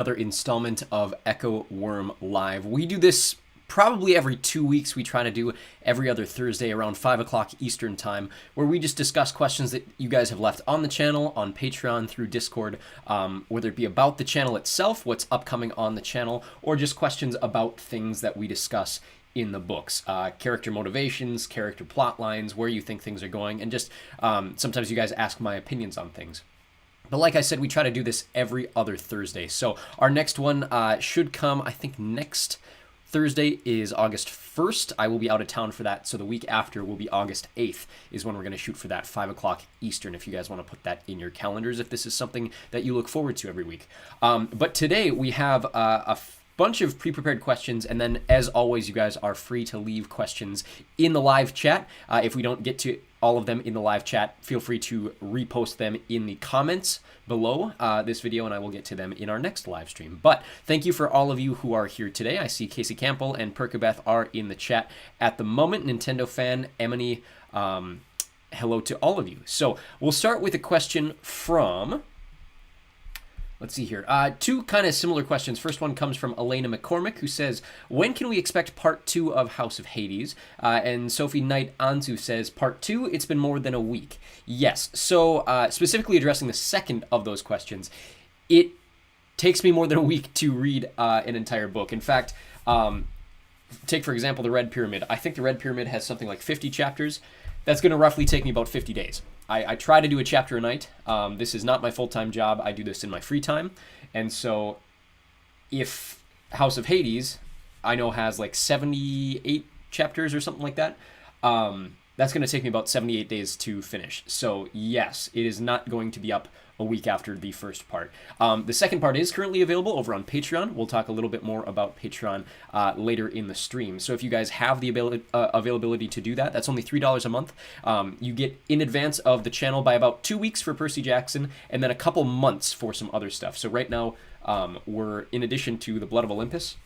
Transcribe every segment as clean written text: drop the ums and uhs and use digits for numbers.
Another installment of Echo Worm Live. We do this probably every 2 weeks. We try to do every other Thursday around 5 o'clock Eastern time, where we just discuss questions that you guys have left on the channel, on Patreon, through Discord, whether it be about the channel itself, what's upcoming on the channel, or just questions about things that we discuss in the books, character motivations, character plot lines, where you think things are going, and just sometimes you guys ask my opinions on things. But like I said, we try to do this every other Thursday. So our next one should come, I think next Thursday is August 1st. I will be out of town for that. So the week after will be August 8th is when we're going to shoot for that 5 o'clock Eastern, if you guys want to put that in your calendars, if this is something that you look forward to every week. But today we have a bunch of pre-prepared questions, and then as always, you guys are free to leave questions in the live chat. If we don't get to all of them in the live chat, feel free to repost them in the comments below this video, and I will get to them in our next live stream. But thank you for all of you who are here today. I see Casey Campbell and Perkabeth are in the chat at the moment. Nintendo fan, Emily, hello to all of you. So we'll start with a question from... Let's see here. Two kind of similar questions. First one comes from Elena McCormick, who says, when can we expect part 2 of House of Hades? And Sophie Knight Anzu says, part 2, it's been more than a week. Yes. So specifically addressing the second of those questions, it takes me more than a week to read an entire book. In fact, take, for example, The Red Pyramid. I think The Red Pyramid has something like 50 chapters. That's going to roughly take me about 50 days. I try to do a chapter a night. This is not my full-time job. I do this in my free time. And so if House of Hades, I know, has like 78 chapters or something like that, that's going to take me about 78 days to finish. So yes, it is not going to be up a week after the first part. The second part is currently available over on Patreon. We'll talk a little bit more about Patreon later in the stream. So if you guys have the availability to do that, that's only $3 a month. You get in advance of the channel by about 2 weeks for Percy Jackson, and then a couple months for some other stuff. So right now, we're, in addition to the Blood of Olympus,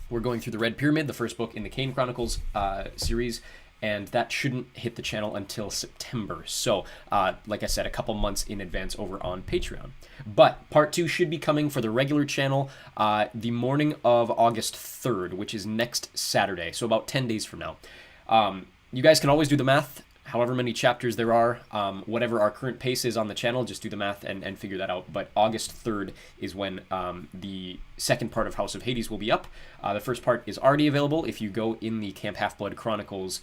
we're going through the Red Pyramid, the first book in the Kane Chronicles series, and that shouldn't hit the channel until September. So, like I said, a couple months in advance over on Patreon. But part 2 should be coming for the regular channel the morning of August 3rd, which is next Saturday, so about 10 days from now. You guys can always do the math, however many chapters there are, whatever our current pace is on the channel, just do the math and figure that out. But August 3rd is when the second part of House of Hades will be up. The first part is already available if you go in the Camp Half-Blood Chronicles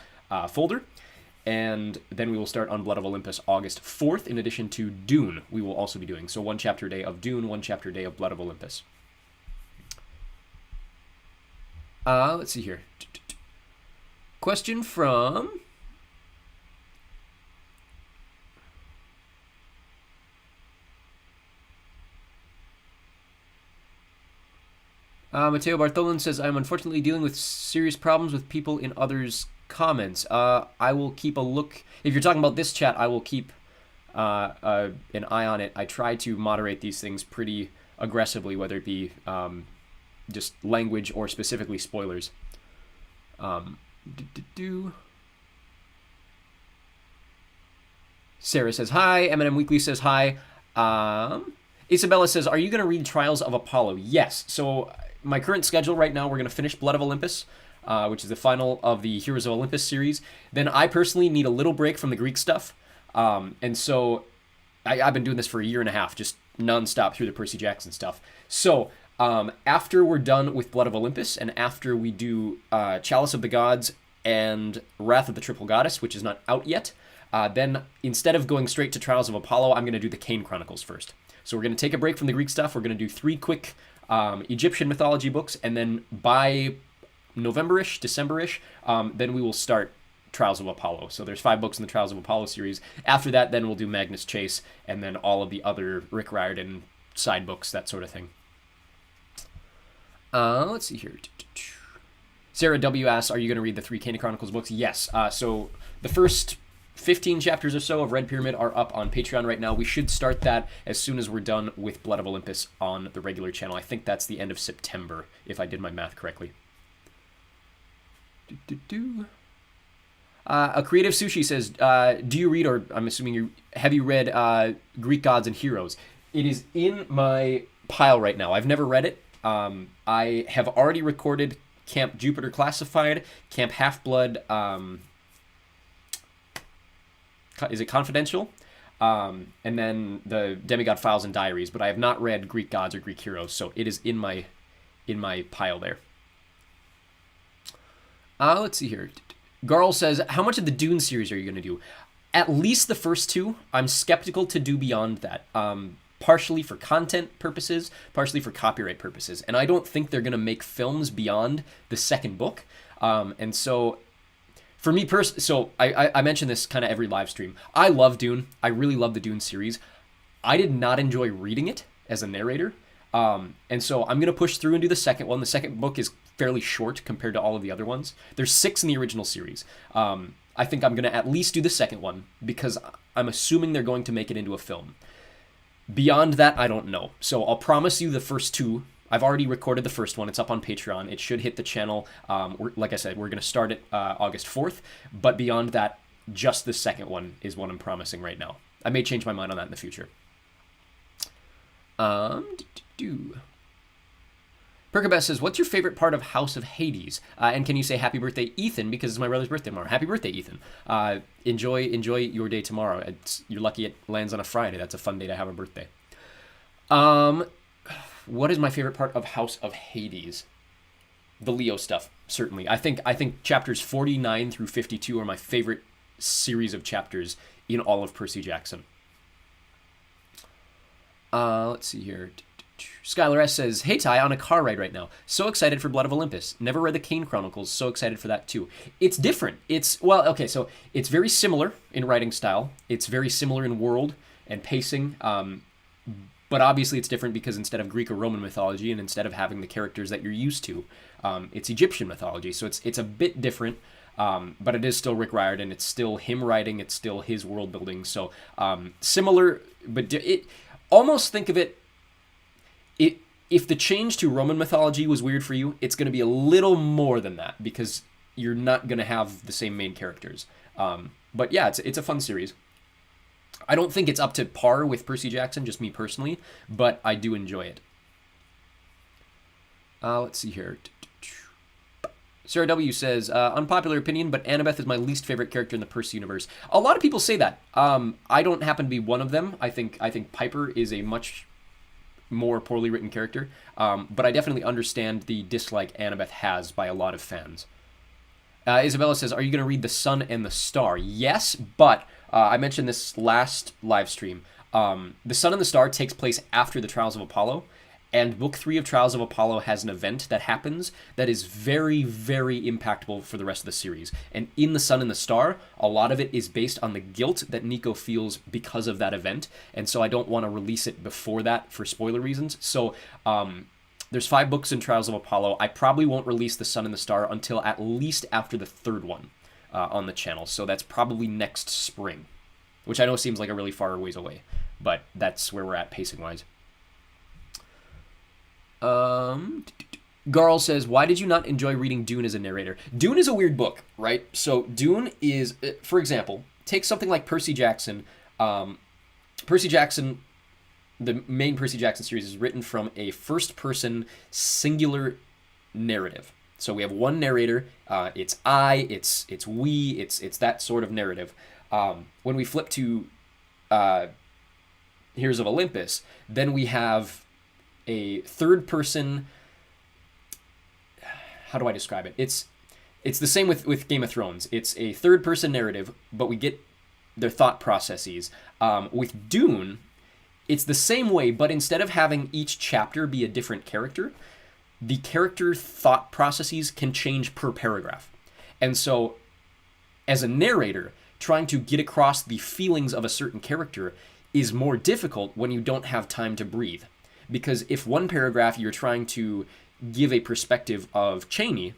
folder, and then we will start on Blood of Olympus August 4th, in addition to Dune we will also be doing. So 1 chapter a day of Dune, 1 chapter a day of Blood of Olympus. Let's see here. Question from... Matteo Bartholin says, I'm unfortunately dealing with serious problems with people in others' comments. I will keep a look. If you're talking about this chat, I will keep an eye on it. I try to moderate these things pretty aggressively, whether it be just language or specifically spoilers. Sarah says, hi. M&M Weekly says, hi. Isabella says, are you going to read Trials of Apollo? Yes. So my current schedule right now, we're going to finish Blood of Olympus, which is the final of the Heroes of Olympus series. Then I personally need a little break from the Greek stuff. And so I've been doing this for a year and a half, just nonstop through the Percy Jackson stuff. So after we're done with Blood of Olympus, and after we do Chalice of the Gods and Wrath of the Triple Goddess, which is not out yet, then instead of going straight to Trials of Apollo, I'm going to do the Kane Chronicles first. So we're going to take a break from the Greek stuff. We're going to do 3 quick Egyptian mythology books, and then by November-ish, December-ish, then we will start Trials of Apollo. So there's 5 books in the Trials of Apollo series. After that, then we'll do Magnus Chase, and then all of the other Rick Riordan side books, that sort of thing. Let's see here. Sarah W. asks, are you going to read the 3 Kane Chronicles books? Yes. So the first 15 chapters or so of Red Pyramid are up on Patreon right now. We should start that as soon as we're done with Blood of Olympus on the regular channel. I think that's the end of September, if I did my math correctly. A Creative Sushi says, do you read, or I'm assuming have you read Greek Gods and Heroes? It is in my pile right now. I've never read it. I have already recorded Camp Jupiter Classified, Camp Half-Blood, is it Confidential? And then the Demigod Files and Diaries, but I have not read Greek Gods or Greek Heroes, so it is in my pile there. Let's see here. Garl says, how much of the Dune series are you going to do? At least the first two. I'm skeptical to do beyond that. Partially for content purposes, partially for copyright purposes. And I don't think they're going to make films beyond the second book. And so for me personally, so I mention this kind of every live stream. I love Dune. I really love the Dune series. I did not enjoy reading it as a narrator. And so I'm going to push through and do the second one. The second book is fairly short compared to all of the other ones. There's 6 in the original series. I think I'm going to at least do the second one because I'm assuming they're going to make it into a film. Beyond that, I don't know. So I'll promise you the first 2. I've already recorded the first one. It's up on Patreon. It should hit the channel. Like I said, we're going to start it August 4th. But beyond that, just the second one is what I'm promising right now. I may change my mind on that in the future. Perkabeth says, what's your favorite part of House of Hades? And can you say happy birthday, Ethan, because it's my brother's birthday tomorrow. Happy birthday, Ethan. Enjoy your day tomorrow. You're lucky it lands on a Friday. That's a fun day to have a birthday. What is my favorite part of House of Hades? The Leo stuff, certainly. I think chapters 49 through 52 are my favorite series of chapters in all of Percy Jackson. Let's see here. Skylar S says, hey Ty, on a car ride right now. So excited for Blood of Olympus. Never read the Kane Chronicles. So excited for that too. It's different. So it's very similar in writing style. It's very similar in world and pacing. But obviously it's different because instead of Greek or Roman mythology and instead of having the characters that you're used to, it's Egyptian mythology. So it's a bit different. But it is still Rick Riordan. It's still him writing. It's still his world building. So similar, but it almost think of it. If the change to Roman mythology was weird for you, it's going to be a little more than that because you're not going to have the same main characters. But yeah, it's a fun series. I don't think it's up to par with Percy Jackson, just me personally, but I do enjoy it. Let's see here. Sarah W. says, unpopular opinion, but Annabeth is my least favorite character in the Percy universe. A lot of people say that. I don't happen to be one of them. I think Piper is a much more poorly written character, but I definitely understand the dislike Annabeth has by a lot of fans. Isabella says, are you going to read The Sun and the Star? Yes, but I mentioned this last live stream. The Sun and the Star takes place after the Trials of Apollo, and Book 3 of Trials of Apollo has an event that happens that is very, very impactful for the rest of the series. And in The Sun and the Star, a lot of it is based on the guilt that Nico feels because of that event. And so I don't want to release it before that for spoiler reasons. So there's 5 books in Trials of Apollo. I probably won't release The Sun and the Star until at least after the 3rd one on the channel. So that's probably next spring, which I know seems like a really far ways away, but that's where we're at pacing-wise. Garl says, why did you not enjoy reading Dune as a narrator? Dune is a weird book, right? So Dune is, for example, take something like Percy Jackson. Percy Jackson, the main Percy Jackson series is written from a first-person singular narrative. So we have one narrator. It's I, it's we, it's that sort of narrative. When we flip to Heroes of Olympus, then we have a third person. How do I describe it? It's the same with Game of Thrones. It's a third person narrative, but we get their thought processes. With Dune, it's the same way, but instead of having each chapter be a different character, the character thought processes can change per paragraph. And so, as a narrator, trying to get across the feelings of a certain character is more difficult when you don't have time to breathe. Because if one paragraph you're trying to give a perspective of Cheney,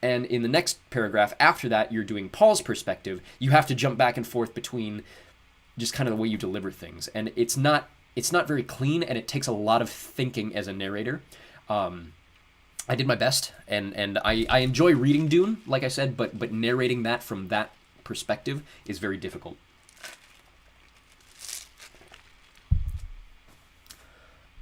and in the next paragraph after that you're doing Paul's perspective, you have to jump back and forth between just kind of the way you deliver things. And it's not very clean, and it takes a lot of thinking as a narrator. I did my best, and I enjoy reading Dune, like I said, but narrating that from that perspective is very difficult.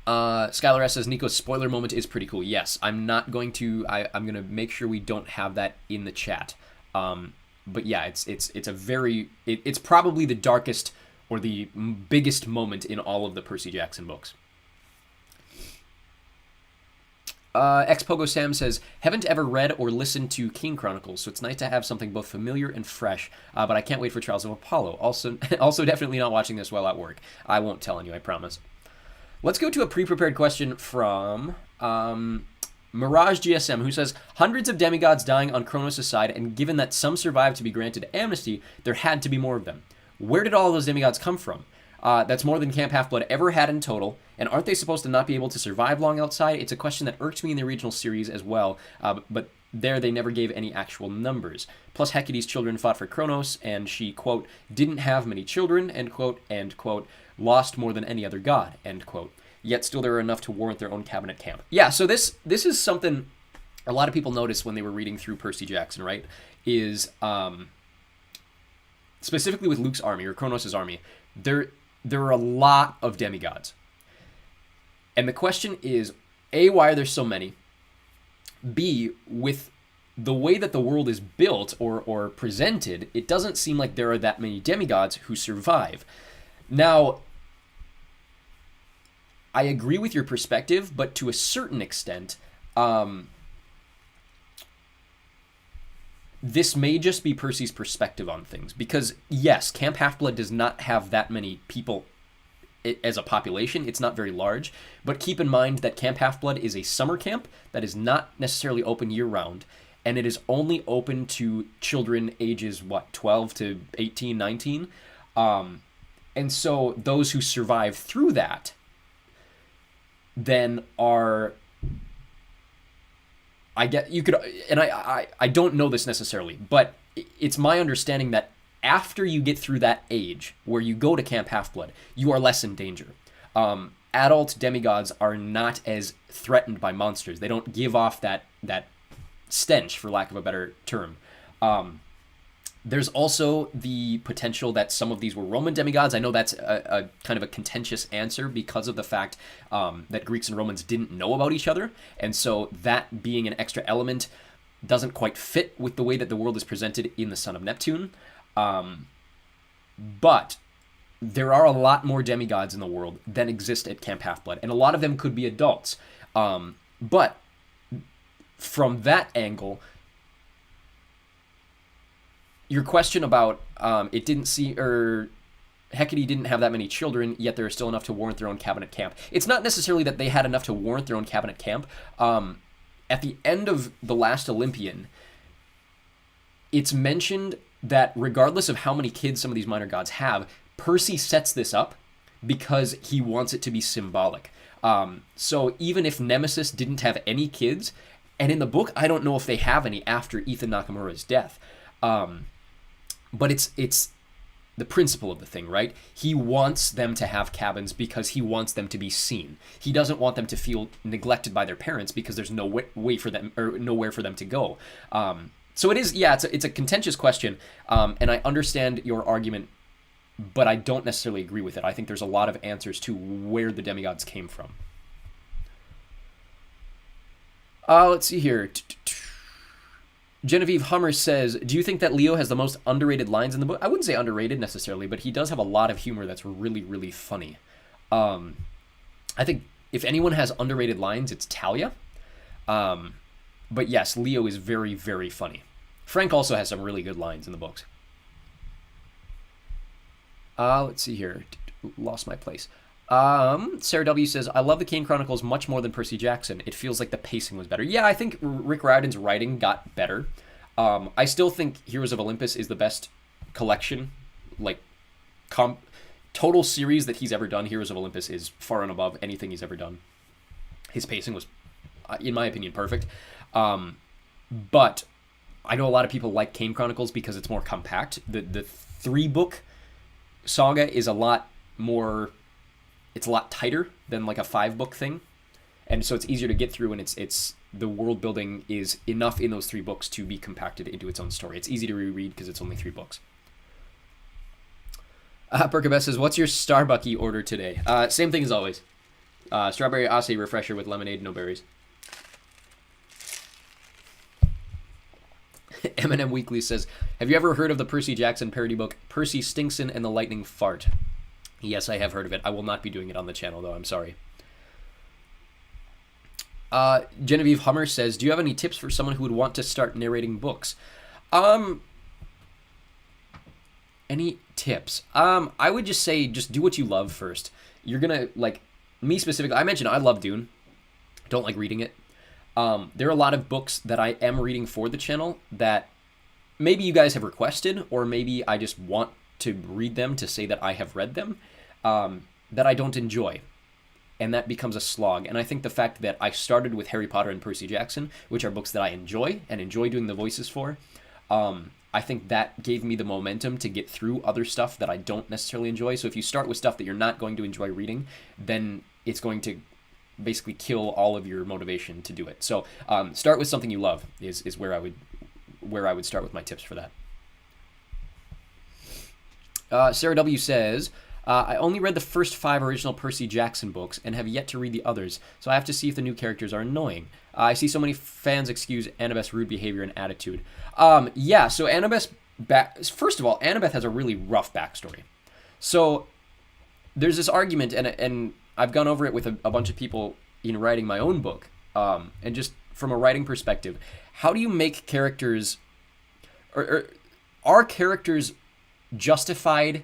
Skylar S says Nico's spoiler moment is pretty cool. Yes, I'm not going to. I'm gonna make sure we don't have that in the chat. But yeah, it's a very. It's probably the darkest or the biggest moment in all of the Percy Jackson books. Xpogo Sam says, haven't ever read or listened to King Chronicles, so it's nice to have something both familiar and fresh, but I can't wait for Trials of Apollo. Also definitely not watching this while at work. I won't tell you, I promise. Let's go to a pre-prepared question from Mirage GSM, who says, hundreds of demigods dying on Kronos' side, and given that some survived to be granted amnesty, there had to be more of them. Where did all those demigods come from? That's more than Camp Half-Blood ever had in total, and aren't they supposed to not be able to survive long outside? It's a question that irks me in the original series as well, but there they never gave any actual numbers. Plus, Hecate's children fought for Kronos, and she, quote, didn't have many children, end quote, and, quote, lost more than any other god, end quote. Yet still there are enough to warrant their own cabinet camp. Yeah, so this is something a lot of people noticed when they were reading through Percy Jackson, right? Is, specifically with Luke's army, or Kronos' army, there are a lot of demigods. And the question is, A, why are there so many? B, with the way that the world is built or presented, it doesn't seem like there are that many demigods who survive. Now, I agree with your perspective, but to a certain extent, this may just be Percy's perspective on things. Because, yes, Camp Half-Blood does not have that many people as a population. It's not very large. But keep in mind that Camp Half-Blood is a summer camp that is not necessarily open year-round. And it is only open to children ages, 12 to 18, 19? And so those who survive through that then are... I don't know this necessarily, but it's my understanding that after you get through that age where you go to Camp Half-Blood, you are less in danger. Adult demigods are not as threatened by monsters. They don't give off that stench, for lack of a better term. There's also the potential that some of these were Roman demigods. I know that's a kind of a contentious answer because of the fact that Greeks and Romans didn't know about each other. And so that being an extra element doesn't quite fit with the way that the world is presented in The Son of Neptune. But there are a lot more demigods in the world than exist at Camp Half-Blood. And a lot of them could be adults. But from that angle... Your question about Hecate didn't have that many children, yet there are still enough to warrant their own cabinet camp. It's not necessarily that they had enough to warrant their own cabinet camp. At the end of The Last Olympian, it's mentioned that regardless of how many kids some of these minor gods have, Percy sets this up because he wants it to be symbolic. So even if Nemesis didn't have any kids, and in the book, I don't know if they have any after Ethan Nakamura's death, but it's the principle of the thing, right? He wants them to have cabins because he wants them to be seen. He doesn't want them to feel neglected by their parents because there's no way for them or nowhere for them to go. So it is, yeah, it's a contentious question, and I understand your argument, but I don't necessarily agree with it. I think there's a lot of answers to where the demigods came from. Let's see here. Genevieve Hummer says, do you think that Leo has the most underrated lines in the book? I wouldn't say underrated necessarily, but he does have a lot of humor that's really, really funny. I think if anyone has underrated lines, it's Talia. But yes, Leo is very, very funny. Frank also has some really good lines in the books. Let's see here. Lost my place. Sarah W says, I love the Kane Chronicles much more than Percy Jackson. It feels like the pacing was better. Yeah, I think Rick Riordan's writing got better. I still think Heroes of Olympus is the best collection, like, total series that he's ever done. Heroes of Olympus is far and above anything he's ever done. His pacing was, in my opinion, perfect. But I know a lot of people like Kane Chronicles because it's more compact. The 3-book saga is a lot more... It's a lot tighter than like a 5-book thing, and so it's easier to get through. And it's the world building is enough in those 3 books to be compacted into its own story. It's easy to reread because it's only 3 books. Perkabeth says, "What's your Starbucks order today?" Same thing as always. Strawberry acai refresher with lemonade, no berries. Eminem Weekly says, have you ever heard of the Percy Jackson parody book, Percy Stinkson and the Lightning Fart? Yes, I have heard of it. I will not be doing it on the channel, though. I'm sorry. Genevieve Hummer says, do you have any tips for someone who would want to start narrating books? Any tips? I would just say, just do what you love first. You're gonna, like, me specifically, I mentioned I love Dune. Don't like reading it. There are a lot of books that I am reading for the channel that maybe you guys have requested, or maybe I just want to read them to say that I have read them, that I don't enjoy. And that becomes a slog. And I think the fact that I started with Harry Potter and Percy Jackson, which are books that I enjoy and enjoy doing the voices for, I think that gave me the momentum to get through other stuff that I don't necessarily enjoy. So if you start with stuff that you're not going to enjoy reading, then it's going to basically kill all of your motivation to do it. So start with something you love is where I would start with my tips for that. Sarah W. says, I only read the first 5 original Percy Jackson books and have yet to read the others, so I have to see if the new characters are annoying. I see so many fans excuse Annabeth's rude behavior and attitude. Yeah, so Annabeth's first of all, Annabeth has a really rough backstory. So there's this argument, and I've gone over it with a bunch of people in writing my own book, and just from a writing perspective, how do you make characters, or are characters justified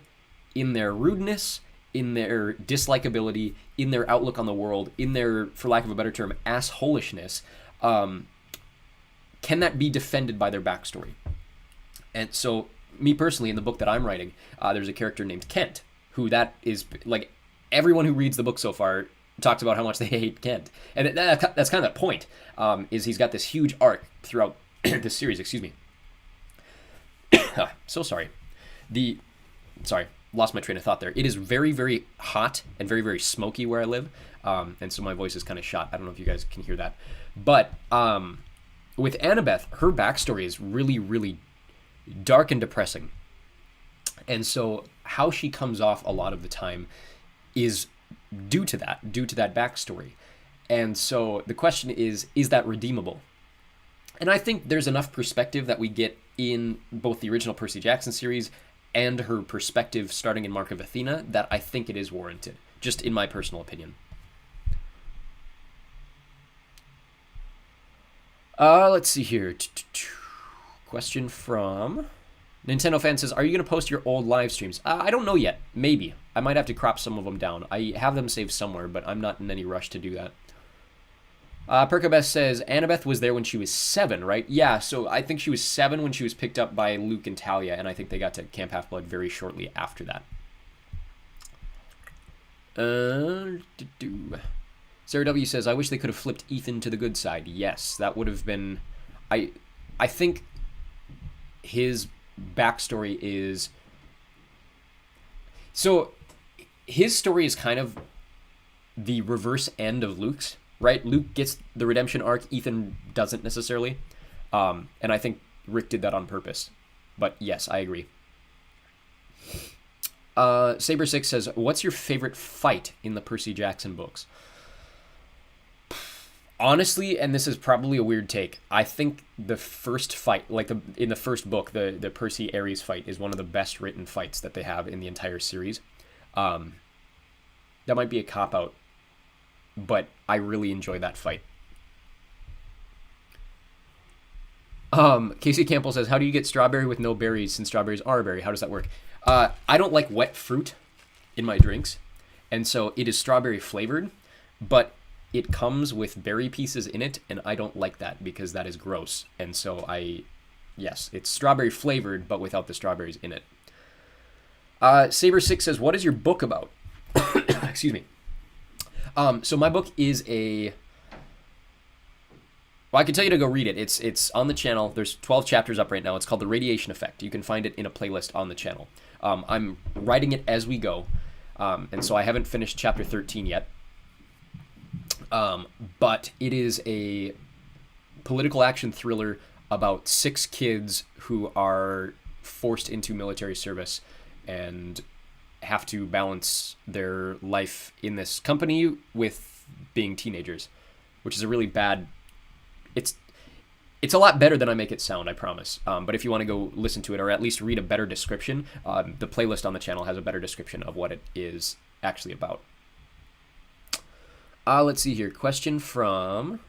in their rudeness, in their dislikability, in their outlook on the world, in their, for lack of a better term, assholishness? Can that be defended by their backstory? And so, me personally, in the book that I'm writing, there's a character named Kent, who that is, like, everyone who reads the book so far talks about how much they hate Kent. And that's kind of the point, is he's got this huge arc throughout this series, excuse me. So sorry. Sorry, lost my train of thought there. It is very, very hot and very, very smoky where I live, and so my voice is kind of shot. I don't know if you guys can hear that. But with Annabeth, her backstory is really, really dark and depressing. And so how she comes off a lot of the time is due to that backstory. And so the question is that redeemable? And I think there's enough perspective that we get in both the original Percy Jackson series and her perspective starting in Mark of Athena that I think it is warranted, just in my personal opinion. Let's see here. Question from Nintendo fan says, are you going to post your old live streams? I don't know yet. Maybe. I might have to crop some of them down. I have them saved somewhere, but I'm not in any rush to do that. Perkabeth says, Annabeth was there when she was 7, right? Yeah, so I think she was 7 when she was picked up by Luke and Talia, and I think they got to Camp Half-Blood very shortly after that. Sarah W. says, I wish they could have flipped Ethan to the good side. Yes, that would have been... I think his backstory is... So, his story is kind of the reverse end of Luke's, right? Luke gets the redemption arc, Ethan doesn't necessarily. And I think Rick did that on purpose. But yes, I agree. Saber6 says, what's your favorite fight in the Percy Jackson books? Honestly, and this is probably a weird take, I think the first fight, like in the first book, the Percy Ares fight is one of the best written fights that they have in the entire series. That might be a cop-out, but I really enjoy that fight. Casey Campbell says, how do you get strawberry with no berries since strawberries are a berry? How does that work? I don't like wet fruit in my drinks, and so it is strawberry flavored, but it comes with berry pieces in it, and I don't like that because that is gross. And so yes, it's strawberry flavored, but without the strawberries in it. Saber6 says, what is your book about? Excuse me. So my book is well, I can tell you to go read it. It's on the channel. There's 12 chapters up right now. It's called The Radiation Effect. You can find it in a playlist on the channel. I'm writing it as we go, and so I haven't finished chapter 13 yet. But it is a political action thriller about 6 kids who are forced into military service and have to balance their life in this company with being teenagers, which is a really bad. It's a lot better than I make it sound, I promise. But if you want to go listen to it, or at least read a better description, the playlist on the channel has a better description of what it is actually about. Let's see here. Question from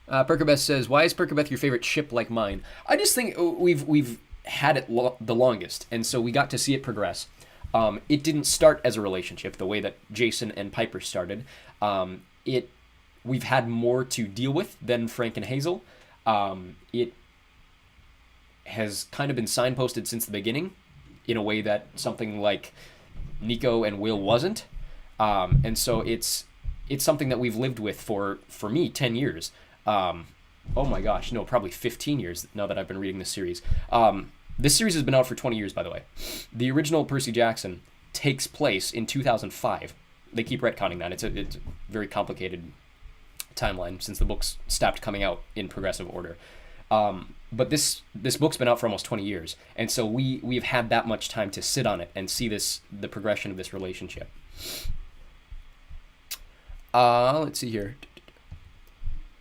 Perkabeth says, "Why is Perkabeth your favorite ship like mine?" I just think we've had it the longest, and so we got to see it progress. It didn't start as a relationship the way that Jason and Piper started. We've had more to deal with than Frank and Hazel. It has kind of been signposted since the beginning in a way that something like Nico and Will wasn't. And so it's something that we've lived with for me, 10 years. Oh my gosh, no, probably 15 years now that I've been reading this series. This series has been out for 20 years, by the way. The original Percy Jackson takes place in 2005. They keep retconning that. It's a very complicated timeline since the books stopped coming out in progressive order. But this book's been out for almost 20 years, and so we've had that much time to sit on it and see the progression of this relationship. Let's see here.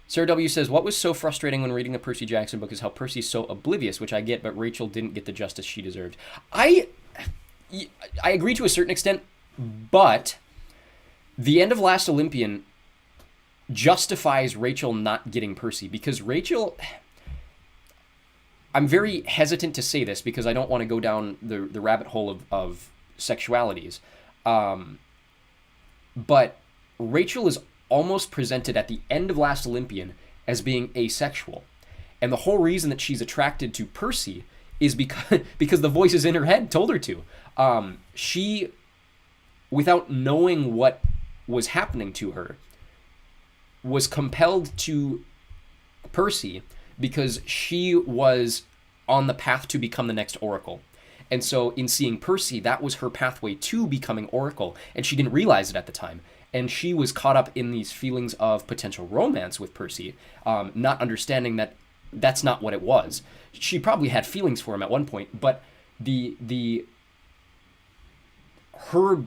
Sarah W. says, "What was so frustrating when reading the Percy Jackson book is how Percy's so oblivious, which I get, but Rachel didn't get the justice she deserved." I agree to a certain extent, but the end of Last Olympian justifies Rachel not getting Percy, because Rachel... I'm very hesitant to say this because I don't want to go down the rabbit hole of sexualities. But Rachel is almost presented at the end of Last Olympian as being asexual. And the whole reason that she's attracted to Percy is because the voices in her head told her to. She, without knowing what was happening to her, was compelled to Percy because she was on the path to become the next Oracle. And so in seeing Percy, that was her pathway to becoming Oracle, and she didn't realize it at the time. And she was caught up in these feelings of potential romance with Percy, not understanding that that's not what it was. She probably had feelings for him at one point, but her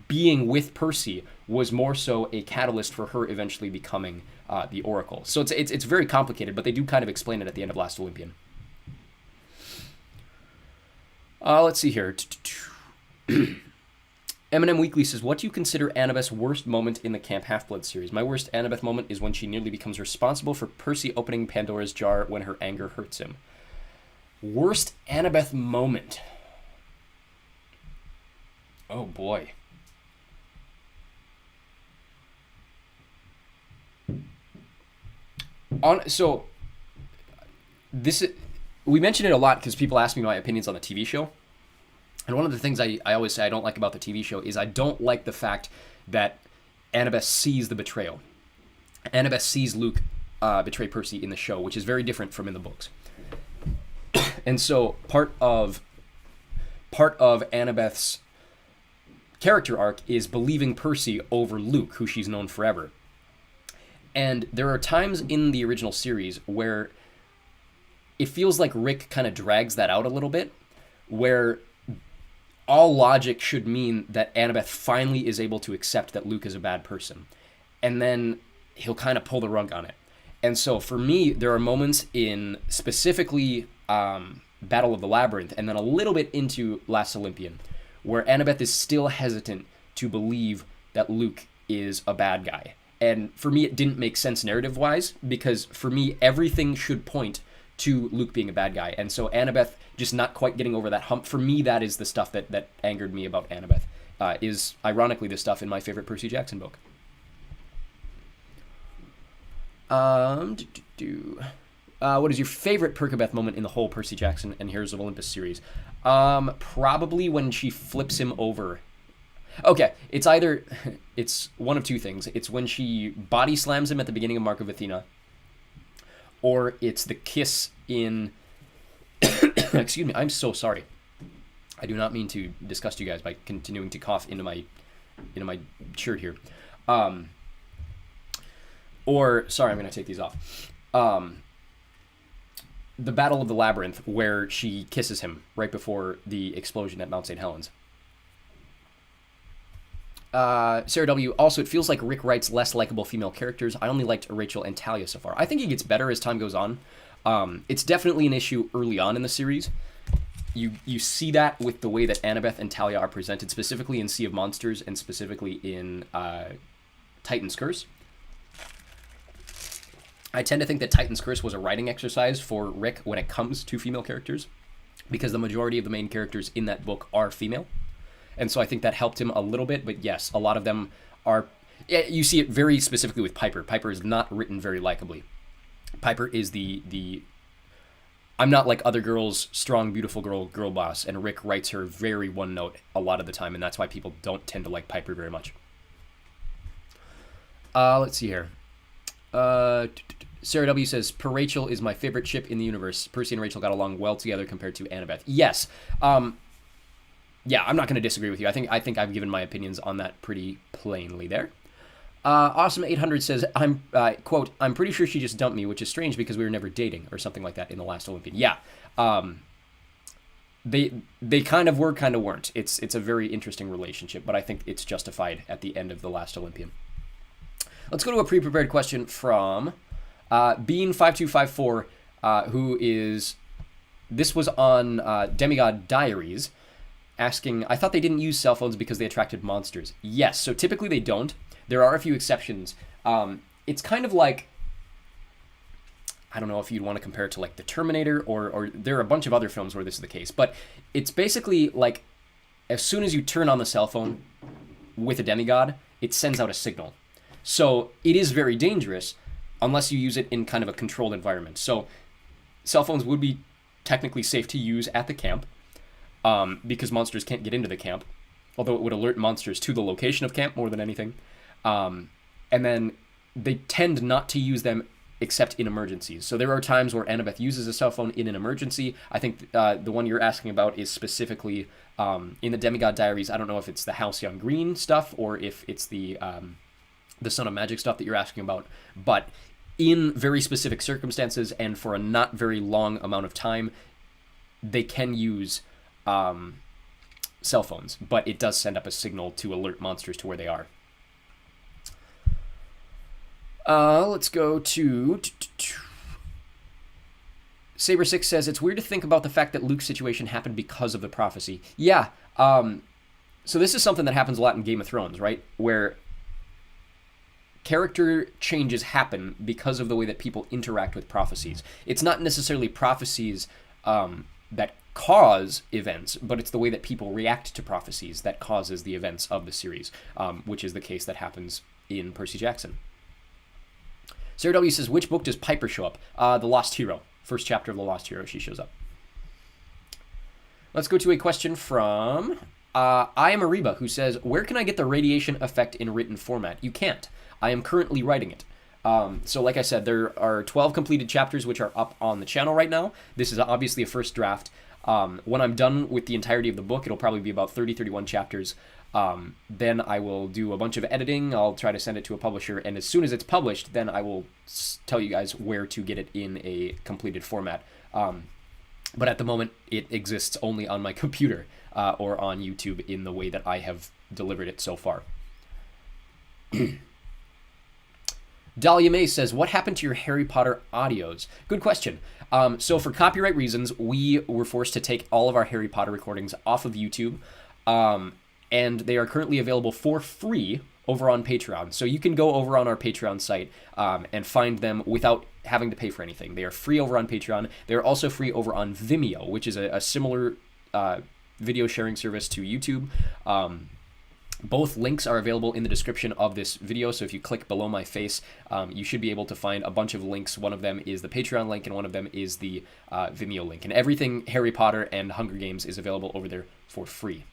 being with Percy was more so a catalyst for her eventually becoming the Oracle. So it's very complicated, but they do kind of explain it at the end of Last Olympian. Let's see here. Eminem Weekly says, "What do you consider Annabeth's worst moment in the Camp Half-Blood series? My worst Annabeth moment is when she nearly becomes responsible for Percy opening Pandora's jar when her anger hurts him." Worst Annabeth moment? Oh boy. We mention it a lot because people ask me my opinions on the TV show. And one of the things I always say I don't like about the TV show is I don't like the fact that Annabeth sees the betrayal. Annabeth sees Luke betray Percy in the show, which is very different from in the books. And so part of Annabeth's character arc is believing Percy over Luke, who she's known forever. And there are times in the original series where it feels like Rick kind of drags that out a little bit, where all logic should mean that Annabeth finally is able to accept that Luke is a bad person. And then he'll kind of pull the rug on it. And so for me, there are moments in specifically Battle of the Labyrinth and then a little bit into Last Olympian where Annabeth is still hesitant to believe that Luke is a bad guy. And for me, it didn't make sense narrative-wise because for me, everything should point to Luke being a bad guy. And so Annabeth just not quite getting over that hump. For me, that is the stuff that angered me about Annabeth, is ironically the stuff in my favorite Percy Jackson book. What is your favorite Perkabeth moment in the whole Percy Jackson and Heroes of Olympus series? Probably when she flips him over. Okay, it's one of two things. It's when she body slams him at the beginning of Mark of Athena, or it's the kiss in... Excuse me, I'm so sorry. I do not mean to disgust you guys by continuing to cough into my shirt here. Or, sorry, I'm going to take these off. The Battle of the Labyrinth, where she kisses him right before the explosion at Mount St. Helens. Sarah W. Also, it feels like Rick writes less likable female characters. I only liked Rachel and Talia so far. I think he gets better as time goes on. It's definitely an issue early on in the series. You see that with the way that Annabeth and Talia are presented, specifically in Sea of Monsters and specifically in Titan's Curse. I tend to think that Titan's Curse was a writing exercise for Rick when it comes to female characters, because the majority of the main characters in that book are female. And so I think that helped him a little bit, but yes, a lot of them are... You see it very specifically with Piper. Piper is not written very likably. Piper is the I'm not like other girls, strong, beautiful girl boss, and Rick writes her very one note a lot of the time, and that's why people don't tend to like Piper very much. Let's see here. Sarah W. says, Per Rachel is my favorite ship in the universe. Percy and Rachel got along well together compared to Annabeth. Yes. Yeah, I'm not going to disagree with you. I think I've given my opinions on that pretty plainly there. Awesome 800 says, quote, I'm pretty sure she just dumped me, which is strange because we were never dating, or something like that in the last Olympian. Yeah. They kind of were, kind of weren't. It's a very interesting relationship, but I think it's justified at the end of the last Olympian. Let's go to a pre-prepared question from Bean5254, who is... This was on Demigod Diaries, asking, I thought they didn't use cell phones because they attracted monsters. Yes, so typically they don't. There are a few exceptions. It's kind of like, I don't know if you'd want to compare it to like The Terminator, or there are a bunch of other films where this is the case, but it's basically like as soon as you turn on the cell phone with a demigod, it sends out a signal. So it is very dangerous unless you use it in kind of a controlled environment. So cell phones would be technically safe to use at the camp, because monsters can't get into the camp, although it would alert monsters to the location of camp more than anything. And then they tend not to use them except in emergencies. So there are times where Annabeth uses a cell phone in an emergency. I think the one you're asking about is specifically in the Demigod Diaries. I don't know if it's the Halcyon Green stuff or if it's the Son of Magic stuff that you're asking about, but in very specific circumstances and for a not very long amount of time, they can use cell phones, but it does send up a signal to alert monsters to where they are. Let's go to... Saber6 says, it's weird to think about the fact that Luke's situation happened because of the prophecy. Yeah, so this is something that happens a lot in Game of Thrones, right? Where character changes happen because of the way that people interact with prophecies. It's not necessarily prophecies that cause events, but it's the way that people react to prophecies that causes the events of the series, which is the case that happens in Percy Jackson. Sarah W. says, which book does Piper show up? The Lost Hero. First chapter of The Lost Hero, she shows up. Let's go to a question from I Am Ariba, who says, where can I get the radiation effect in written format? You can't. I am currently writing it. So like I said, there are 12 completed chapters which are up on the channel right now. This is obviously a first draft. When I'm done with the entirety of the book, it'll probably be about 31 chapters. Then I will do a bunch of editing. I'll try to send it to a publisher, and as soon as it's published, then I will tell you guys where to get it in a completed format. But at the moment, it exists only on my computer or on YouTube in the way that I have delivered it so far. Dahlia May says, what happened to your Harry Potter audios? Good question. So for copyright reasons, we were forced to take all of our Harry Potter recordings off of YouTube, and they are currently available for free over on Patreon. So you can go over on our Patreon site and find them without having to pay for anything. They are free over on Patreon. They're also free over on Vimeo, which is a similar video sharing service to YouTube. Both links are available in the description of this video, so if you click below my face, you should be able to find a bunch of links. One of them is the Patreon link, and one of them is the Vimeo link. And everything Harry Potter and Hunger Games is available over there for free.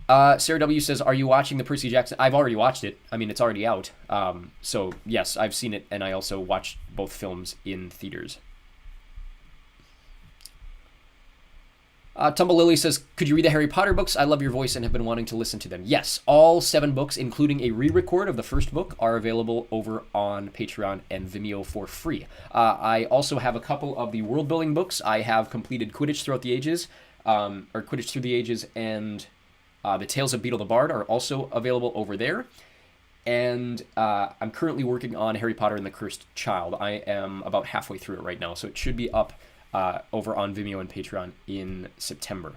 Sarah W. says, are you watching the Percy Jackson? I've already watched it. I mean, it's already out. So, yes, I've seen it, and I also watched both films in theaters. Tumble Lily says, could you read the Harry Potter books? I love your voice and have been wanting to listen to them. Yes, all 7 books, including a re-record of the first book, are available over on Patreon and Vimeo for free. I also have a couple of the world-building books. I have completed Quidditch Throughout the Ages, or Quidditch Through the Ages, and The Tales of Beetle the Bard are also available over there. And I'm currently working on Harry Potter and the Cursed Child. I am about halfway through it right now, so it should be up over on Vimeo and Patreon in September.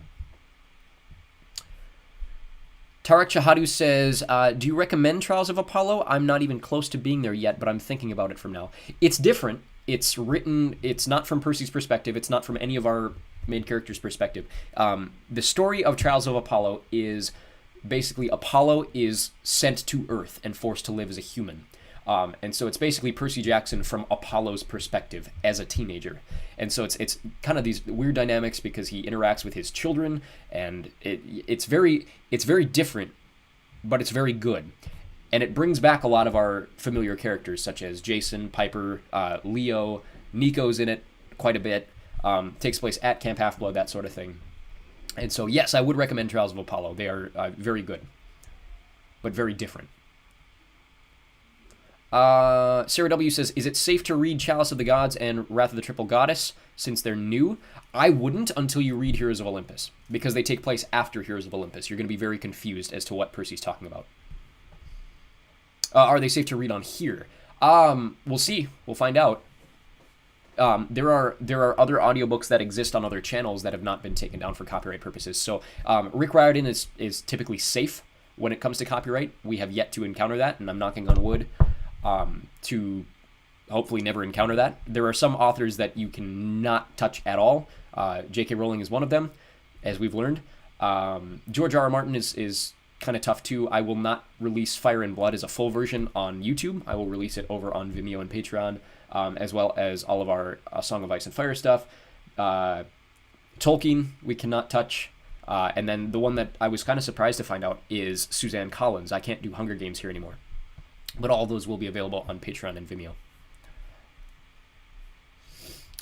Tarek Chahadu says, do you recommend Trials of Apollo? I'm not even close to being there yet, but I'm thinking about it from now. It's different. It's written, it's not from Percy's perspective. It's not from any of our main characters' perspective. The story of Trials of Apollo is basically Apollo is sent to Earth and forced to live as a human. And so it's basically Percy Jackson from Apollo's perspective as a teenager. And so it's kind of these weird dynamics because he interacts with his children, and it's very different, but it's very good. And it brings back a lot of our familiar characters, such as Jason, Piper, Leo, Nico's in it quite a bit. Takes place at Camp Half-Blood, that sort of thing. And so, yes, I would recommend Trials of Apollo. They are very good, but very different. Sarah W. says, is it safe to read Chalice of the Gods and Wrath of the Triple Goddess since they're new? I wouldn't until you read Heroes of Olympus, because they take place after Heroes of Olympus. You're going to be very confused as to what Percy's talking about. Are they safe to read on here? We'll see. We'll find out. There are other audiobooks that exist on other channels that have not been taken down for copyright purposes. So Rick Riordan is typically safe when it comes to copyright. We have yet to encounter that, and I'm knocking on wood to hopefully never encounter that. There are some authors that you cannot touch at all. J.K. Rowling is one of them, as we've learned. George R.R. Martin is kind of tough too. I will not release Fire and Blood as a full version on YouTube. I will release it over on Vimeo and Patreon, as well as all of our Song of Ice and Fire stuff. Tolkien, we cannot touch. And then the one that I was kind of surprised to find out is Suzanne Collins. I can't do Hunger Games here anymore. But all those will be available on Patreon and Vimeo.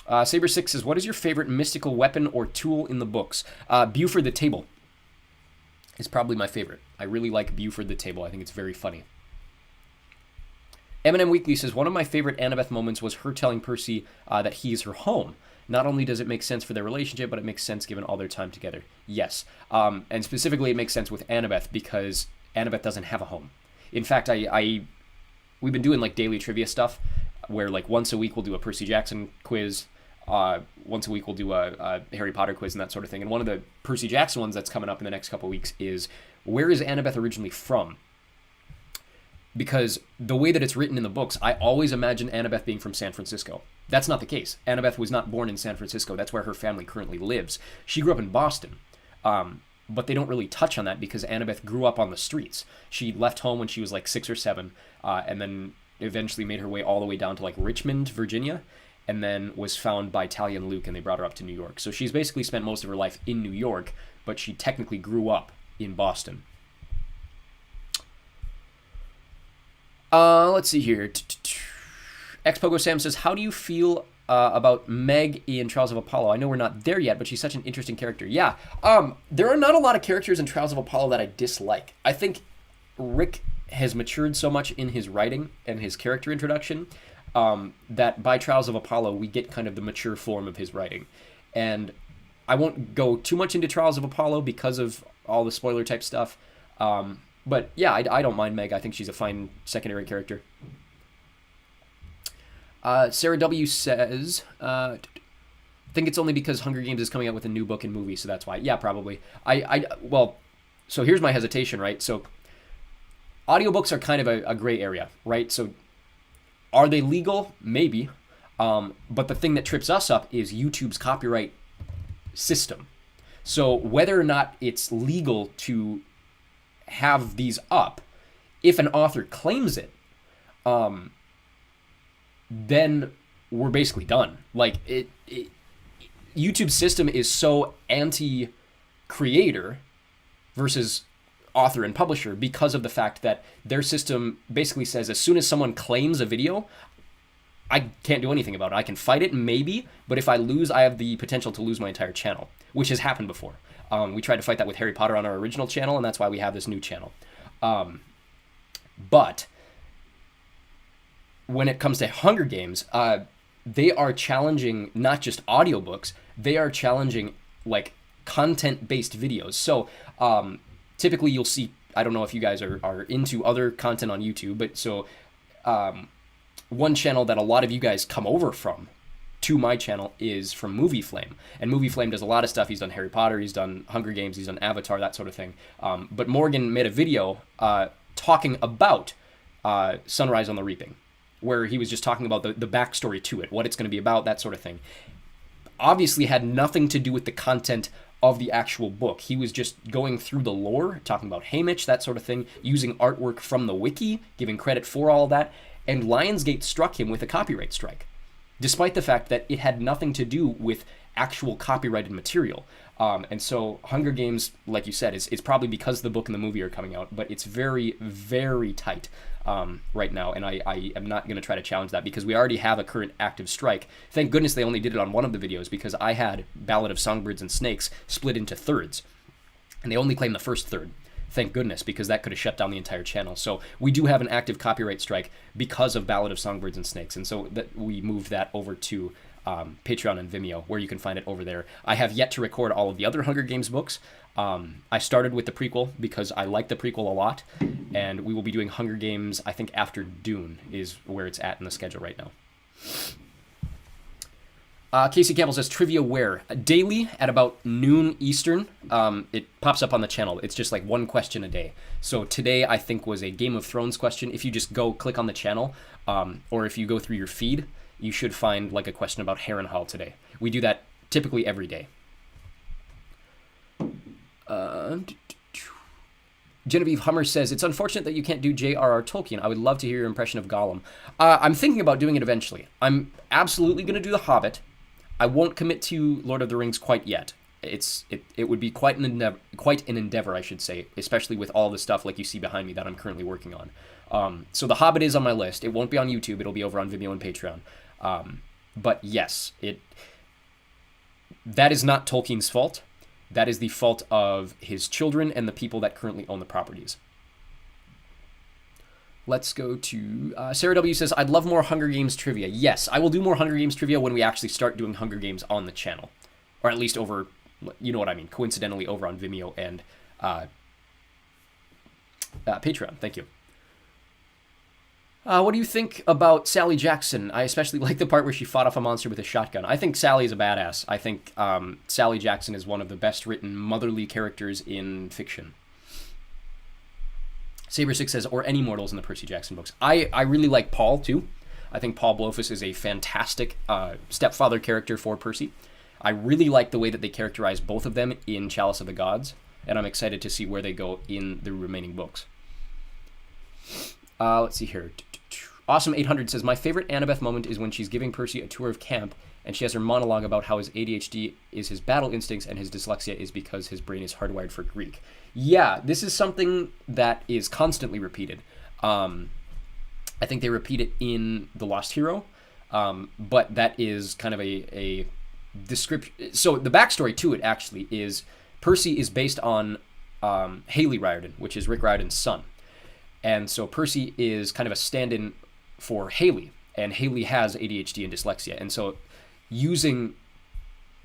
Saber6 says, what is your favorite mystical weapon or tool in the books? Buford the Table is probably my favorite. I really like Buford the Table. I think it's very funny. Eminem Weekly says, one of my favorite Annabeth moments was her telling Percy that he is her home. Not only does it make sense for their relationship, but it makes sense given all their time together. Yes. And specifically, it makes sense with Annabeth because Annabeth doesn't have a home. In fact, we've been doing like daily trivia stuff where like once a week we'll do a Percy Jackson quiz. Once a week we'll do a Harry Potter quiz and that sort of thing. And one of the Percy Jackson ones that's coming up in the next couple of weeks is, where is Annabeth originally from? Because the way that it's written in the books, I always imagine Annabeth being from San Francisco. That's not the case. Annabeth was not born in San Francisco. That's where her family currently lives. She grew up in Boston. But they don't really touch on that because Annabeth grew up on the streets. She left home when she was like 6 or 7, and then eventually made her way all the way down to like Richmond, Virginia, and then was found by Talia and Luke, and they brought her up to New York. So she's basically spent most of her life in New York, but she technically grew up in Boston. Let's see here. Xpogo Sam says, how do you feel about Meg in Trials of Apollo? I know we're not there yet, but she's such an interesting character. Yeah, there are not a lot of characters in Trials of Apollo that I dislike. I think Rick has matured so much in his writing and his character introduction that by Trials of Apollo, we get kind of the mature form of his writing. And I won't go too much into Trials of Apollo because of all the spoiler type stuff. But yeah, I don't mind Meg. I think she's a fine secondary character. Sarah W. says, I think it's only because Hunger Games is coming out with a new book and movie, so that's why. Yeah, probably. Well, so here's my hesitation, right? So audiobooks are kind of a gray area, right? So are they legal? Maybe. But the thing that trips us up is YouTube's copyright system. So whether or not it's legal to have these up, if an author claims it, then we're basically done. Like YouTube's system is so anti-creator versus author and publisher because of the fact that their system basically says as soon as someone claims a video, I can't do anything about it. I can fight it maybe, but if I lose, I have the potential to lose my entire channel, which has happened before. We tried to fight that with Harry Potter on our original channel, and that's why we have this new channel. But when it comes to Hunger Games, they are challenging not just audiobooks, they are challenging like content-based videos. So typically you'll see, I don't know if you guys are into other content on YouTube, but so one channel that a lot of you guys come over from to my channel is from Movie Flame. And Movie Flame does a lot of stuff. He's done Harry Potter, he's done Hunger Games, he's done Avatar, that sort of thing. But Morgan made a video talking about Sunrise on the Reaping, where he was just talking about the backstory to it, what it's going to be about, that sort of thing. Obviously had nothing to do with the content of the actual book. He was just going through the lore, talking about Haymitch, that sort of thing, using artwork from the wiki, giving credit for all that, and Lionsgate struck him with a copyright strike, despite the fact that it had nothing to do with actual copyrighted material. And so Hunger Games, like you said, is probably because the book and the movie are coming out, but it's very, very tight right now, and I am not going to try to challenge that because we already have a current active strike. Thank goodness they only did it on one of the videos because I had Ballad of Songbirds and Snakes split into thirds, and they only claimed the first third. Thank goodness, because that could have shut down the entire channel. So we do have an active copyright strike because of Ballad of Songbirds and Snakes, and so that we moved that over to Patreon and Vimeo, where you can find it over there. I have yet to record all of the other Hunger Games books. I started with the prequel because I like the prequel a lot, and we will be doing Hunger Games, I think, after Dune is where it's at in the schedule right now. Casey Campbell says, trivia where? Daily at about noon Eastern. It pops up on the channel. It's just like one question a day. So today, I think, was a Game of Thrones question. If you just go click on the channel, or if you go through your feed, you should find like a question about Harrenhal today. We do that typically every day. Genevieve Hummer says, it's unfortunate that you can't do J.R.R. Tolkien. I would love to hear your impression of Gollum. I'm thinking about doing it eventually. I'm absolutely going to do The Hobbit. I won't commit to Lord of the Rings quite yet. It would be quite an endeavor, I should say, especially with all the stuff like you see behind me that I'm currently working on. So The Hobbit is on my list. It won't be on YouTube. It'll be over on Vimeo and Patreon. But yes, that is not Tolkien's fault. That is the fault of his children and the people that currently own the properties. Let's go to Sarah W. says, I'd love more Hunger Games trivia. Yes, I will do more Hunger Games trivia when we actually start doing Hunger Games on the channel. Or at least over, you know what I mean, coincidentally over on Vimeo and Patreon. Thank you. What do you think about Sally Jackson? I especially like the part where she fought off a monster with a shotgun. I think Sally is a badass. I think Sally Jackson is one of the best written motherly characters in fiction. Saber6 says, or any mortals in the Percy Jackson books. I really like Paul, too. I think Paul Blofeld is a fantastic stepfather character for Percy. I really like the way that they characterize both of them in Chalice of the Gods, and I'm excited to see where they go in the remaining books. Let's see here. Awesome 800 says, my favorite Annabeth moment is when she's giving Percy a tour of camp, and she has her monologue about how his ADHD is his battle instincts and his dyslexia is because his brain is hardwired for Greek. Yeah, this is something that is constantly repeated. I think they repeat it in The Lost Hero, but that is kind of a description. So the backstory to it actually is Percy is based on Haley Riordan, which is Rick Riordan's son. And so Percy is kind of a stand-in for Haley, and Haley has ADHD and dyslexia. And so using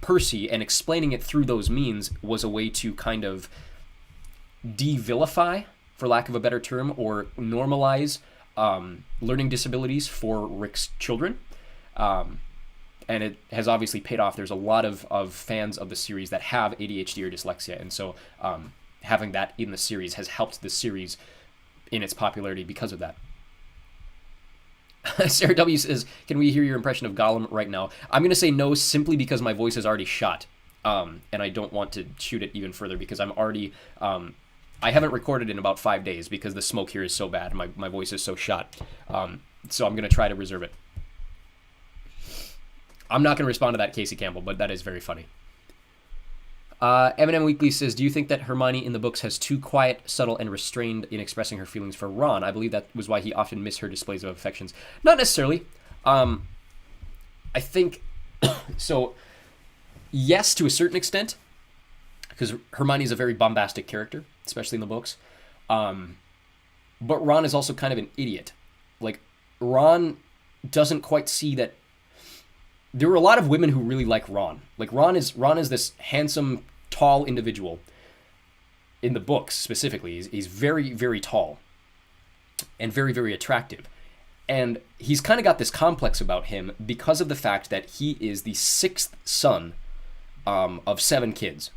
Percy and explaining it through those means was a way to kind of de-vilify, for lack of a better term, or normalize learning disabilities for Rick's children. And it has obviously paid off. There's a lot of fans of the series that have ADHD or dyslexia, and so having that in the series has helped the series in its popularity because of that. Sarah W. says, can we hear your impression of Gollum right now? I'm going to say no simply because my voice is already shot, and I don't want to shoot it even further because I'm already... I haven't recorded in about 5 days because the smoke here is so bad. My voice is so shot. So I'm going to try to reserve it. I'm not going to respond to that, Casey Campbell, but that is very funny. Eminem Weekly says, do you think that Hermione in the books has too quiet, subtle, and restrained in expressing her feelings for Ron? I believe that was why he often missed her displays of affections. Not necessarily. I think, so, yes, to a certain extent, because Hermione is a very bombastic character, especially in the books. But Ron is also kind of an idiot. Like, Ron doesn't quite see that. There were a lot of women who really like Ron. Like, Ron is this handsome, tall individual. in the books specifically. He's very, very tall and very, very attractive. And he's kind of got this complex about him because of the fact that he is the sixth son of 7 kids.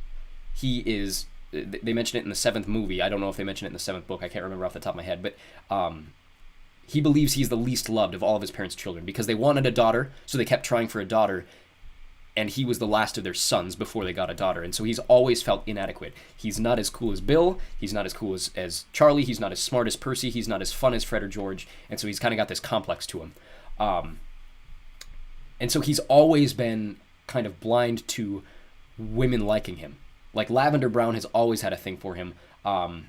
He is, they mention it in the 7th movie. I don't know if they mention it in the 7th book. I can't remember off the top of my head. But he believes he's the least loved of all of his parents' children because they wanted a daughter, so they kept trying for a daughter. And he was the last of their sons before they got a daughter. And so he's always felt inadequate. He's not as cool as Bill. He's not as cool as Charlie. He's not as smart as Percy. He's not as fun as Fred or George. And so he's kind of got this complex to him. And so he's always been kind of blind to women liking him. Like Lavender Brown has always had a thing for him. I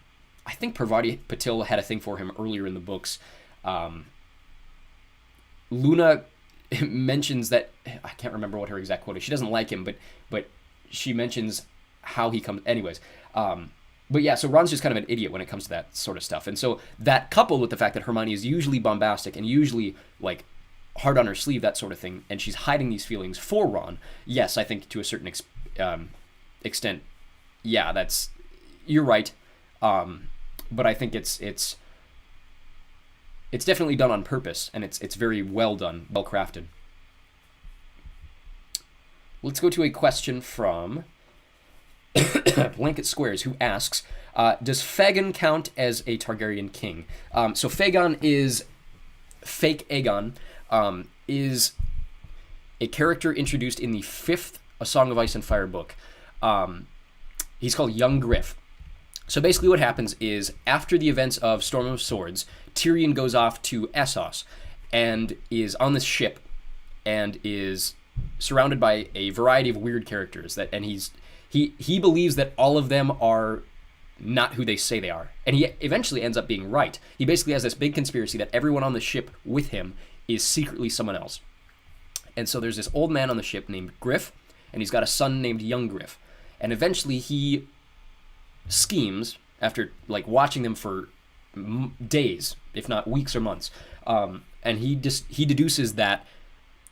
think Parvati Patil had a thing for him earlier in the books. Luna mentions that, I can't remember what her exact quote is. She doesn't like him, but she mentions how he comes. Anyways, but yeah, so Ron's just kind of an idiot when it comes to that sort of stuff. And so that coupled with the fact that Hermione is usually bombastic and usually like hard on her sleeve, that sort of thing, and she's hiding these feelings for Ron. Yes, I think to a certain extent, yeah, you're right. But I think it's definitely done on purpose, and it's very well done, well crafted. Let's go to a question from Blanket Squares, who asks, does Fagin count as a Targaryen king? So Fagin is fake Aegon, is a character introduced in the 5th A Song of Ice and Fire book. He's called Young Griff. So basically what happens is, after the events of Storm of Swords, Tyrion goes off to Essos and is on this ship and is surrounded by a variety of weird characters and he believes that all of them are not who they say they are. And he eventually ends up being right. He basically has this big conspiracy that everyone on the ship with him is secretly someone else. And so there's this old man on the ship named Griff, and he's got a son named Young Griff. And eventually he schemes, after like watching them for days, if not weeks or months, and he deduces that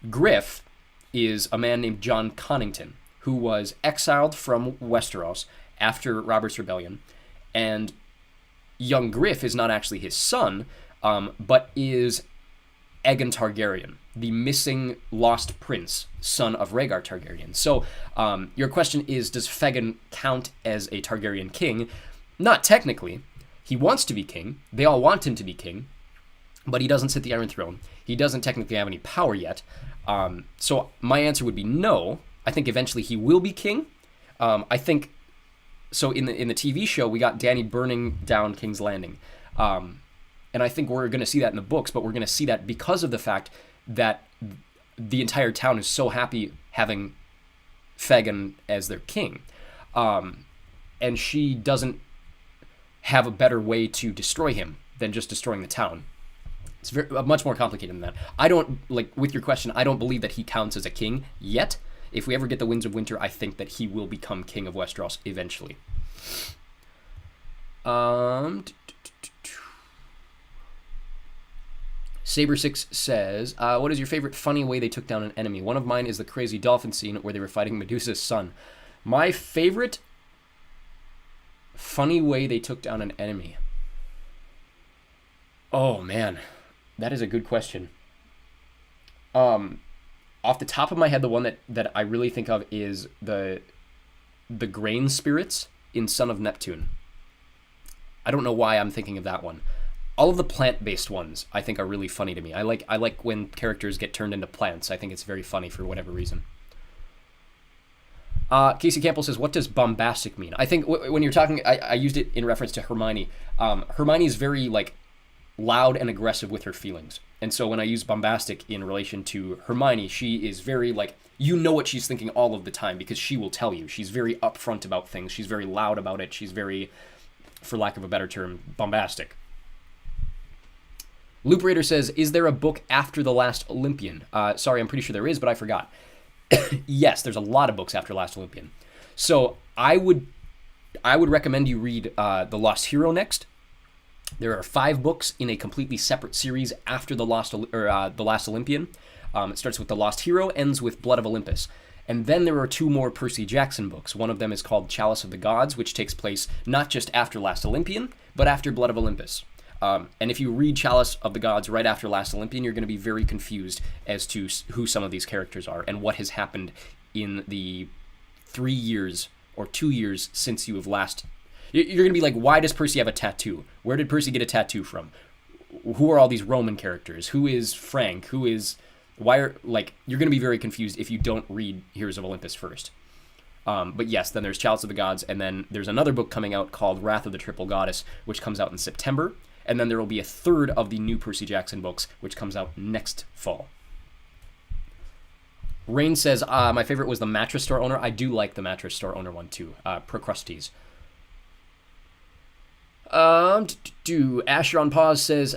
Griff is a man named John Connington, who was exiled from Westeros after Robert's Rebellion, and young Griff is not actually his son, but is Aegon Targaryen, the missing lost prince, son of Rhaegar Targaryen. So your question is, does Fagin count as a Targaryen king? Not technically. He wants to be king. They all want him to be king, but he doesn't sit the Iron Throne. He doesn't technically have any power yet. So my answer would be no. I think eventually he will be king. I think so. In the TV show, we got Dany burning down King's Landing, and I think we're going to see that in the books. But we're going to see that because of the fact that the entire town is so happy having Fagin as their king, and she doesn't have a better way to destroy him than just destroying the town. It's much more complicated than that. I don't, like, with your question, I don't believe that he counts as a king yet. If we ever get the Winds of Winter, I think that he will become king of Westeros eventually. Saber6 says, what is your favorite funny way they took down an enemy? One of mine is the crazy dolphin scene where they were fighting Medusa's son. My favorite funny way they took down an enemy. Oh, man. That is a good question. Off the top of my head, the one that I really think of is the grain spirits in Son of Neptune. I don't know why I'm thinking of that one. All of the plant-based ones I think are really funny to me. I like when characters get turned into plants. I think it's very funny for whatever reason. Casey Campbell says, what does bombastic mean? I think when you're talking, I used it in reference to Hermione. Hermione is very loud and aggressive with her feelings. And so when I use bombastic in relation to Hermione, she is very you know what she's thinking all of the time because she will tell you. She's very upfront about things. She's very loud about it. She's very, for lack of a better term, bombastic. Loop Raider says, is there a book after The Last Olympian? Sorry, I'm pretty sure there is, but I forgot. Yes, there's a lot of books after Last Olympian. So I would recommend you read The Lost Hero next. There are 5 books in a completely separate series after The Last Olympian. It starts with The Lost Hero, ends with Blood of Olympus. And then there are 2 more Percy Jackson books. One of them is called Chalice of the Gods, which takes place not just after Last Olympian, but after Blood of Olympus. And if you read Chalice of the Gods right after Last Olympian, you're going to be very confused as to who some of these characters are and what has happened in the 3 years or 2 years since you have last... You're going to be like, why does Percy have a tattoo? Where did Percy get a tattoo from? Who are all these Roman characters? Who is Frank? Who is... Why are... Like, you're going to be very confused if you don't read Heroes of Olympus first. But yes, then there's Chalice of the Gods, and then there's another book coming out called Wrath of the Triple Goddess, which comes out in September. And then there will be a 3rd of the new Percy Jackson books, which comes out next fall. Rain says, my favorite was the Mattress Store Owner. I do like the Mattress Store Owner one too. Procrustes. Asher on Pause says,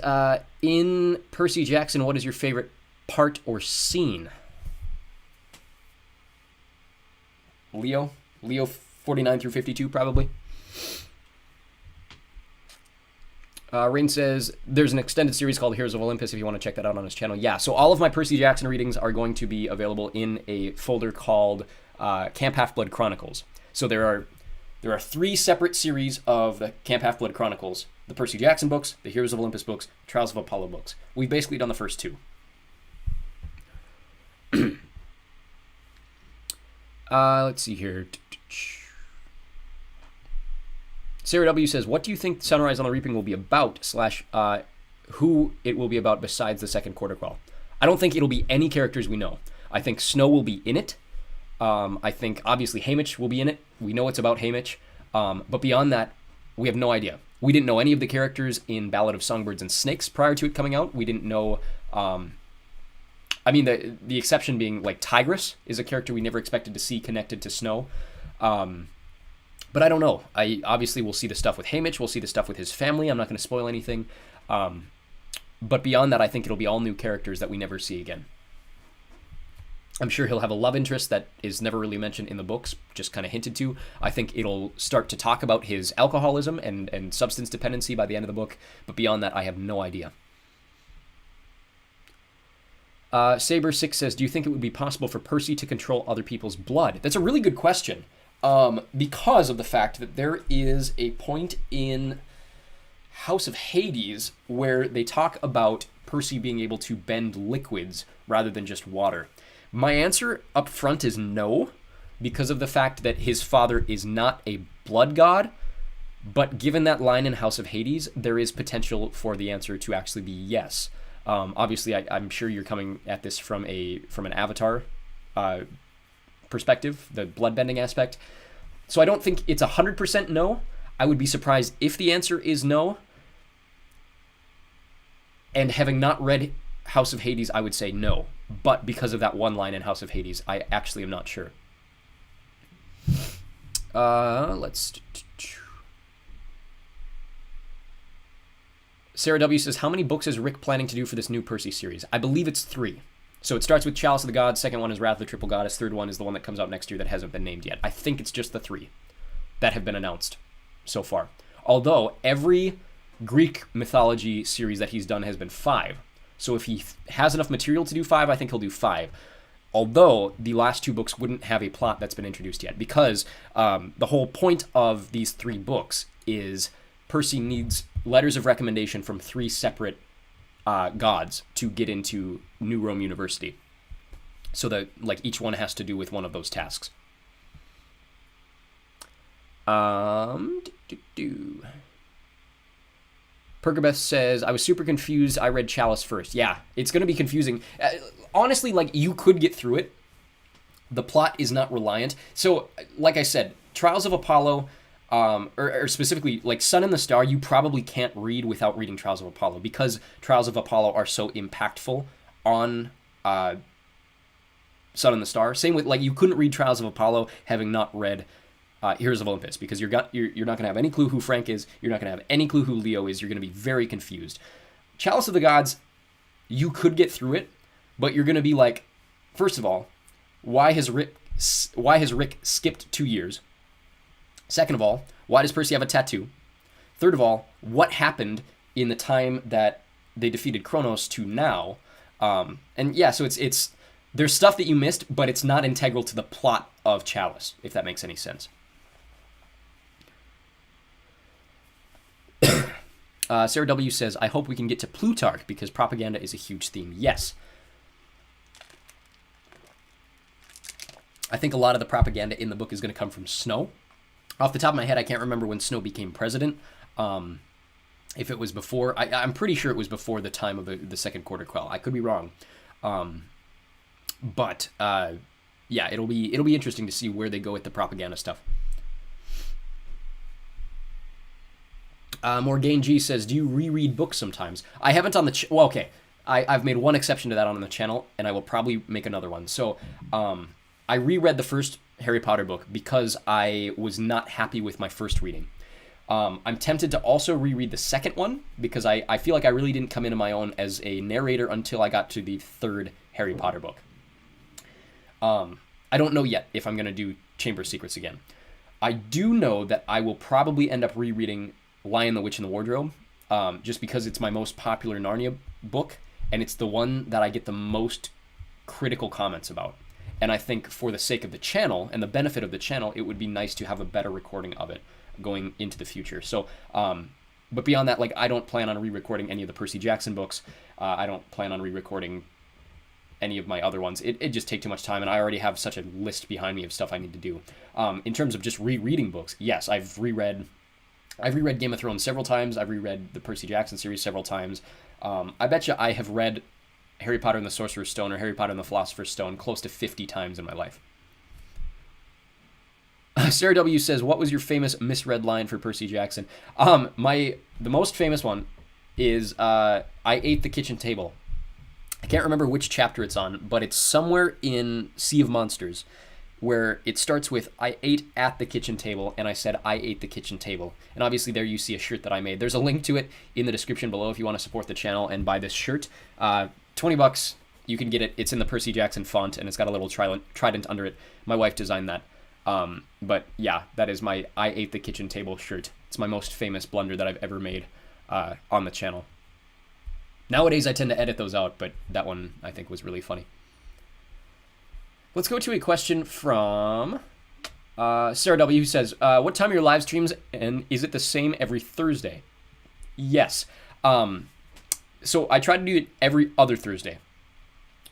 in Percy Jackson, what is your favorite part or scene? Leo 49 through 52 probably. Rain says, there's an extended series called Heroes of Olympus if you want to check that out on his channel. Yeah, so all of my Percy Jackson readings are going to be available in a folder called Camp Half-Blood Chronicles. So there are 3 separate series of the Camp Half-Blood Chronicles: the Percy Jackson books, the Heroes of Olympus books, Trials of Apollo books. We've basically done the first 2. Let's see here. Sarah W. says, what do you think Sunrise on the Reaping will be about, / who it will be about besides the second quarter crawl? I don't think it'll be any characters we know. I think Snow will be in it. I think, obviously, Haymitch will be in it. We know it's about Haymitch. But beyond that, we have no idea. We didn't know any of the characters in Ballad of Songbirds and Snakes prior to it coming out. We didn't know... the exception being, like, Tigress is a character we never expected to see connected to Snow. But I don't know. I obviously will see the stuff with Haymitch. We'll see the stuff with his family. I'm not going to spoil anything. But beyond that, I think it'll be all new characters that we never see again. I'm sure he'll have a love interest that is never really mentioned in the books, just kind of hinted to. I think it'll start to talk about his alcoholism and substance dependency by the end of the book. But beyond that, I have no idea. Saber6 says, do you think it would be possible for Percy to control other people's blood? That's a really good question. Because of the fact that there is a point in House of Hades where they talk about Percy being able to bend liquids rather than just water. My answer up front is no, because of the fact that his father is not a blood god, but given that line in House of Hades, there is potential for the answer to actually be yes. Obviously, I'm sure you're coming at this from an Avatar perspective, the bloodbending aspect. So I don't think it's 100% no. I would be surprised if the answer is no. And having not read House of Hades, I would say no. But because of that one line in House of Hades, I actually am not sure. Sarah W. says, how many books is Rick planning to do for this new Percy series? I believe it's 3. So it starts with Chalice of the Gods, second one is Wrath of the Triple Goddess, third one is the one that comes out next year that hasn't been named yet. I think it's just the 3 that have been announced so far. Although every Greek mythology series that he's done has been 5. So if he has enough material to do 5, I think he'll do 5. Although the last 2 books wouldn't have a plot that's been introduced yet, because the whole point of these 3 books is Percy needs letters of recommendation from 3 separate gods to get into New Rome University. So that each one has to do with one of those tasks. Perkabeth says, I was super confused. I read Chalice first. Yeah, it's going to be confusing. Honestly, you could get through it. The plot is not reliant. So, like I said, Trials of Apollo, or specifically, Sun and the Star, you probably can't read without reading Trials of Apollo, because Trials of Apollo are so impactful on Sun and the Star. Same with, you couldn't read Trials of Apollo having not read Heroes of Olympus, because you're not going to have any clue who Frank is, you're not going to have any clue who Leo is, you're going to be very confused. Chalice of the Gods, you could get through it, but you're going to be first of all, why has Rick skipped 2 years? Second of all, why does Percy have a tattoo? Third of all, what happened in the time that they defeated Kronos to now? And yeah, so it's There's stuff that you missed, but it's not integral to the plot of Chalice, if that makes any sense. Sarah W. says, I hope we can get to Plutarch because propaganda is a huge theme. Yes. I think a lot of the propaganda in the book is going to come from Snow. Off the top of my head, I can't remember when Snow became president. If it was before, I'm pretty sure it was before the time of the Second Quarter Quell. I could be wrong. But yeah, it'll be interesting to see where they go with the propaganda stuff. Morgaine G says, do you reread books sometimes? I haven't on the... well, okay. I've made one exception to that on the channel, and I will probably make another one. So I reread the first Harry Potter book because I was not happy with my first reading. I'm tempted to also reread the second one because I feel like I really didn't come into my own as a narrator until I got to the third Harry Potter book. I don't know yet if I'm going to do Chamber of Secrets again. I do know that I will probably end up rereading Lion, the Witch, and the Wardrobe, just because it's my most popular Narnia book, and it's the one that I get the most critical comments about. And I think for the sake of the channel and the benefit of the channel, it would be nice to have a better recording of it going into the future. So, but beyond that, like, I don't plan on re-recording any of the Percy Jackson books. I don't plan on re-recording any of my other ones. It just take too much time, and I already have such a list behind me of stuff I need to do. In terms of just rereading books, yes, I've reread Game of Thrones several times. I've reread the Percy Jackson series several times. I bet you I have read Harry Potter and the Sorcerer's Stone or Harry Potter and the Philosopher's Stone close to 50 times in my life. Sarah W. says, what was your famous misread line for Percy Jackson? The most famous one is I ate the kitchen table. I can't remember which chapter it's on, but it's somewhere in Sea of Monsters, where it starts with, I ate at the kitchen table, and I said, I ate the kitchen table. And obviously there you see a shirt that I made. There's a link to it in the description below if you want to support the channel and buy this shirt. $20, you can get it. It's in the Percy Jackson font, and it's got a little trident under it. My wife designed that. But yeah, that is my I ate the kitchen table shirt. It's my most famous blunder that I've ever made on the channel. Nowadays I tend to edit those out, but that one I think was really funny. Let's go to a question from Sarah W. who says, what time are your live streams, and is it the same every Thursday? Yes. So I try to do it every other Thursday,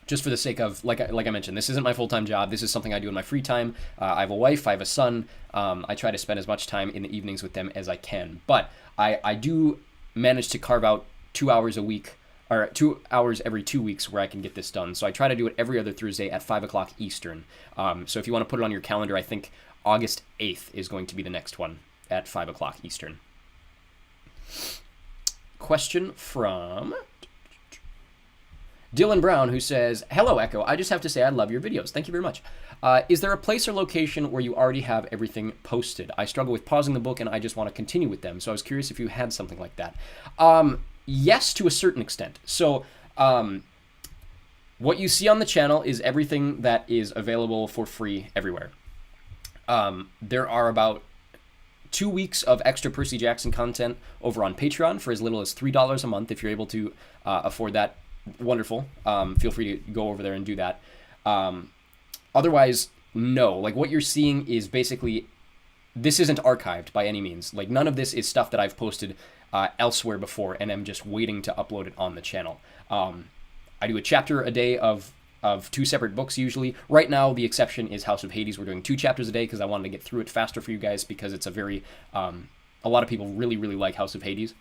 just for the sake of, like I mentioned, this isn't my full-time job. This is something I do in my free time. I have a wife. I have a son. I try to spend as much time in the evenings with them as I can. But I do manage to carve out 2 hours a week, or 2 hours every 2 weeks where I can get this done. So I try to do it every other Thursday at 5 o'clock Eastern. So if you want to put it on your calendar, I think August 8th is going to be the next one at 5 o'clock Eastern. Question from Dylan Brown, who says, hello, Echo. I just have to say I love your videos. Thank you very much. Is there a place or location where you already have everything posted? I struggle with pausing the book and I just want to continue with them. So I was curious if you had something like that. Yes, to a certain extent. So what you see on the channel is everything that is available for free everywhere. There are about 2 weeks of extra Percy Jackson content over on Patreon for as little as $3 a month. If you're able to afford that, wonderful. Feel free to go over there and do that. Otherwise, no. Like, what you're seeing is basically, this isn't archived by any means. Like, none of this is stuff that I've posted elsewhere before, and I'm just waiting to upload it on the channel. I do a chapter a day of 2 separate books usually. Right now, the exception is House of Hades. We're doing 2 chapters a day because I wanted to get through it faster for you guys, because it's a very, a lot of people really, really like House of Hades.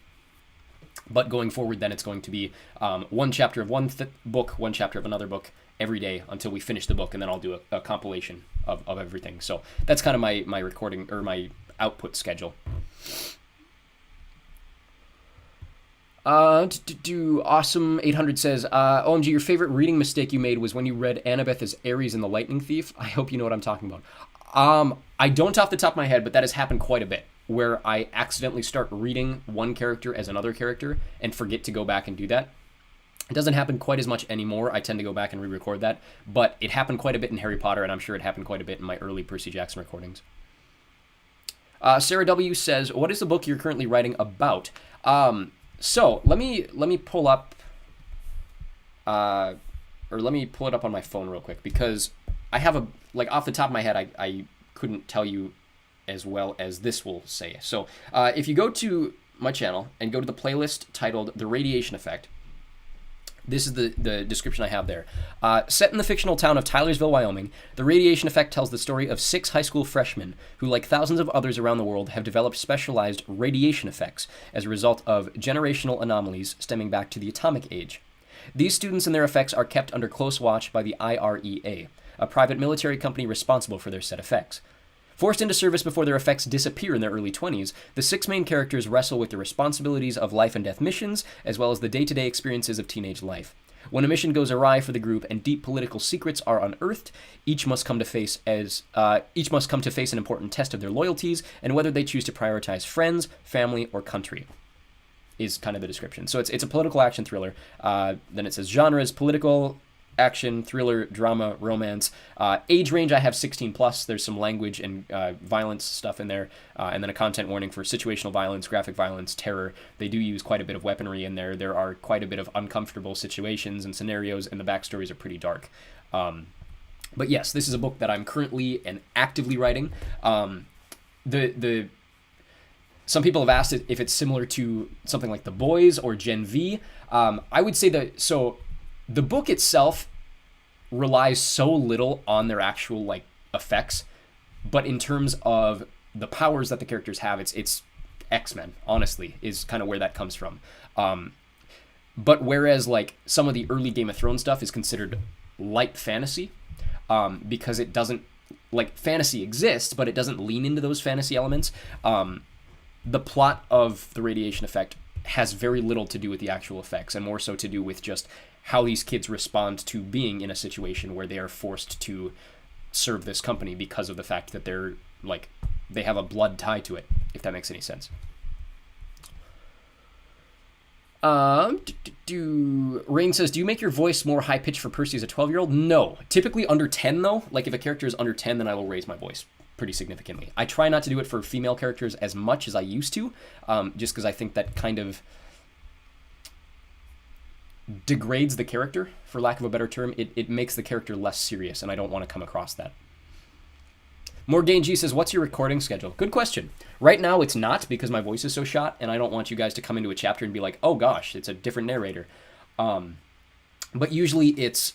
But going forward, then it's going to be 1 chapter of one book, 1 chapter of another book every day until we finish the book, and then I'll do a compilation of everything. So that's kind of my recording, or my output schedule. Awesome 800 says, OMG, your favorite reading mistake you made was when you read Annabeth as Ares in The Lightning Thief. I hope you know what I'm talking about. I don't off the top of my head, but that has happened quite a bit, where I accidentally start reading one character as another character and forget to go back and do that. It doesn't happen quite as much anymore. I tend to go back and re-record that, but it happened quite a bit in Harry Potter, and I'm sure it happened quite a bit in my early Percy Jackson recordings. Sarah W. says, what is the book you're currently writing about? So let me pull up or let me pull it up on my phone real quick, because I have off the top of my head, I couldn't tell you as well as this will say. So if you go to my channel and go to the playlist titled The Radiation Effect, this is the description I have there. Set in the fictional town of Tylersville, Wyoming, The Radiation Effect tells the story of 6 high school freshmen who, like thousands of others around the world, have developed specialized radiation effects as a result of generational anomalies stemming back to the atomic age. These students and their effects are kept under close watch by the IREA, a private military company responsible for their said effects. Forced into service before their effects disappear in their early 20s, the 6 main characters wrestle with the responsibilities of life and death missions, as well as the day-to-day experiences of teenage life. When a mission goes awry for the group and deep political secrets are unearthed, each must come to face an important test of their loyalties and whether they choose to prioritize friends, family, or country. Is kind of the description. So it's a political action thriller. Then it says genres: political, action, thriller, drama, romance. Age range, I have 16 plus. There's some language and violence stuff in there, and then a content warning for situational violence, graphic violence, terror. They do use quite a bit of weaponry in there. There are quite a bit of uncomfortable situations and scenarios, and the backstories are pretty dark. But yes, this is a book that I'm currently and actively writing. Some people have asked if it's similar to something like The Boys or Gen V. I would say that, so the book itself relies so little on their actual effects, but in terms of the powers that the characters have, it's X-Men, honestly, is kind of where that comes from. But whereas some of the early Game of Thrones stuff is considered light fantasy, because it doesn't, fantasy exists, but it doesn't lean into those fantasy elements. The plot of The Radiation Effect has very little to do with the actual effects, and more so to do with just how these kids respond to being in a situation where they are forced to serve this company because of the fact that they're they have a blood tie to it, if that makes any sense. Rain says, do you make your voice more high pitched for Percy as a 12-year-old? No. Typically under 10 though. If a character is under 10, then I will raise my voice pretty significantly. I try not to do it for female characters as much as I used to, just because I think that kind of degrades the character, for lack of a better term. It makes the character less serious, and I don't want to come across that. Morgaine G says, what's your recording schedule? Good question. Right now it's not, because my voice is so shot, and I don't want you guys to come into a chapter and be like, oh gosh, it's a different narrator. But usually it's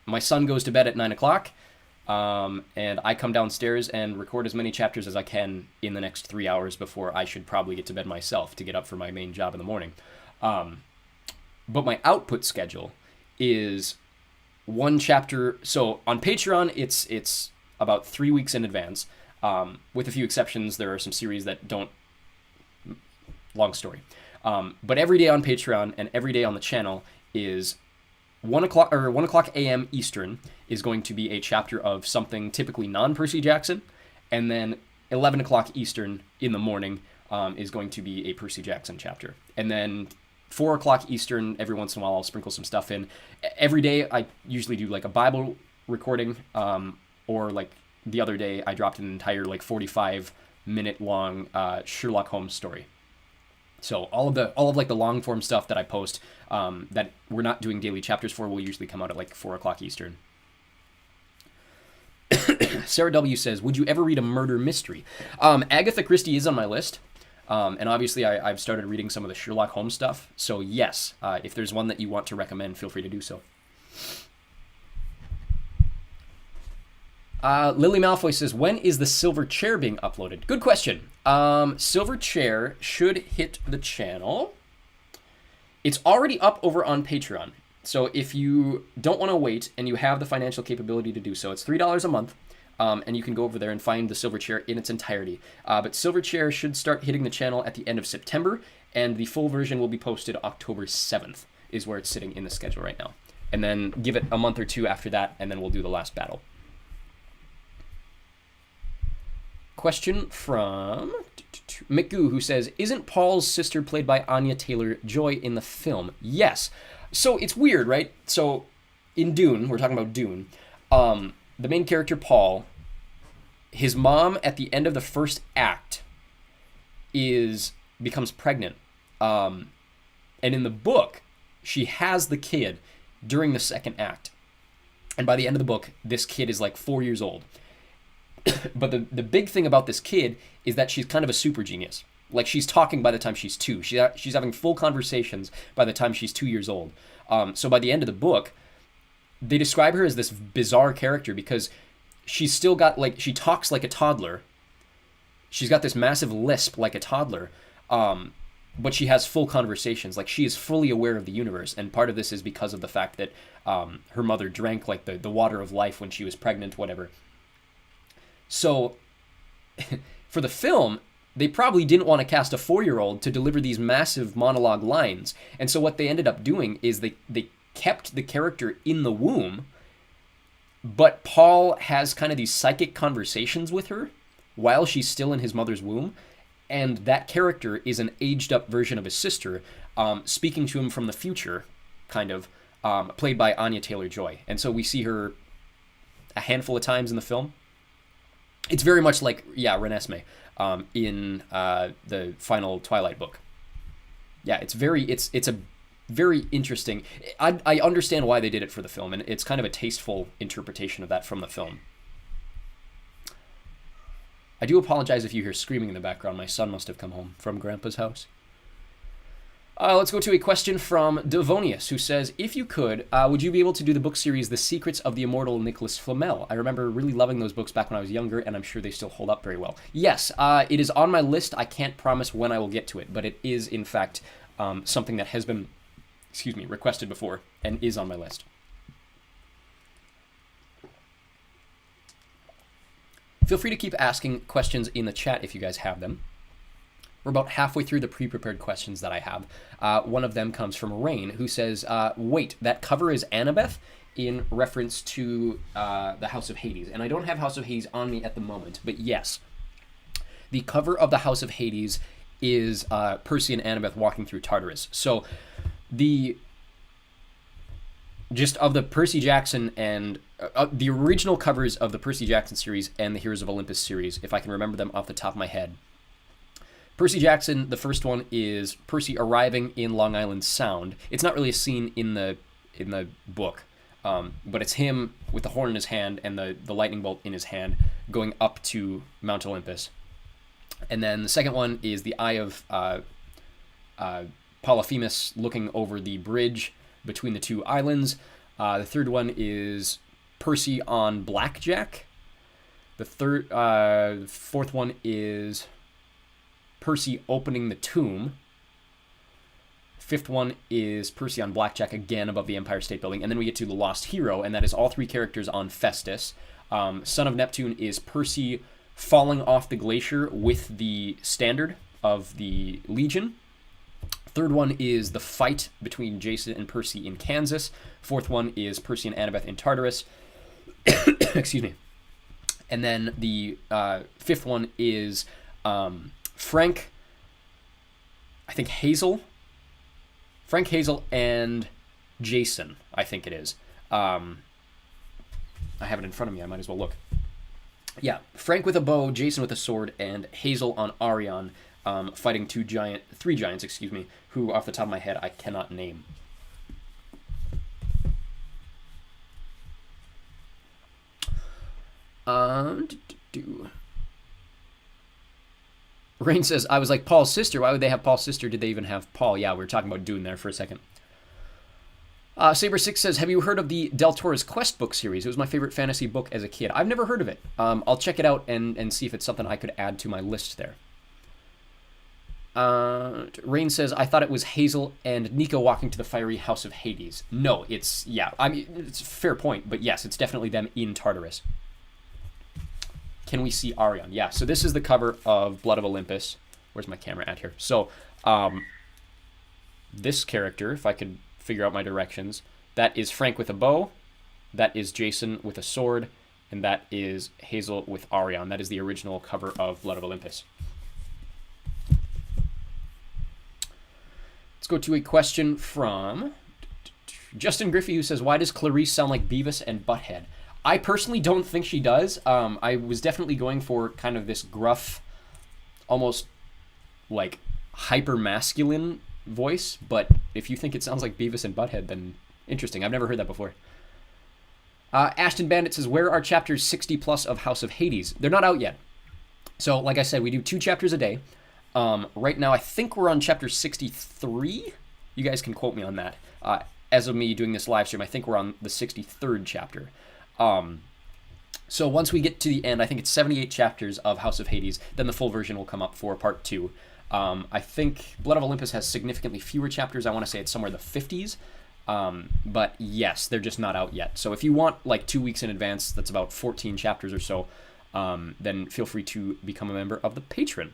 my son goes to bed at 9 o'clock, and I come downstairs and record as many chapters as I can in the next 3 hours before I should probably get to bed myself to get up for my main job in the morning. But my output schedule is one chapter. So on Patreon, it's about 3 weeks in advance. With a few exceptions, there are some series that don't. Long story. But every day on Patreon and every day on the channel is 1 o'clock a.m. Eastern is going to be a chapter of something typically non-Percy Jackson, and then 11 o'clock Eastern in the morning is going to be a Percy Jackson chapter, and then 4 o'clock Eastern every once in a while I'll sprinkle some stuff in. Every day I usually do a Bible recording, or the other day I dropped an entire 45-minute long Sherlock Holmes story. So all of the long form stuff that I post that we're not doing daily chapters for will usually come out at 4 o'clock Eastern. Sarah W says, would you ever read a murder mystery? Agatha Christie is on my list. And obviously I've started reading some of the Sherlock Holmes stuff. So yes, if there's one that you want to recommend, feel free to do so. Lily Malfoy says, when is the Silver Chair being uploaded? Good question. Silver Chair should hit the channel. It's already up over on Patreon. So if you don't want to wait and you have the financial capability to do so, it's $3 a month. And you can go over there and find the Silver Chair in its entirety. But Silver Chair should start hitting the channel at the end of September, and the full version will be posted October 7th, is where it's sitting in the schedule right now. And then give it a month or two after that, and then we'll do the last battle. Question from McGoo, who says, isn't Paul's sister played by Anya Taylor-Joy in the film? Yes. So it's weird, right? So in Dune, we're talking about Dune, the main character, Paul, his mom at the end of the first act becomes pregnant. And in the book, she has the kid during the second act. And by the end of the book, this kid is like 4 years old. But the big thing about this kid is that she's kind of a super genius. Like, she's talking by the time she's 2. She's having full conversations by the time she's 2 years old. So by the end of the book, they describe her as this bizarre character because she's still got, like, she talks like a toddler. She's got this massive lisp like a toddler. But she has full conversations. Like, she is fully aware of the universe. And part of this is because of the fact that her mother drank, like, the water of life when she was pregnant, whatever. So, for the film, they probably didn't want to cast a 4-year-old to deliver these massive monologue lines. And so what they ended up doing is they kept the character in the womb, but Paul has kind of these psychic conversations with her while she's still in his mother's womb. And that character is an aged-up version of his sister, speaking to him from the future, kind of, played by Anya Taylor-Joy. And so we see her a handful of times in the film. It's very much like, Renesmee in the final Twilight book. Yeah, it's a very interesting... I understand why they did it for the film, and it's kind of a tasteful interpretation of that from the film. I do apologize if you hear screaming in the background. My son must have come home from Grandpa's house. Let's go to a question from Devonius, who says, if you could, would you be able to do the book series The Secrets of the Immortal Nicholas Flamel? I remember really loving those books back when I was younger, and I'm sure they still hold up very well. Yes, it is on my list. I can't promise when I will get to it, but it is, in fact, something that has been, requested before, and is on my list. Feel free to keep asking questions in the chat if you guys have them. We're about halfway through the pre-prepared questions that I have. One of them comes from Rain, who says, wait, that cover is Annabeth, in reference to the House of Hades. And I don't have House of Hades on me at the moment, but yes. The cover of the House of Hades is Percy and Annabeth walking through Tartarus. So the Percy Jackson and the original covers of the Percy Jackson series and the Heroes of Olympus series, if I can remember them off the top of my head. Percy Jackson, the first one is Percy arriving in Long Island Sound. It's not really a scene in the book, but it's him with the horn in his hand and the lightning bolt in his hand going up to Mount Olympus. And then the second one is the Eye of Polyphemus looking over the bridge between the two islands. The third one is Percy on Blackjack. The fourth one is Percy opening the tomb. Fifth one is Percy on Blackjack again above the Empire State Building. And then we get to the Lost Hero, and that is all 3 characters on Festus. Son of Neptune is Percy falling off the glacier with the standard of the Legion. Third one is the fight between Jason and Percy in Kansas. Fourth one is Percy and Annabeth in Tartarus. Excuse me. And then the fifth one is Frank Hazel, and Jason, I think it is. I have it in front of me. I might as well look. Yeah, Frank with a bow, Jason with a sword, and Hazel on Arion, fighting three giants, who off the top of my head I cannot name. Rain says, I was like, Paul's sister. Why would they have Paul's sister? Did they even have Paul? Yeah, we were talking about Dune there for a second. Saber6 says, have you heard of the Del Toro's Quest book series? It was my favorite fantasy book as a kid. I've never heard of it. I'll check it out and see if it's something I could add to my list there. Rain says, I thought it was Hazel and Nico walking to the fiery House of Hades. No, it's a fair point, but yes, it's definitely them in Tartarus. Can we see Arion? Yeah, so this is the cover of Blood of Olympus. Where's my camera at here? So, this character, if I could figure out my directions, that is Frank with a bow, that is Jason with a sword, and that is Hazel with Arion. That is the original cover of Blood of Olympus. Let's go to a question from Justin Griffey, who says, why does Clarice sound like Beavis and Butthead? I personally don't think she does. I was definitely going for kind of this gruff, almost like hyper-masculine voice, but if you think it sounds like Beavis and Butthead, then interesting. I've never heard that before. Ashton Bandit says, where are chapters 60 plus of House of Hades? They're not out yet. So, like I said, we do 2 chapters a day. Right now, I think we're on chapter 63. You guys can quote me on that. As of me doing this live stream, I think we're on the 63rd chapter. So once we get to the end, I think it's 78 chapters of House of Hades, then the full version will come up for part 2. I think Blood of Olympus has significantly fewer chapters. I want to say it's somewhere in the 50s. But yes, they're just not out yet. So if you want like 2 weeks in advance, that's about 14 chapters or so, then feel free to become a member of the Patreon.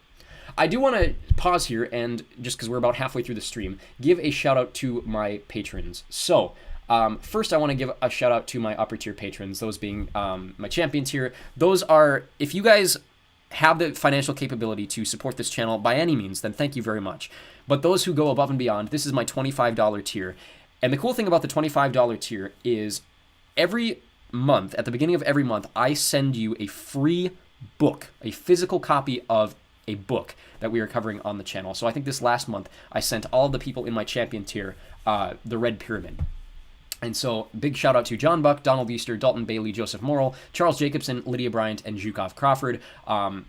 I do want to pause here and, just because we're about halfway through the stream, give a shout out to my patrons. So, first I want to give a shout out to my upper tier patrons, those being my champions here. Those are, if you guys have the financial capability to support this channel by any means, then thank you very much. But those who go above and beyond, this is my $25 tier. And the cool thing about the $25 tier is every month, at the beginning of every month, I send you a free book, a physical copy of a book that we are covering on the channel. So I think this last month I sent all the people in my champion tier the Red Pyramid. And so big shout out to John Buck, Donald Easter, Dalton Bailey, Joseph Morrill, Charles Jacobson, Lydia Bryant, and Zhukov Crawford.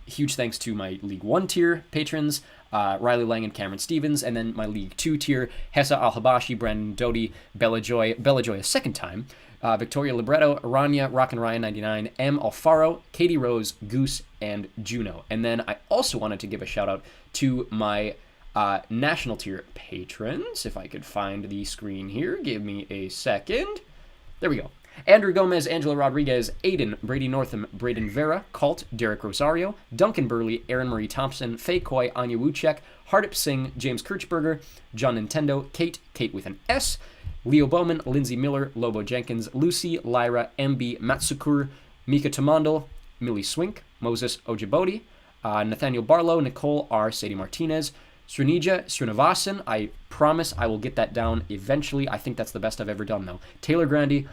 Huge thanks to my League 1 tier patrons, Riley Lang and Cameron Stevens, and then my League 2 tier, Hessa Al-Habashi, Brandon Doty, Bella Joy a second time, Victoria Libretto, Aranya, Rockin' Ryan 99, M. Alfaro, Katie Rose, Goose, and Juno. And then I also wanted to give a shout out to my national tier patrons. If I could find the screen here, give me a second. There we go. Andrew Gomez, Angela Rodriguez, Aiden, Brady Northam, Braden Vera, Colt, Derek Rosario, Duncan Burley, Aaron Marie Thompson, Faye Coy, Anya Wuchek, Hardip Singh, James Kirchberger, John Nintendo, Kate with an S, Leo Bowman, Lindsay Miller, Lobo Jenkins, Lucy, Lyra, MB, Matsukur, Mika Tamandal, Millie Swink, Moses Ojibodi, Nathaniel Barlow, Nicole R. Sadie Martinez, Srinija Srinivasan. I promise I will get that down eventually. I think that's the best I've ever done, though. Taylor Grandy,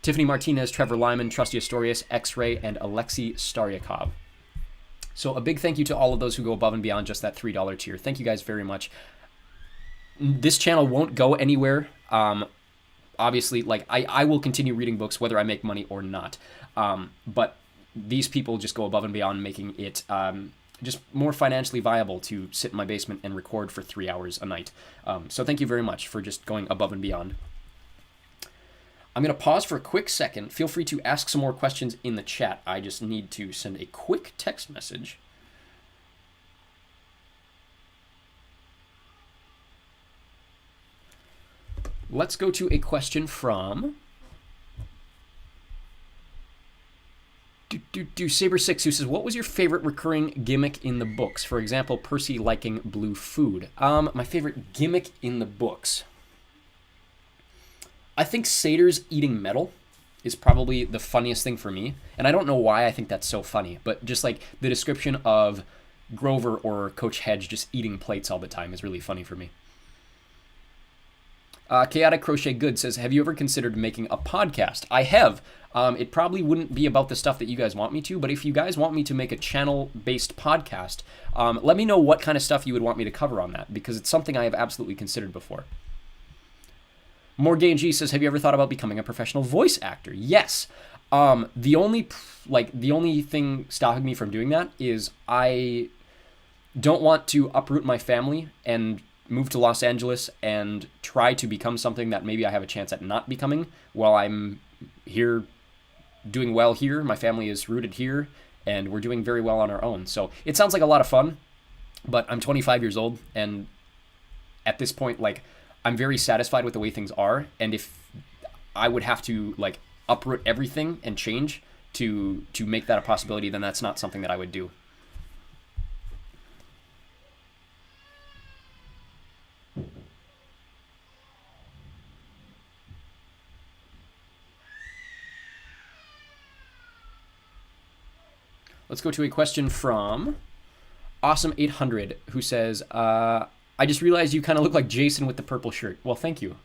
Tiffany Martinez, Trevor Lyman, Trusty Astorius, X-Ray, and Alexei Staryakov. So a big thank you to all of those who go above and beyond just that $3 tier. Thank you guys very much. This channel won't go anywhere. Obviously, like I will continue reading books whether I make money or not. But these people just go above and beyond, making it just more financially viable to sit in my basement and record for 3 hours a night. So thank you very much for just going above and beyond. I'm going to pause for a quick second. Feel free to ask some more questions in the chat. I just need to send a quick text message. Let's go to a question from Saber6, who says, what was your favorite recurring gimmick in the books? For example, Percy liking blue food. My favorite gimmick in the books. I think satyrs eating metal is probably the funniest thing for me. And I don't know why I think that's so funny, but just like the description of Grover or Coach Hedge just eating plates all the time is really funny for me. Chaotic Crochet Good says, have you ever considered making a podcast? I have. It probably wouldn't be about the stuff that you guys want me to, but if you guys want me to make a channel-based podcast, let me know what kind of stuff you would want me to cover on that, because it's something I have absolutely considered before. Morgan G says, have you ever thought about becoming a professional voice actor? Yes. The only thing stopping me from doing that is I don't want to uproot my family and move to Los Angeles and try to become something that maybe I have a chance at not becoming while I'm here doing well here. My family is rooted here and we're doing very well on our own. So it sounds like a lot of fun, but I'm 25 years old and at this point, like, I'm very satisfied with the way things are. And if I would have to like uproot everything and change to make that a possibility, then that's not something that I would do. Let's go to a question from Awesome800, who says, I just realized you kind of look like Jason with the purple shirt. Well, thank you.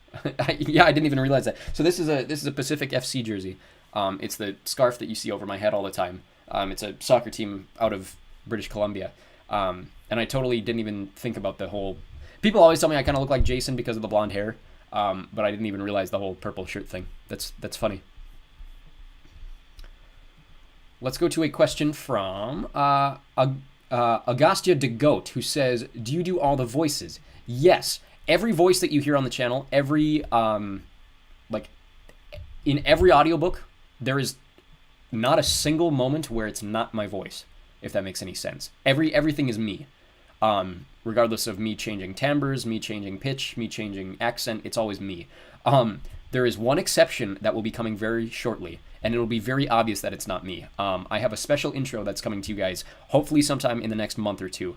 Yeah, I didn't even realize that. So this is a Pacific FC jersey. It's the scarf that you see over my head all the time. It's a soccer team out of British Columbia. And I totally didn't even think about the whole... People always tell me I kind of look like Jason because of the blonde hair, but I didn't even realize the whole purple shirt thing. That's funny. let's go to a question from Agastya de Goat, who says, do you do all the voices? Yes. Every voice that you hear on the channel, every like in every audiobook, there is not a single moment where it's not my voice, if that makes any sense. Everything is me. Regardless of me changing timbres, me changing pitch, me changing accent, it's always me. There is one exception that will be coming very shortly, and it'll be very obvious that it's not me. I have a special intro that's coming to you guys, hopefully sometime in the next month or two.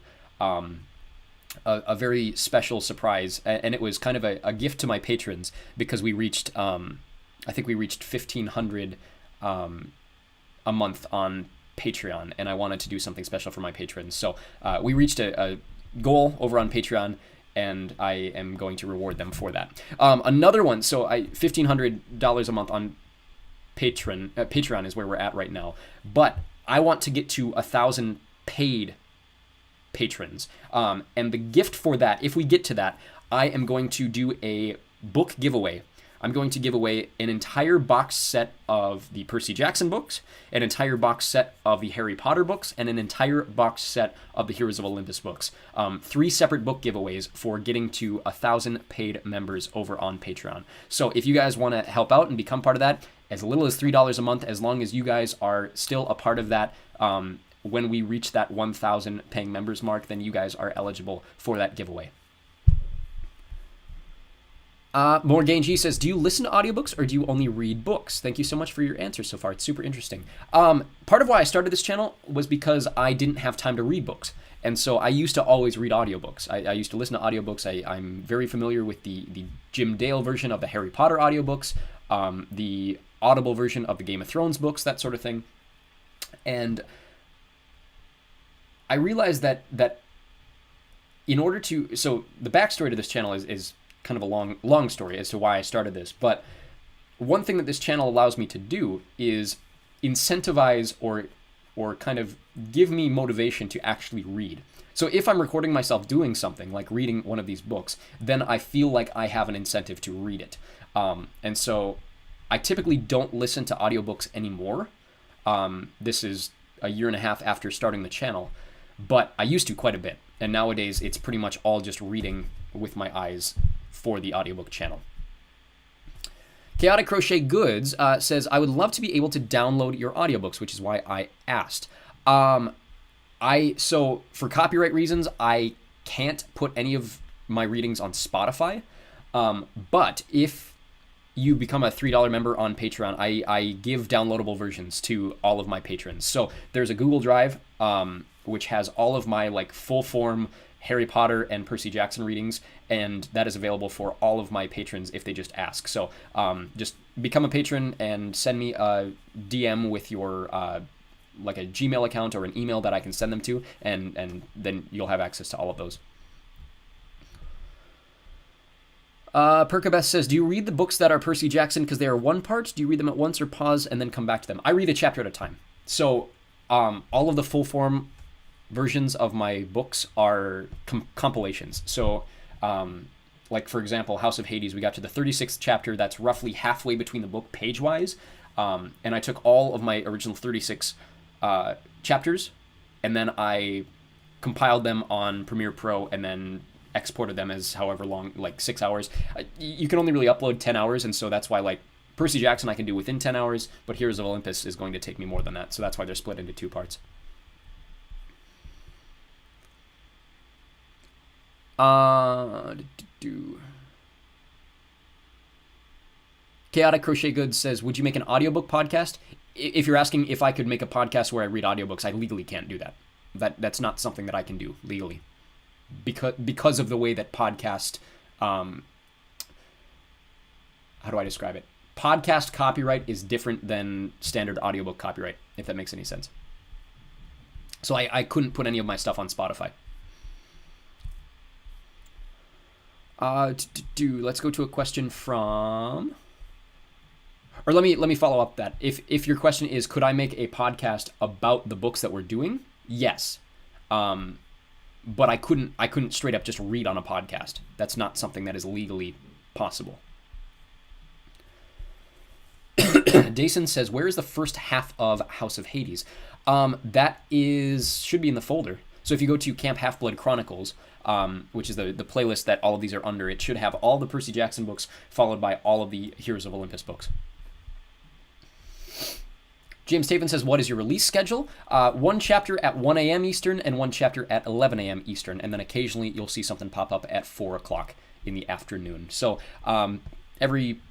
A very special surprise, and it was kind of a gift to my patrons, because we reached, I think we reached 1,500 a month on Patreon, and I wanted to do something special for my patrons. So we reached a goal over on Patreon, and I am going to reward them for that. Another one, so $1,500 a month on Patreon is where we're at right now, but I want to get to 1,000 paid patrons, and the gift for that, if we get to that, I am going to do a book giveaway. I'm going to give away an entire box set of the Percy Jackson books, an entire box set of the Harry Potter books, and an entire box set of the Heroes of Olympus books. 3 separate book giveaways for getting to 1,000 paid members over on Patreon. So if you guys want to help out and become part of that, as little as $3 a month, as long as you guys are still a part of that, when we reach that 1,000 paying members mark, then you guys are eligible for that giveaway. Morgan G says, do you listen to audiobooks or do you only read books? Thank you so much for your answer so far. It's super interesting. Part of why I started this channel was because I didn't have time to read books. And so I used to always read audiobooks. I used to listen to audiobooks. I'm very familiar with the Jim Dale version of the Harry Potter audiobooks, the Audible version of the Game of Thrones books, that sort of thing. And I realized that in order to, so the backstory to this channel is kind of a long story as to why I started this, but one thing that this channel allows me to do is incentivize or kind of give me motivation to actually read. So if I'm recording myself doing something like reading one of these books, then I feel like I have an incentive to read it. And so I typically don't listen to audiobooks anymore. This is a year and a half after starting the channel, but I used to quite a bit. And nowadays it's pretty much all just reading with my eyes for the audiobook channel. Chaotic Crochet Goods says, I would love to be able to download your audiobooks, which is why I asked. So for copyright reasons, I can't put any of my readings on Spotify. But if you become a $3 member on Patreon, I give downloadable versions to all of my patrons. So there's a Google Drive, which has all of my like full form Harry Potter and Percy Jackson readings, and that is available for all of my patrons if they just ask. So just become a patron and send me a DM with your like a Gmail account or an email that I can send them to, and then you'll have access to all of those. Perkabeth says, do you read the books that are Percy Jackson because they are one part? Do you read them at once or pause and then come back to them? I read a chapter at a time. So all of the full form versions of my books are compilations. So like for example, House of Hades, we got to the 36th chapter. That's roughly halfway between the book page wise. And I took all of my original 36 chapters and then I compiled them on Premiere Pro and then exported them as however long, like 6 hours. You can only really upload 10 hours. And so that's why like Percy Jackson I can do within 10 hours, but Heroes of Olympus is going to take me more than that. So that's why they're split into 2 parts. Chaotic Crochet Goods says, would you make an audiobook podcast? If you're asking if I could make a podcast where I read audiobooks, I legally can't do that. That's not something that I can do legally. Because of the way that podcast, how do I describe it? Podcast copyright is different than standard audiobook copyright, if that makes any sense. So I couldn't put any of my stuff on Spotify. Let's go to a question from, or let me follow up that. If your question is, could I make a podcast about the books that we're doing? Yes. But I couldn't straight up just read on a podcast. That's not something that is legally possible. Dason says, where is the first half of House of Hades? That should be in the folder. So if you go to Camp Half-Blood Chronicles, which is the playlist that all of these are under, it should have all the Percy Jackson books followed by all of the Heroes of Olympus books. James Taven says, what is your release schedule? One chapter at 1 a.m. Eastern and one chapter at 11 a.m. Eastern. And then occasionally you'll see something pop up at 4 o'clock in the afternoon. So every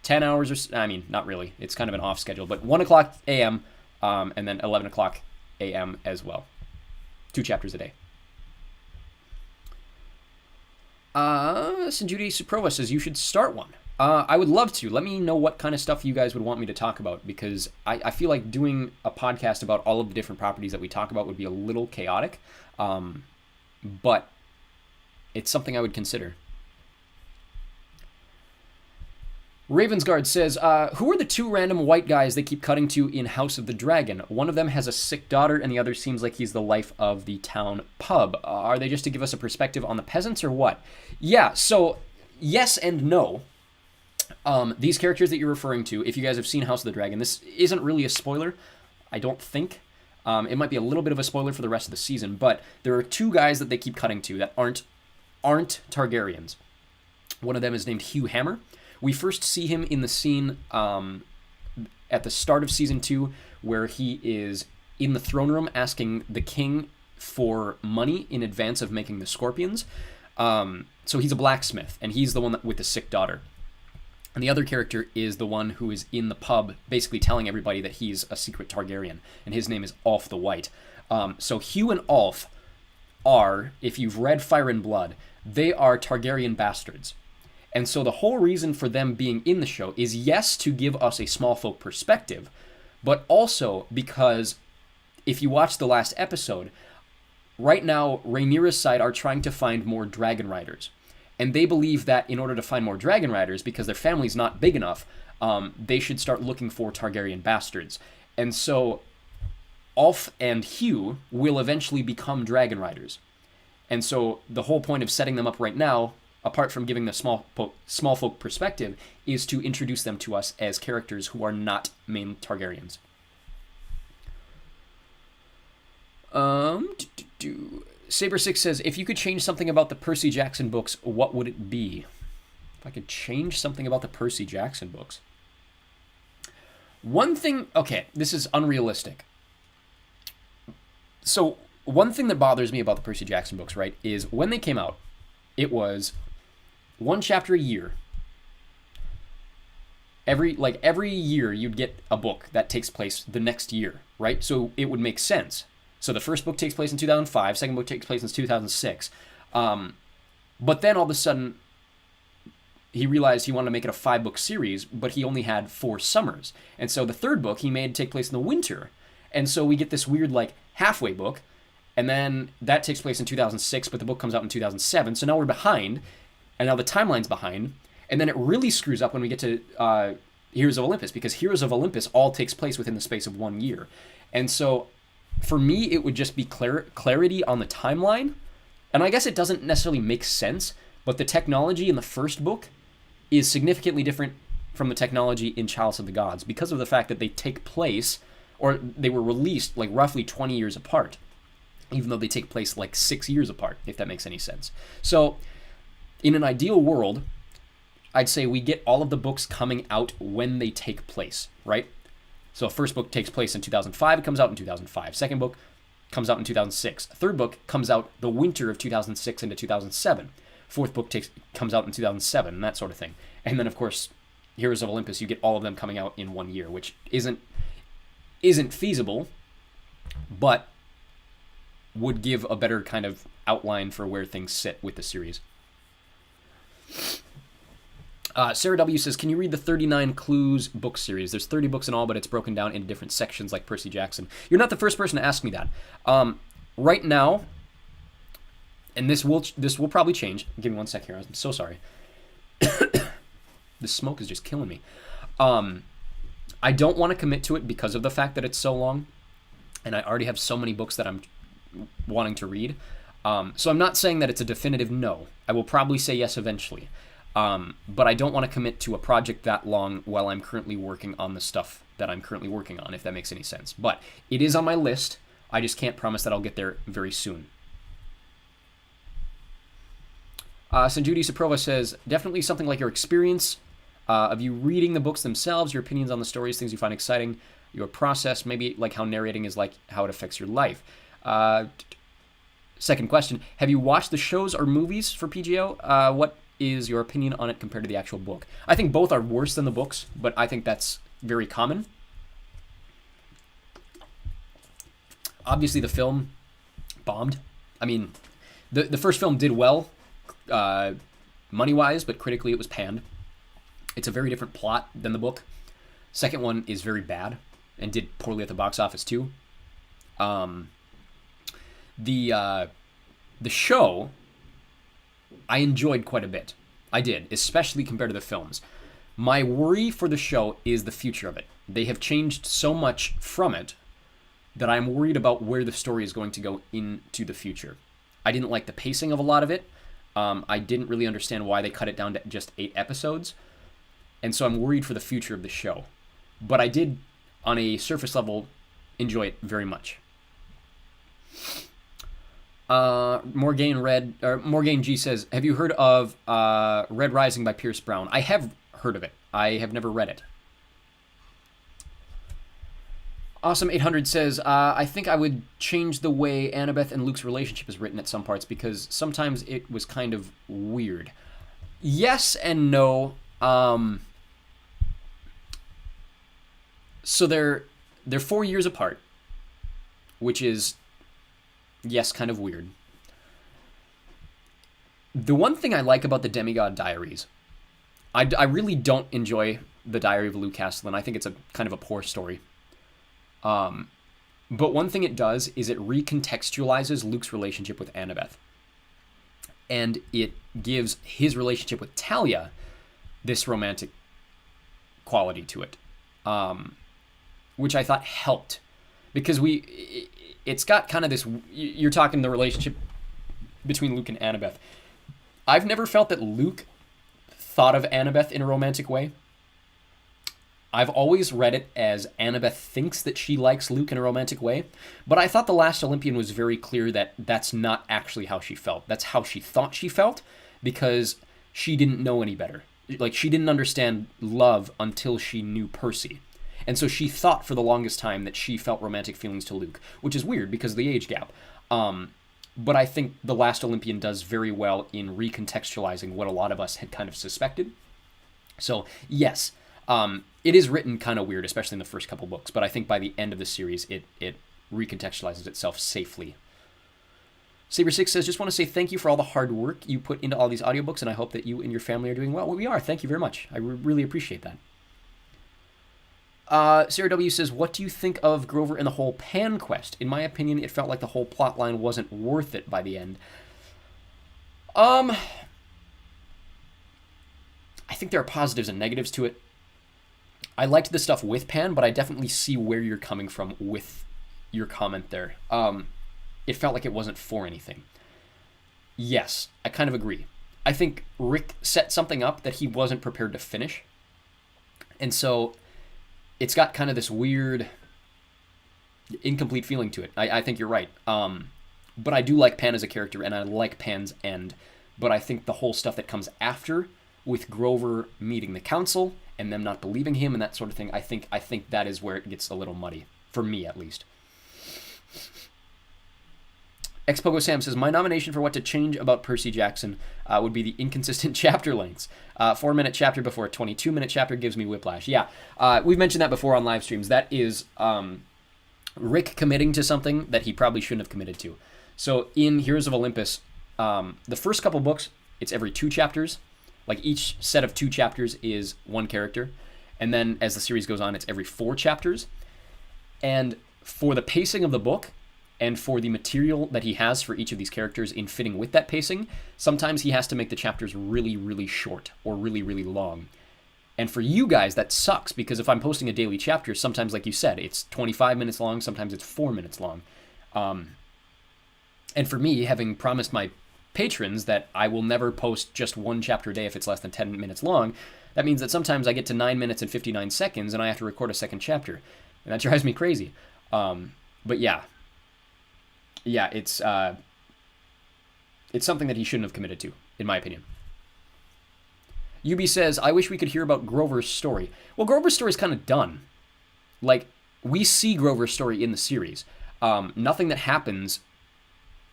10 hours not really. It's kind of an off schedule. But 1 o'clock a.m. And then 11 o'clock a.m. as well. 2 chapters a day. Judy Suprova says, you should start one. I would love to. Let me know what kind of stuff you guys would want me to talk about, because I feel like doing a podcast about all of the different properties that we talk about would be a little chaotic, but it's something I would consider. Ravensguard says, who are the 2 random white guys they keep cutting to in House of the Dragon? One of them has a sick daughter, and the other seems like he's the life of the town pub. Are they just to give us a perspective on the peasants, or what? Yeah, so yes and no. These characters that you're referring to, if you guys have seen House of the Dragon, this isn't really a spoiler, I don't think. It might be a little bit of a spoiler for the rest of the season, but there are 2 guys that they keep cutting to that aren't Targaryens. One of them is named Hugh Hammer. We first see him in the scene at the start of season 2, where he is in the throne room asking the king for money in advance of making the scorpions. So he's a blacksmith, and he's the one with the sick daughter. And the other character is the one who is in the pub, basically telling everybody that he's a secret Targaryen, and his name is Alf the White. So Hugh and Alf are, if you've read Fire and Blood, they are Targaryen bastards. And so the whole reason for them being in the show is, yes, to give us a small folk perspective, but also because if you watch the last episode, right now Rhaenyra's side are trying to find more dragon riders. And they believe that in order to find more dragon riders, because their family's not big enough, they should start looking for Targaryen bastards. And so Alf and Hugh will eventually become dragon riders. And so the whole point of setting them up right now, apart from giving the small folk perspective, is to introduce them to us as characters who are not main Targaryens. Saber6 says, if you could change something about the Percy Jackson books, what would it be? If I could change something about the Percy Jackson books. One thing, okay, this is unrealistic. So one thing that bothers me about the Percy Jackson books, right, is when they came out, it was 1 chapter a year. Every year you'd get a book that takes place the next year, right? So it would make sense. So the first book takes place in 2005, second book takes place in 2006. But then all of a sudden, he realized he wanted to make it a 5-book series, but he only had 4 summers. And so the third book he made take place in the winter. And so we get this weird, halfway book, and then that takes place in 2006, but the book comes out in 2007. So now we're behind, and now the timeline's behind. And then it really screws up when we get to Heroes of Olympus, because Heroes of Olympus all takes place within the space of 1 year. And so for me, it would just be clarity on the timeline. And I guess it doesn't necessarily make sense, but the technology in the first book is significantly different from the technology in Chalice of the Gods because of the fact that they take place, or they were released roughly 20 years apart, even though they take place 6 years apart, if that makes any sense. So in an ideal world, I'd say we get all of the books coming out when they take place, right? So first book takes place in 2005, it comes out in 2005. Second book comes out in 2006. Third book comes out the winter of 2006 into 2007. Fourth book comes out in 2007, and that sort of thing. And then, of course, Heroes of Olympus, you get all of them coming out in 1 year, which isn't feasible, but would give a better kind of outline for where things sit with the series. Sarah W. says, can you read the 39 Clues book series? There's 30 books in all, but it's broken down into different sections like Percy Jackson. You're not the first person to ask me that. Right now, and this will probably change. Give me 1 sec here. I'm so sorry. The smoke is just killing me. I don't want to commit to it because of the fact that it's so long, and I already have so many books that I'm wanting to read. So I'm not saying that it's a definitive no. I will probably say yes eventually. But I don't want to commit to a project that long while I'm currently working on the stuff that I'm currently working on, if that makes any sense. But it is on my list. I just can't promise that I'll get there very soon. Sanjudi Saprova says, definitely something like your experience of you reading the books themselves, your opinions on the stories, things you find exciting, your process, maybe like how narrating is like how it affects your life. Second question, have you watched the shows or movies for PGO? What is your opinion on it compared to the actual book? I think both are worse than the books, but I think that's very common. Obviously, the film bombed. I mean, the first film did well, money-wise, but critically it was panned. It's a very different plot than the book. Second one is very bad and did poorly at the box office too. The show I enjoyed quite a bit. I did, especially compared to the films. My worry for the show is the future of it. They have changed so much from it that I'm worried about where the story is going to go into the future. I didn't like the pacing of a lot of it. I didn't really understand why they cut it down to just 8 episodes. And so I'm worried for the future of the show. But I did, on a surface level, enjoy it very much. Morgan G says, have you heard of Red Rising by Pierce Brown? I have heard of it. I have never read it. Awesome 800 says, I think I would change the way Annabeth and Luke's relationship is written at some parts because sometimes it was kind of weird. Yes and no. So they're 4 years apart, which is, yes, kind of weird. The one thing I like about the Demigod Diaries, I really don't enjoy the Diary of Luke Castellan. I think it's a kind of a poor story. But one thing it does is it recontextualizes Luke's relationship with Annabeth. And it gives his relationship with Talia this romantic quality to it, which I thought helped. Because it's got kind of this, you're talking the relationship between Luke and Annabeth. I've never felt that Luke thought of Annabeth in a romantic way. I've always read it as Annabeth thinks that she likes Luke in a romantic way, but I thought The Last Olympian was very clear that that's not actually how she felt. That's how she thought she felt, because she didn't know any better. Like, she didn't understand love until she knew Percy. And so she thought for the longest time that she felt romantic feelings to Luke, which is weird because of the age gap. But I think The Last Olympian does very well in recontextualizing what a lot of us had kind of suspected. So, yes, it is written kind of weird, especially in the first couple books, but I think by the end of the series, it recontextualizes itself safely. Saber6 says, just want to say thank you for all the hard work you put into all these audiobooks, and I hope that you and your family are doing well. Well, we are. Thank you very much. I really appreciate that. Sarah W. says, what do you think of Grover and the whole Pan quest? In my opinion, it felt like the whole plot line wasn't worth it by the end. I think there are positives and negatives to it. I liked the stuff with Pan, but I definitely see where you're coming from with your comment there. It felt like it wasn't for anything. Yes, I kind of agree. I think Rick set something up that he wasn't prepared to finish. And so it's got kind of this weird, incomplete feeling to it. I think you're right. But I do like Pan as a character, and I like Pan's end. But I think the whole stuff that comes after, with Grover meeting the council and them not believing him and that sort of thing, I think that is where it gets a little muddy, for me at least. Xpogo Sam says, my nomination for what to change about Percy Jackson would be the inconsistent chapter lengths. 4-minute chapter before a 22-minute chapter gives me whiplash. Yeah, we've mentioned that before on live streams. That is Rick committing to something that he probably shouldn't have committed to. So in Heroes of Olympus, the first couple books, it's every 2 chapters. Like, each set of 2 chapters is 1 character. And then as the series goes on, it's every 4 chapters. And for the pacing of the book, and for the material that he has for each of these characters in fitting with that pacing, sometimes he has to make the chapters really, really short or really, really long. And for you guys, that sucks, because if I'm posting a daily chapter, sometimes, like you said, it's 25 minutes long, sometimes it's 4 minutes long. And for me, having promised my patrons that I will never post just one chapter a day if it's less than 10 minutes long. That means that sometimes I get to 9 minutes and 59 seconds and I have to record a second chapter. And that drives me crazy. But yeah, it's something that he shouldn't have committed to, in my opinion. Yubi says, I wish we could hear about Grover's story. Well, Grover's story is kind of done. Like, we see Grover's story in the series. Nothing that happens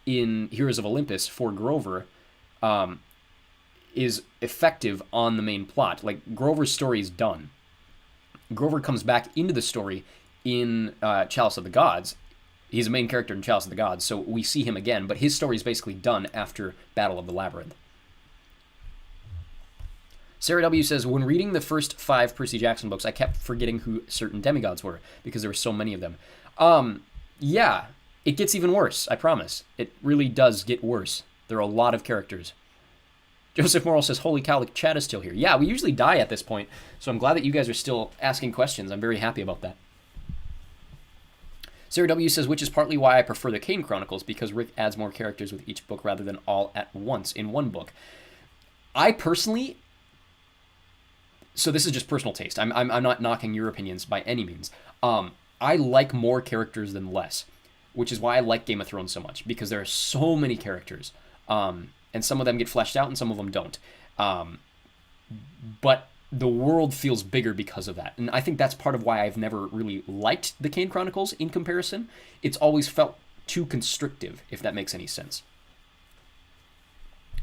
in Heroes of Olympus for Grover is effective on the main plot. Like, Grover's story is done. Grover comes back into the story in Chalice of the Gods. He's a main character in Chalice of the Gods, so we see him again, but his story is basically done after Battle of the Labyrinth. Sarah W. says, when reading the first 5 Percy Jackson books, I kept forgetting who certain demigods were, because there were so many of them. Yeah, it gets even worse, I promise. It really does get worse. There are a lot of characters. Joseph Morrill says, holy cow, the chat is still here. Yeah, we usually die at this point, so I'm glad that you guys are still asking questions. I'm very happy about that. Sarah W. says, which is partly why I prefer the Kane Chronicles, because Rick adds more characters with each book rather than all at once in one book. I personally, so this is just personal taste. I'm not knocking your opinions by any means. I like more characters than less, which is why I like Game of Thrones so much, because there are so many characters, and some of them get fleshed out and some of them don't. But the world feels bigger because of that. And I think that's part of why I've never really liked the Kane Chronicles in comparison. It's always felt too constrictive, if that makes any sense.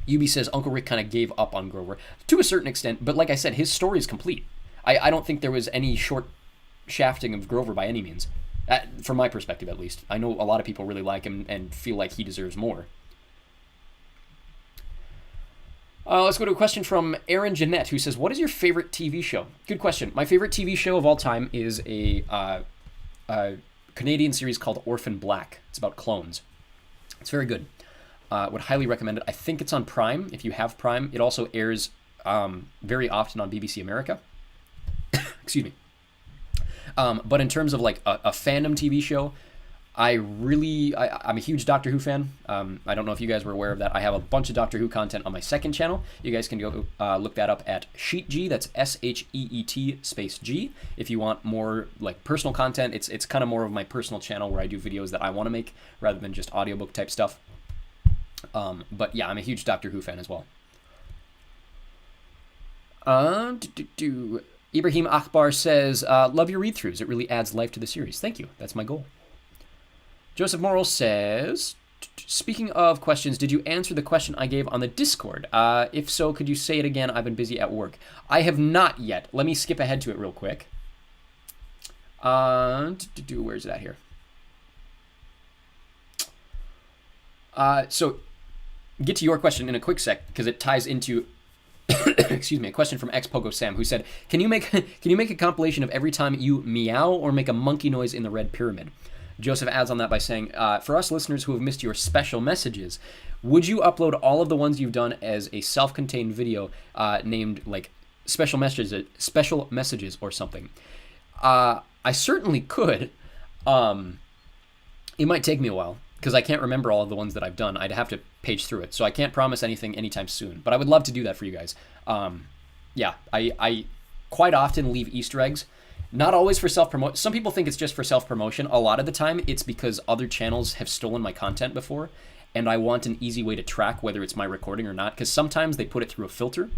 Yubi says Uncle Rick kind of gave up on Grover to a certain extent, but like I said, his story is complete. I don't think there was any short shafting of Grover by any means, from my perspective at least. I know a lot of people really like him and feel like he deserves more. Let's go to a question from Aaron Jeanette, who says, what is your favorite TV show? Good question. My favorite TV show of all time is a Canadian series called Orphan Black. It's about clones. It's very good. Would highly recommend it. I think it's on Prime, if you have Prime. It also airs very often on BBC America. Excuse me. But in terms of like a fandom TV show, I'm a huge Doctor Who fan. I don't know if you guys were aware of that. I have a bunch of Doctor Who content on my second channel. You guys can go look that up at SheetG. That's SHEET space G. If you want more like personal content, it's kind of more of my personal channel where I do videos that I want to make rather than just audiobook type stuff. But yeah, I'm a huge Doctor Who fan as well. Ibrahim Akbar says, love your read-throughs. It really adds life to the series. Thank you. That's my goal. Joseph Morrill says, speaking of questions, did you answer the question I gave on the Discord? If so, could you say it again? I've been busy at work. I have not yet. Let me skip ahead to it real quick. Where's it at here? So get to your question in a quick sec because it ties into excuse me, a question from Xpogo Sam, who said, can you make a compilation of every time you meow or make a monkey noise in the red pyramid? Joseph adds on that by saying, for us listeners who have missed your special messages, would you upload all of the ones you've done as a self-contained video named like special messages or something? I certainly could. It might take me a while because I can't remember all of the ones that I've done. I'd have to page through it, so I can't promise anything anytime soon. But I would love to do that for you guys. Yeah, I quite often leave Easter eggs. Not always for self-promotion. Some people think it's just for self-promotion. A lot of the time, it's because other channels have stolen my content before, and I want an easy way to track whether it's my recording or not, because sometimes they put it through a filter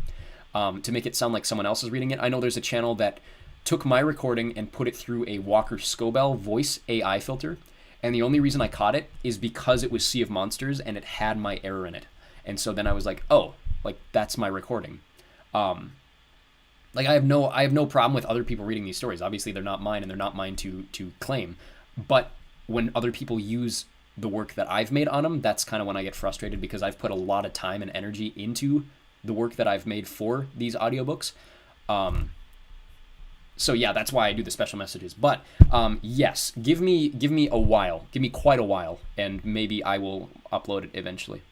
to make it sound like someone else is reading it. I know there's a channel that took my recording and put it through a Walker Scobell voice AI filter, and the only reason I caught it is because it was Sea of Monsters and it had my error in it. And so then I was like, oh, like that's my recording. Like I have no problem with other people reading these stories. Obviously, they're not mine and they're not mine to claim. But when other people use the work that I've made on them, that's kind of when I get frustrated because I've put a lot of time and energy into the work that I've made for these audiobooks. So yeah, that's why I do the special messages. But yes, give me a while. Give me quite a while, and maybe I will upload it eventually.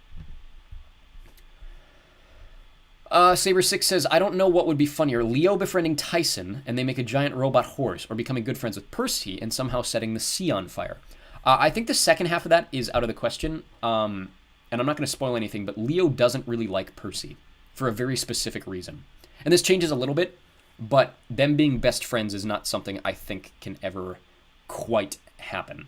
Saber6 says, I don't know what would be funnier, Leo befriending Tyson and they make a giant robot horse, or becoming good friends with Percy and somehow setting the sea on fire. I think the second half of that is out of the question. And and I'm not going to spoil anything, but Leo doesn't really like Percy for a very specific reason. And this changes a little bit, but them being best friends is not something I think can ever quite happen.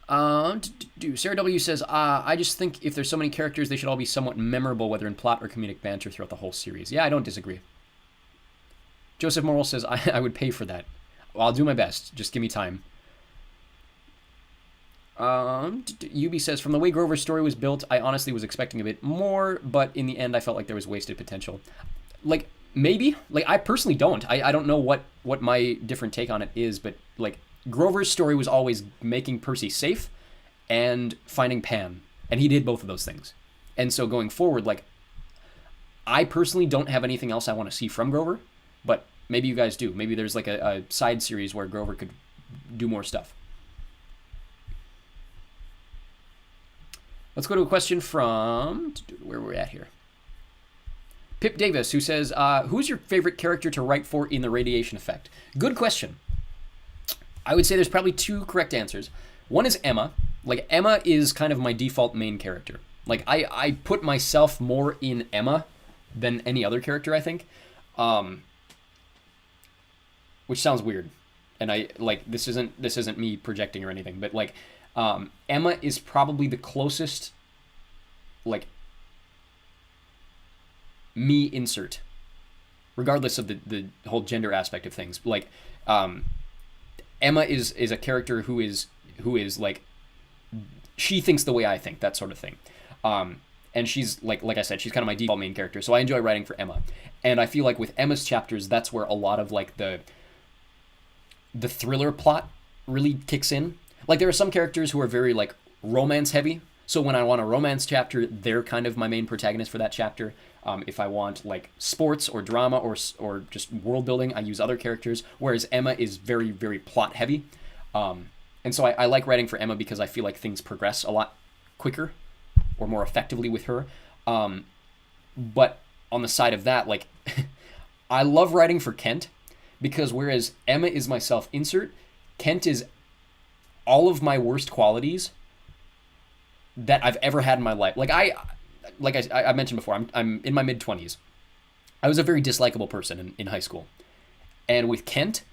Sarah W says, I just think if there's so many characters, they should all be somewhat memorable, whether in plot or comedic banter throughout the whole series. Yeah, I don't disagree. Joseph Morrill says, I would pay for that. Well, I'll do my best. Just give me time. Yubi says, from the way Grover's story was built, I honestly was expecting a bit more, but in the end, I felt like there was wasted potential. Like, maybe. Like, I personally don't. I don't know what my different take on it is, but, like, Grover's story was always making Percy safe and finding Pan. And he did both of those things. And so going forward, like, I personally don't have anything else I want to see from Grover, but maybe you guys do. Maybe there's like a side series where Grover could do more stuff. Let's go to a question from where we're at here. Pip Davis, who says, who's your favorite character to write for in the Radiation Effect? Good question. I would say there's probably two correct answers. One is Emma. Like, Emma is kind of my default main character. Like, I put myself more in Emma than any other character, I think. Which sounds weird. And I, like, this isn't me projecting or anything, but, like, Emma is probably the closest, like, me insert, regardless of the whole gender aspect of things. Like, Emma is a character who is like, she thinks the way I think, that sort of thing. And she's like I said, she's kind of my default main character. So I enjoy writing for Emma. And I feel like with Emma's chapters, that's where a lot of like the thriller plot really kicks in. Like, there are some characters who are very like romance heavy. So when I want a romance chapter, they're kind of my main protagonist for that chapter. If I want like sports or drama or just world building, I use other characters. Whereas Emma is very, very plot heavy. And so I like writing for Emma because I feel like things progress a lot quicker or more effectively with her. But on the side of that, like, I love writing for Kent because whereas Emma is my self-insert, Kent is all of my worst qualities that I've ever had in my life. Like I mentioned before, I'm in my mid-20s. I was a very dislikable person in high school. And with Kent,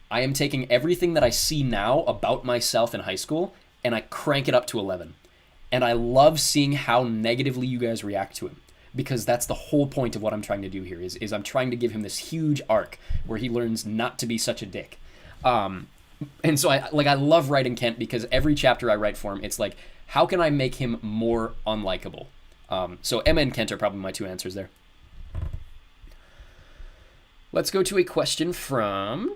I am taking everything that I see now about myself in high school and I crank it up to 11. And I love seeing how negatively you guys react to him, because that's the whole point of what I'm trying to do here is I'm trying to give him this huge arc where he learns not to be such a dick. And so I love writing Kent because every chapter I write for him, it's like, how can I make him more unlikable? So Emma and Kent are probably my two answers there. Let's go to a question from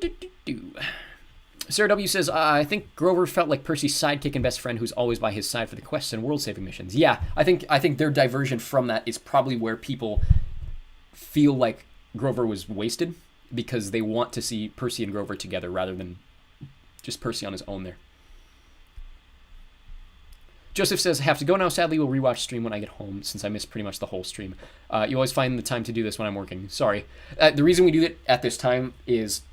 Sarah W. says, I think Grover felt like Percy's sidekick and best friend who's always by his side for the quests and world-saving missions. Yeah, I think their diversion from that is probably where people feel like Grover was wasted, because they want to see Percy and Grover together rather than just Percy on his own there. Joseph says, have to go now. Sadly, we'll rewatch stream when I get home since I missed pretty much the whole stream. You always find the time to do this when I'm working. Sorry. The reason we do it at this time is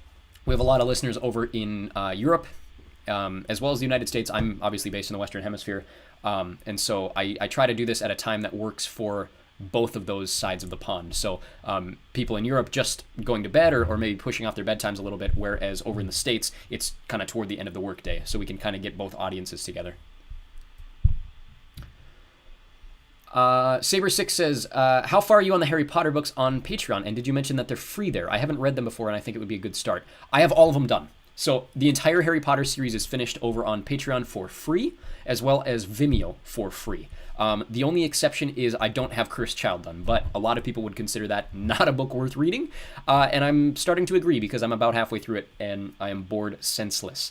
we have a lot of listeners over in Europe, as well as the United States. I'm obviously based in the Western Hemisphere. And so I try to do this at a time that works for both of those sides of the pond. So people in Europe just going to bed or maybe pushing off their bedtimes a little bit, whereas over in the States, it's kind of toward the end of the workday. So we can kind of get both audiences together. Saber6 says, how far are you on the Harry Potter books on Patreon? And did you mention that they're free there? I haven't read them before, and I think it would be a good start. I have all of them done. So the entire Harry Potter series is finished over on Patreon for free, as well as Vimeo for free. The only exception is I don't have Cursed Child done, but a lot of people would consider that not a book worth reading. And I'm starting to agree because I'm about halfway through it, and I am bored senseless.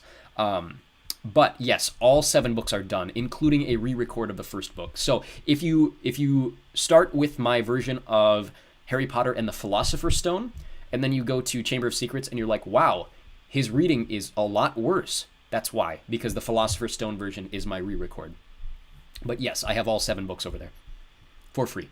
But yes, all 7 books are done, including a re-record of the first book. So if you start with my version of Harry Potter and the Philosopher's Stone, and then you go to Chamber of Secrets and you're like, wow, his reading is a lot worse. That's why, because the Philosopher's Stone version is my re-record. But yes, I have all 7 books over there for free.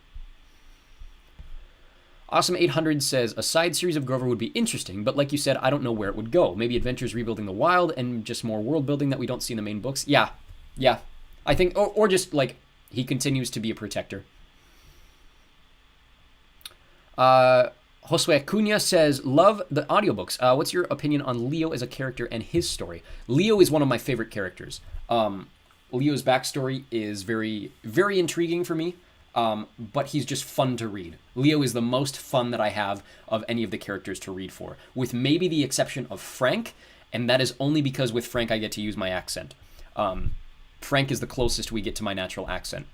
Awesome800 says, a side series of Grover would be interesting, but like you said, I don't know where it would go. Maybe Adventures Rebuilding the Wild and just more world building that we don't see in the main books. Yeah, Yeah, I think, or just like he continues to be a protector. Josue Cunha says, love the audiobooks. What's your opinion on Leo as a character and his story? Leo is one of my favorite characters. Leo's backstory is very, very intriguing for me, but he's just fun to read. Leo is the most fun that I have of any of the characters to read for, with maybe the exception of Frank, and that is only because with Frank I get to use my accent. Frank is the closest we get to my natural accent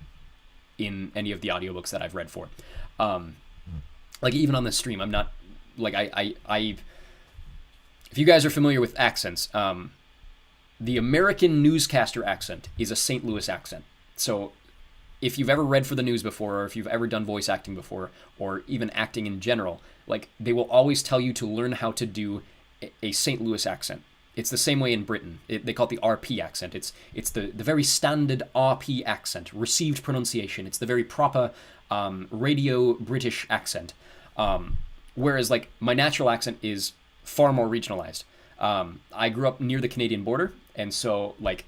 in any of the audiobooks that I've read for. Like, even on this stream, I'm not, like, I if you guys are familiar with accents, the American newscaster accent is a St. Louis accent. So if you've ever read for the news before, or if you've ever done voice acting before, or even acting in general, like, they will always tell you to learn how to do a St. Louis accent. It's the same way in Britain. They call it the RP accent. It's the very standard RP accent, received pronunciation. It's the very proper radio British accent. Whereas, like, my natural accent is far more regionalized. I grew up near the Canadian border, and so, like,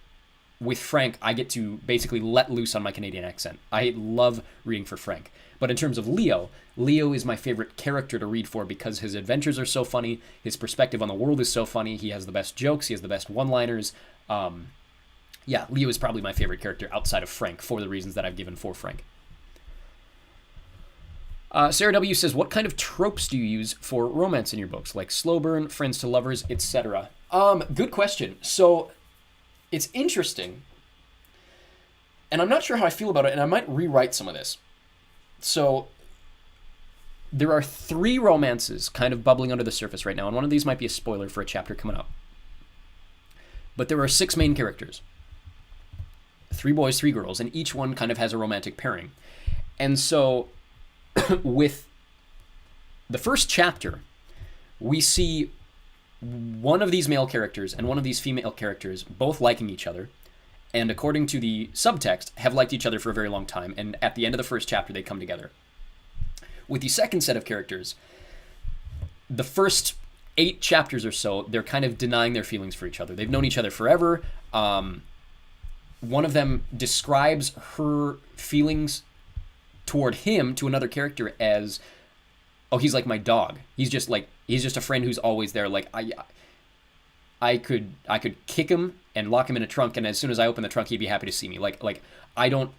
with Frank, I get to basically let loose on my Canadian accent. I love reading for Frank. But in terms of Leo, Leo is my favorite character to read for because his adventures are so funny, his perspective on the world is so funny, he has the best jokes, he has the best one-liners. Yeah, Leo is probably my favorite character outside of Frank for the reasons that I've given for Frank. Sarah W. says, what kind of tropes do you use for romance in your books? Like slow burn, friends to lovers, etc. Good question. So, it's interesting. And I'm not sure how I feel about it, and I might rewrite some of this. So, there are 3 romances kind of bubbling under the surface right now, and one of these might be a spoiler for a chapter coming up. But there are 6 main characters. 3 boys, 3 girls, and each one kind of has a romantic pairing. And so, with the first chapter, we see one of these male characters and one of these female characters both liking each other, and according to the subtext, have liked each other for a very long time, and at the end of the first chapter, they come together. With the second set of characters, the first 8 chapters or so, they're kind of denying their feelings for each other. They've known each other forever. One of them describes her feelings toward him to another character as, oh, he's like my dog. He's just a friend who's always there. Like, I could kick him and lock him in a trunk, and as soon as I open the trunk, he'd be happy to see me. Like I don't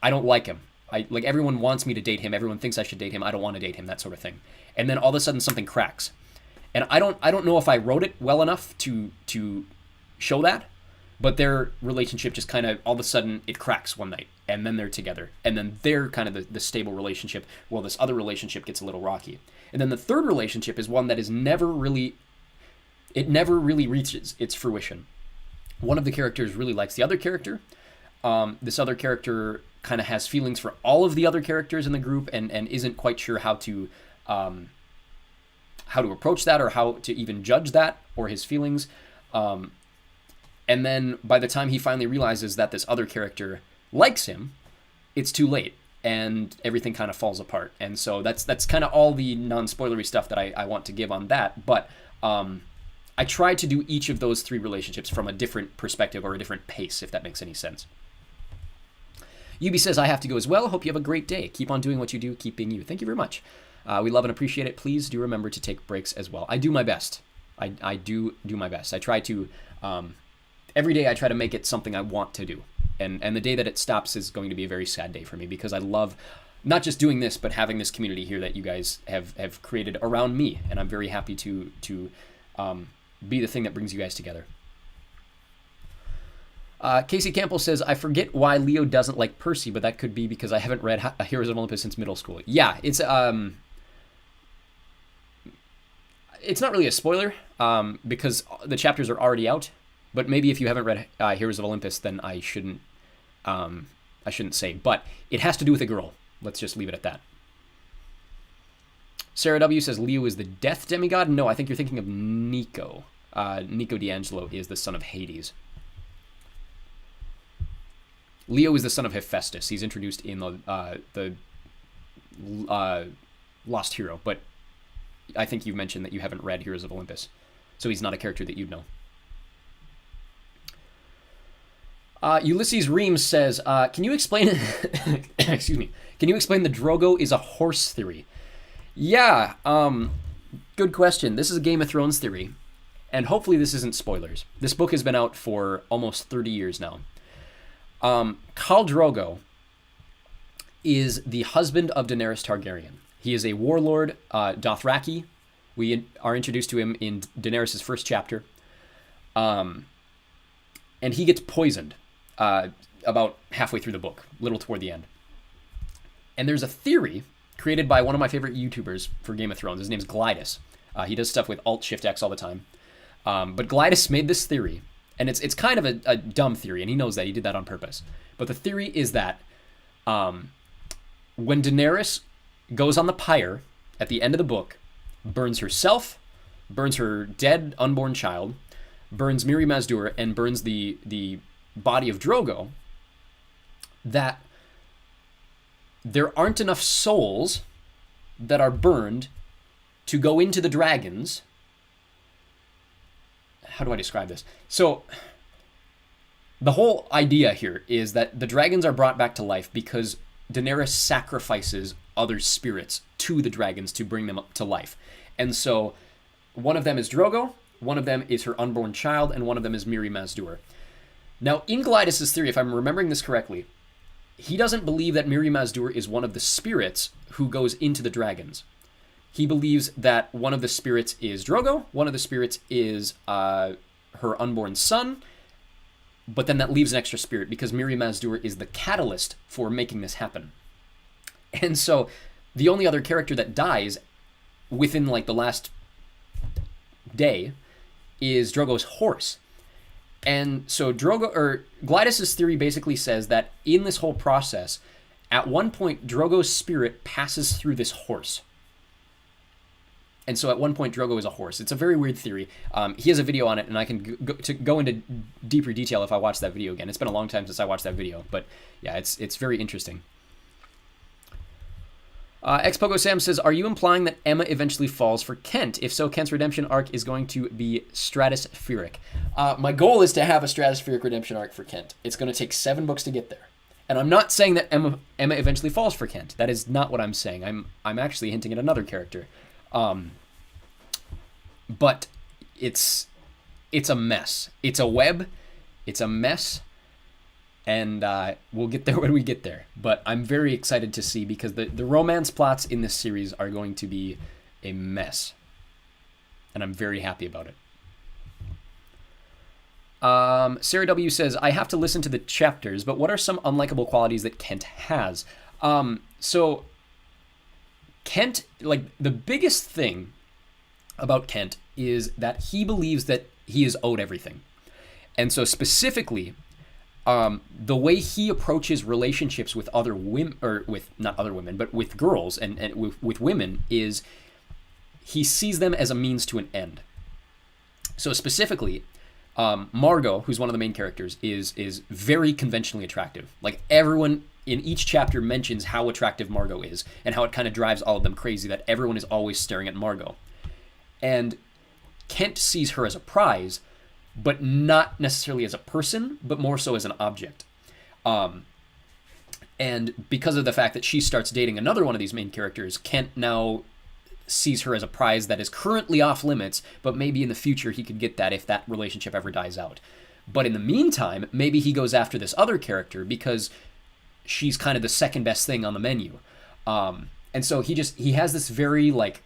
like him. Like, everyone wants me to date him. Everyone thinks I should date him. I don't want to date him, that sort of thing. And then all of a sudden something cracks. And I don't know if I wrote it well enough to show that, but their relationship just kind of, all of a sudden, it cracks one night, and then they're together. And then they're kind of the stable relationship, while this other relationship gets a little rocky. And then the third relationship is one that is never really reaches its fruition. One of the characters really likes the other character. This other character kind of has feelings for all of the other characters in the group, and isn't quite sure how to approach that, or how to even judge that, or his feelings. And then by the time he finally realizes that this other character likes him, it's too late, and everything kind of falls apart. And so that's kind of all the non-spoilery stuff that I want to give on that. But I try to do each of those 3 relationships from a different perspective, or a different pace, if that makes any sense. Yubi says, I have to go as well. Hope you have a great day. Keep on doing what you do. Keep being you. Thank you very much. We love and appreciate it. Please do remember to take breaks as well. I do my best. I do my best. I try to, every day I try to make it something I want to do. And the day that it stops is going to be a very sad day for me, because I love not just doing this, but having this community here that you guys have created around me. And I'm very happy to be the thing that brings you guys together. Casey Campbell says, I forget why Leo doesn't like Percy, but that could be because I haven't read Heroes of Olympus since middle school. Yeah, it's not really a spoiler, because the chapters are already out. But maybe if you haven't read Heroes of Olympus, then I shouldn't say. But it has to do with a girl. Let's just leave it at that. Sarah W. says, Leo is the death demigod? No, I think you're thinking of Nico. Nico D'Angelo is the son of Hades. Leo is the son of Hephaestus. He's introduced in the Lost Hero, but I think you've mentioned that you haven't read Heroes of Olympus, so he's not a character that you'd know. Ulysses Reams says, "Can you explain?" Excuse me. Can you explain the Drogo is a horse theory? Yeah. Good question. This is a Game of Thrones theory, and hopefully this isn't spoilers. This book has been out for almost 30 years now. Khal Drogo is the husband of Daenerys Targaryen. He is a warlord, Dothraki. We are introduced to him in Daenerys' first chapter. And he gets poisoned about halfway through the book, a little toward the end. And there's a theory created by one of my favorite YouTubers for Game of Thrones. His name's Glidus. He does stuff with Alt-Shift-X all the time. But Glidus made this theory, and it's kind of a dumb theory, and he knows that. He did that on purpose. But the theory is that when Daenerys goes on the pyre at the end of the book, burns herself, burns her dead unborn child, burns Miri Mazdur, and burns the body of Drogo, that there aren't enough souls that are burned to go into the dragons. How do I describe this? So the whole idea here is that the dragons are brought back to life because Daenerys sacrifices other spirits to the dragons to bring them up to life. And so one of them is Drogo, one of them is her unborn child, and one of them is Miri Mazdur. Now, in Glidus' theory, if I'm remembering this correctly, he doesn't believe that Miri Mazdur is one of the spirits who goes into the dragons. He believes that one of the spirits is Drogo, one of the spirits is her unborn son, but then that leaves an extra spirit because Miri Mazdur is the catalyst for making this happen. And so the only other character that dies within like the last day is Drogo's horse. And so Glidus' theory basically says that in this whole process, at one point Drogo's spirit passes through this horse. And so at one point Drogo is a horse. It's a very weird theory. He has a video on it, and I can go into deeper detail if I watch that video again. It's been a long time since I watched that video, but yeah, it's very interesting. Xpogo Sam says, "Are you implying that Emma eventually falls for Kent? If so, Kent's redemption arc is going to be stratospheric." My goal is to have a stratospheric redemption arc for Kent. It's going to take 7 books to get there. And I'm not saying that Emma eventually falls for Kent. That is not what I'm saying. I'm actually hinting at another character. But it's a mess. It's a web. It's a mess. And we'll get there when we get there. But I'm very excited to see because the romance plots in this series are going to be a mess. And I'm very happy about it. Sarah W. says, "I have to listen to the chapters, but what are some unlikable qualities that Kent has?" So Kent, like the biggest thing about Kent is that he believes that he is owed everything. And so specifically, the way he approaches relationships with other women, or with not other women, but with girls and with women, is he sees them as a means to an end. So specifically, Margot, who's one of the main characters, is very conventionally attractive. Like everyone in each chapter mentions how attractive Margot is and how it kind of drives all of them crazy that everyone is always staring at Margot. And Kent sees her as a prize, but not necessarily as a person, but more so as an object. And because of the fact that she starts dating another one of these main characters, Kent now sees her as a prize that is currently off limits, but maybe in the future he could get that if that relationship ever dies out. But in the meantime, maybe he goes after this other character because she's kind of the second best thing on the menu. And so he has this very like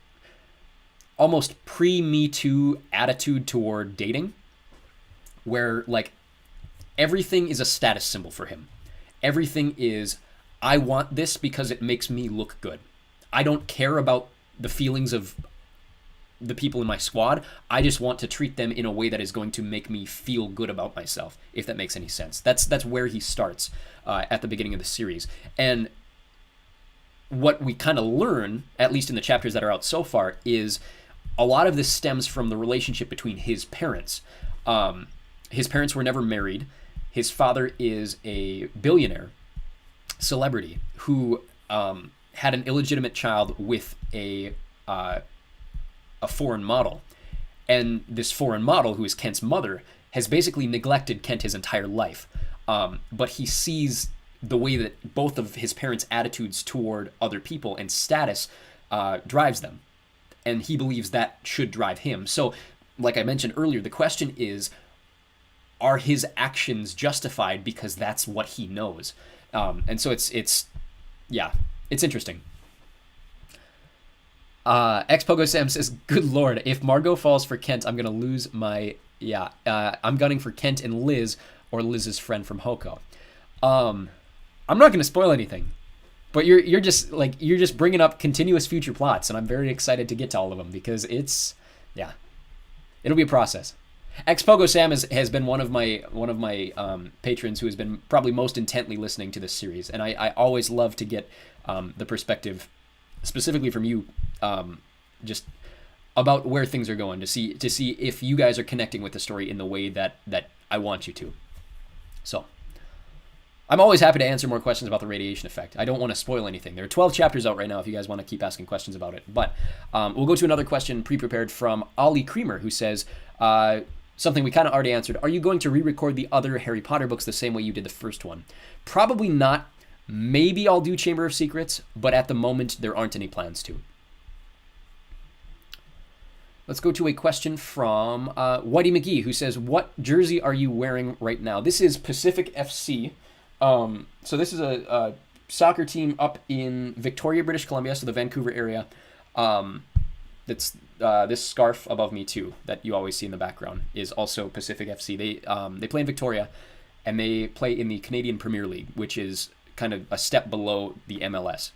almost pre-Me Too attitude toward dating, where like everything is a status symbol for him. Everything is, I want this because it makes me look good. I don't care about the feelings of the people in my squad. I just want to treat them in a way that is going to make me feel good about myself, if that makes any sense. That's where he starts at the beginning of the series. And what we kind of learn, at least in the chapters that are out so far, is a lot of this stems from the relationship between his parents. His parents were never married. His father is a billionaire celebrity who had an illegitimate child with a foreign model. And this foreign model, who is Kent's mother, has basically neglected Kent his entire life. but he sees the way that both of his parents' attitudes toward other people and status drives them. And he believes that should drive him. So, like I mentioned earlier, the question is, are his actions justified because that's what he knows? And so it's interesting. Xpogo Sam says, "Good Lord, if Margot falls for Kent, I'm gonna lose my I'm gunning for Kent and Liz, or Liz's friend from Hoko." I'm not gonna spoil anything, but you're just bringing up continuous future plots, and I'm very excited to get to all of them because it'll be a process. Xpogo Sam has been one of my patrons who has been probably most intently listening to this series, and I always love to get the perspective, specifically from you, just about where things are going, to see if you guys are connecting with the story in the way that I want you to. So I'm always happy to answer more questions about the radiation effect. I don't want to spoil anything. There are 12 chapters out right now if you guys want to keep asking questions about it. But we'll go to another question pre-prepared from Ollie Creamer, who says, something we kind of already answered. Are you going to re-record the other Harry Potter books the same way you did the first one? Probably not. Maybe I'll do Chamber of Secrets, but at the moment there aren't any plans to. Let's go to a question from Whitey McGee, who says, what jersey are you wearing right now? This is Pacific FC. So this is a soccer team up in Victoria, British Columbia, so the Vancouver area. That's this scarf above me too, that you always see in the background, is also Pacific FC. They play in Victoria, and they play in the Canadian Premier League, which is kind of a step below the MLS.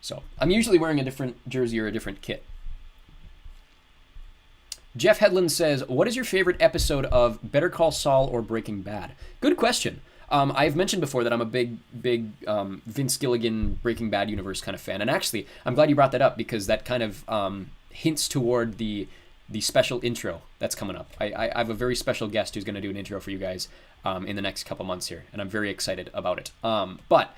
So I'm usually wearing a different jersey or a different kit. Jeff Headland says, what is your favorite episode of Better Call Saul or Breaking Bad? Good question. I've mentioned before that I'm a big Vince Gilligan Breaking Bad universe kind of fan. And actually, I'm glad you brought that up, because that kind of hints toward the special intro that's coming up. I have a very special guest who's going to do an intro for you guys in the next couple months here, and I'm very excited about it. But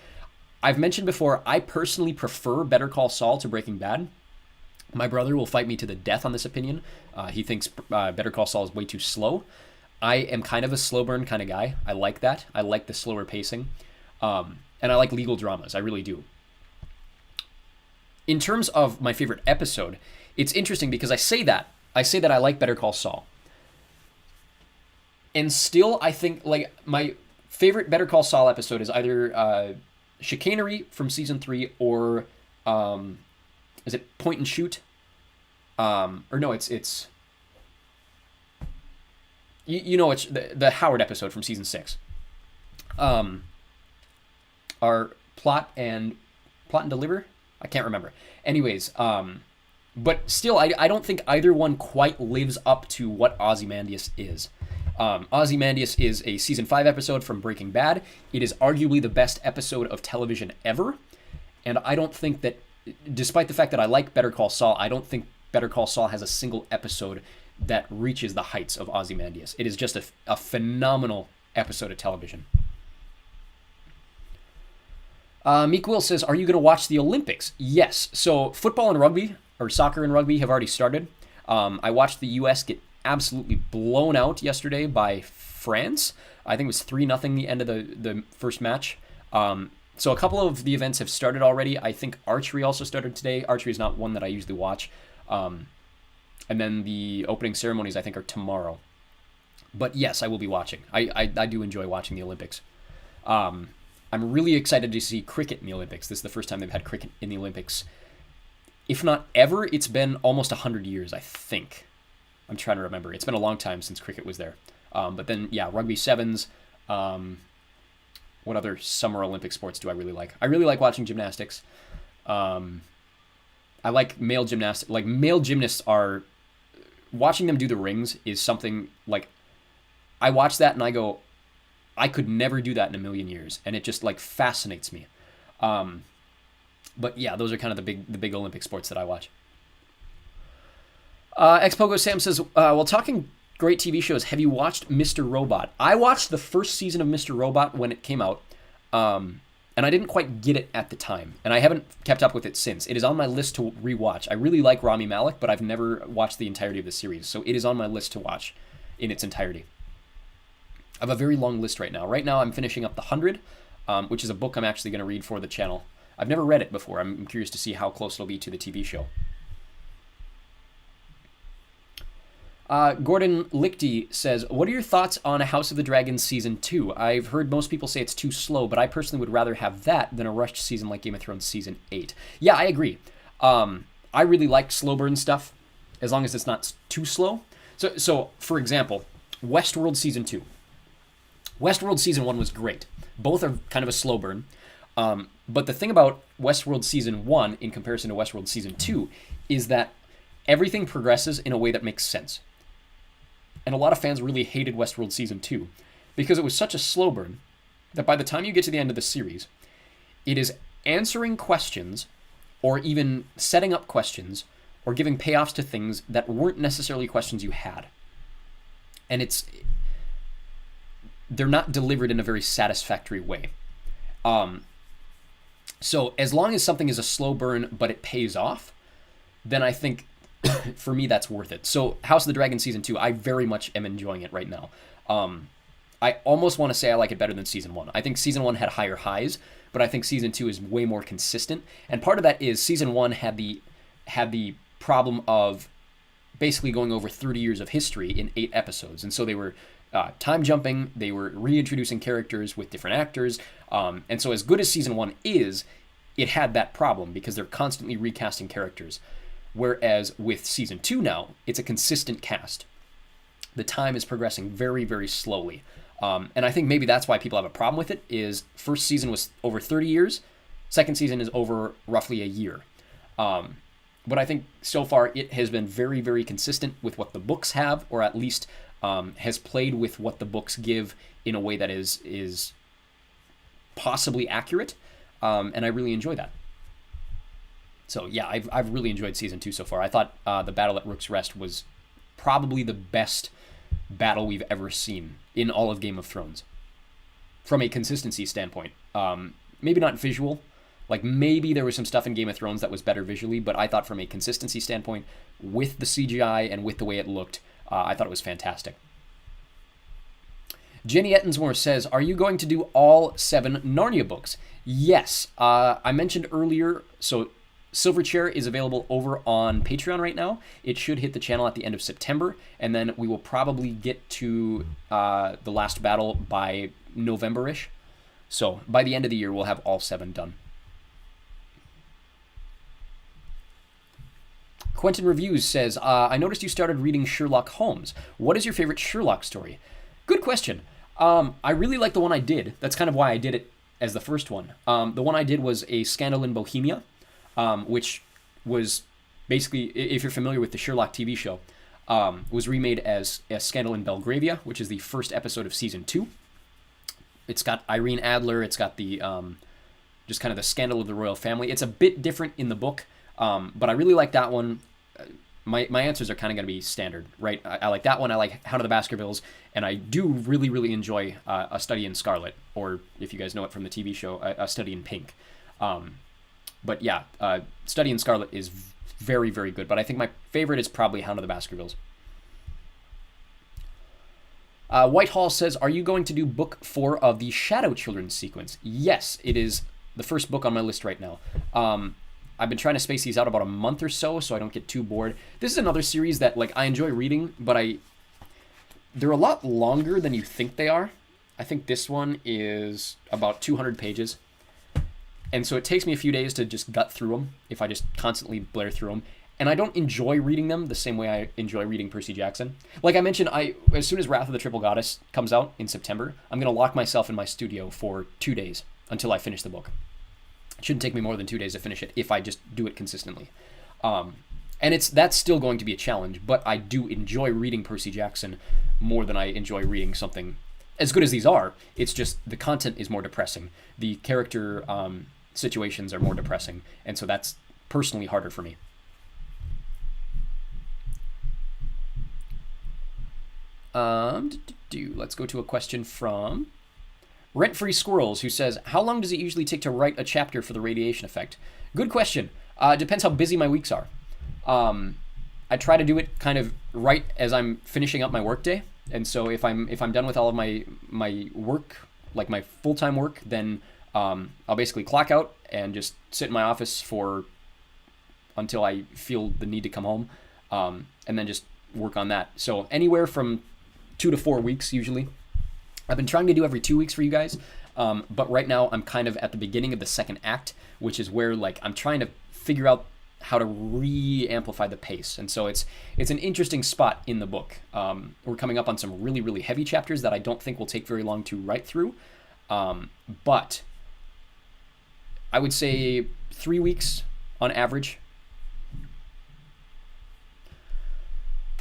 I've mentioned before, I personally prefer Better Call Saul to Breaking Bad. My brother will fight me to the death on this opinion. He thinks Better Call Saul is way too slow. I am kind of a slow burn kind of guy. I like that. I like the slower pacing. And I like legal dramas. I really do. In terms of my favorite episode, it's interesting because I say that I like Better Call Saul. And still, I think like my favorite Better Call Saul episode is either Chicanery from season 3 or is it Point and Shoot? Or no, it's you know, it's the Howard episode from season 6. Our Plot and Deliver? I can't remember. Anyways, but still, I don't think either one quite lives up to what Ozymandias is. Ozymandias is a season 5 episode from Breaking Bad. It is arguably the best episode of television ever. And I don't think that, despite the fact that I like Better Call Saul, I don't think Better Call Saul has a single episode that reaches the heights of Ozymandias. It is just a phenomenal episode of television. Meek Will says, are you going to watch the Olympics? Yes. So football and rugby, or soccer and rugby, have already started. I watched the U.S. get absolutely blown out yesterday by France. I think it was 3-0 the end of the first match. So a couple of the events have started already. I think archery also started today. Archery is not one that I usually watch. And then the opening ceremonies, I think, are tomorrow. But yes, I will be watching. I do enjoy watching the Olympics. I'm really excited to see cricket in the Olympics. This is the first time they've had cricket in the Olympics. If not ever, it's been almost 100 years, I think. I'm trying to remember. It's been a long time since cricket was there. But then, yeah, rugby sevens. What other summer Olympic sports do I really like? I really like watching gymnastics. I like male gymnastics. Like, male gymnasts are... Watching them do the rings is something, like... I watch that and I go, I could never do that in a million years. And it just, like, fascinates me. But, yeah, those are kind of the big Olympic sports that I watch. Xpogo Sam says, while talking great TV shows, have you watched Mr. Robot? I watched the first season of Mr. Robot when it came out, and I didn't quite get it at the time, and I haven't kept up with it since. It is on my list to rewatch. I really like Rami Malek, but I've never watched the entirety of the series, so it is on my list to watch in its entirety. I have a very long list right now. Right now, I'm finishing up The 100, which is a book I'm actually going to read for the channel. I've never read it before. I'm curious to see how close it'll be to the TV show. Gordon Lichty says, what are your thoughts on House of the Dragon Season 2? I've heard most people say it's too slow, but I personally would rather have that than a rushed season like Game of Thrones Season 8. Yeah, I agree. I really like slow burn stuff, as long as it's not too slow. So for example, Westworld Season 2. Westworld Season 1 was great. Both are kind of a slow burn. But the thing about Westworld Season 1 in comparison to Westworld Season 2 is that everything progresses in a way that makes sense. And a lot of fans really hated Westworld Season 2 because it was such a slow burn that by the time you get to the end of the series, it is answering questions or even setting up questions or giving payoffs to things that weren't necessarily questions you had. And they're not delivered in a very satisfactory way. So as long as something is a slow burn but it pays off, then I think for me, that's worth it. So House of the Dragon Season 2, I very much am enjoying it right now. I almost want to say I like it better than Season 1. I think Season 1 had higher highs, but I think Season 2 is way more consistent. And part of that is Season 1 had the problem of basically going over 30 years of history in 8 episodes. And so they were time jumping, they were reintroducing characters with different actors. And so as good as Season 1 is, it had that problem because they're constantly recasting characters. Whereas with Season 2 now, it's a consistent cast. The time is progressing very, very slowly. And I think maybe that's why people have a problem with it, is first season was over 30 years, second season is over roughly a year. But I think so far it has been very, very consistent with what the books have, or at least has played with what the books give in a way that is possibly accurate. And I really enjoy that. So yeah, I've really enjoyed Season 2 so far. I thought the battle at Rook's Rest was probably the best battle we've ever seen in all of Game of Thrones. From a consistency standpoint. Maybe not visual. Like maybe there was some stuff in Game of Thrones that was better visually, but I thought from a consistency standpoint, with the CGI and with the way it looked, I thought it was fantastic. Jenny Ettensmore says, are you going to do all 7 Narnia books? Yes. I mentioned earlier, so Silverchair is available over on Patreon right now. It should hit the channel at the end of September, and then we will probably get to the last battle by November-ish. So by the end of the year, we'll have all 7 done. Quentin Reviews says, I noticed you started reading Sherlock Holmes. What is your favorite Sherlock story? Good question. I really like the one I did. That's kind of why I did it as the first one. The one I did was A Scandal in Bohemia. Which was basically, if you're familiar with the Sherlock TV show, was remade as A Scandal in Belgravia, which is the first episode of Season 2. It's got Irene Adler, it's got the just kind of the scandal of the royal family. It's a bit different in the book, but I really like that one. My answers are kind of going to be standard, right? I like that one, I like Hound of the Baskervilles, and I do really, really enjoy A Study in Scarlet, or if you guys know it from the TV show, A Study in Pink. But yeah, Study in Scarlet is very, very good. But I think my favorite is probably Hound of the Baskervilles. Whitehall says, are you going to do book 4 of the Shadow Children sequence? Yes, it is the first book on my list right now. I've been trying to space these out about a month or so I don't get too bored. This is another series that like I enjoy reading, but they're a lot longer than you think they are. I think this one is about 200 pages. And so it takes me a few days to just gut through them if I just constantly blare through them. And I don't enjoy reading them the same way I enjoy reading Percy Jackson. Like I mentioned, as soon as Wrath of the Triple Goddess comes out in September, I'm going to lock myself in my studio for 2 days until I finish the book. It shouldn't take me more than 2 days to finish it if I just do it consistently. And that's still going to be a challenge, but I do enjoy reading Percy Jackson more than I enjoy reading something as good as these are. It's just the content is more depressing. The character situations are more depressing, and so that's personally harder for me. Let's go to a question from Rent-Free Squirrels, who says, how long does it usually take to write a chapter for the radiation effect? Good question. Depends how busy my weeks are. I try to do it kind of right as I'm finishing up my workday, And so if I'm done with all of my work, like my full-time work, then I'll basically clock out and just sit in my office for until I feel the need to come home, and then just work on that. So anywhere from 2 to 4 weeks usually. I've been trying to do every 2 weeks for you guys, but right now I'm kind of at the beginning of the second act, which is where like I'm trying to figure out how to re-amplify the pace. And so it's an interesting spot in the book. We're coming up on some really, really heavy chapters that I don't think will take very long to write through. But I would say 3 weeks on average.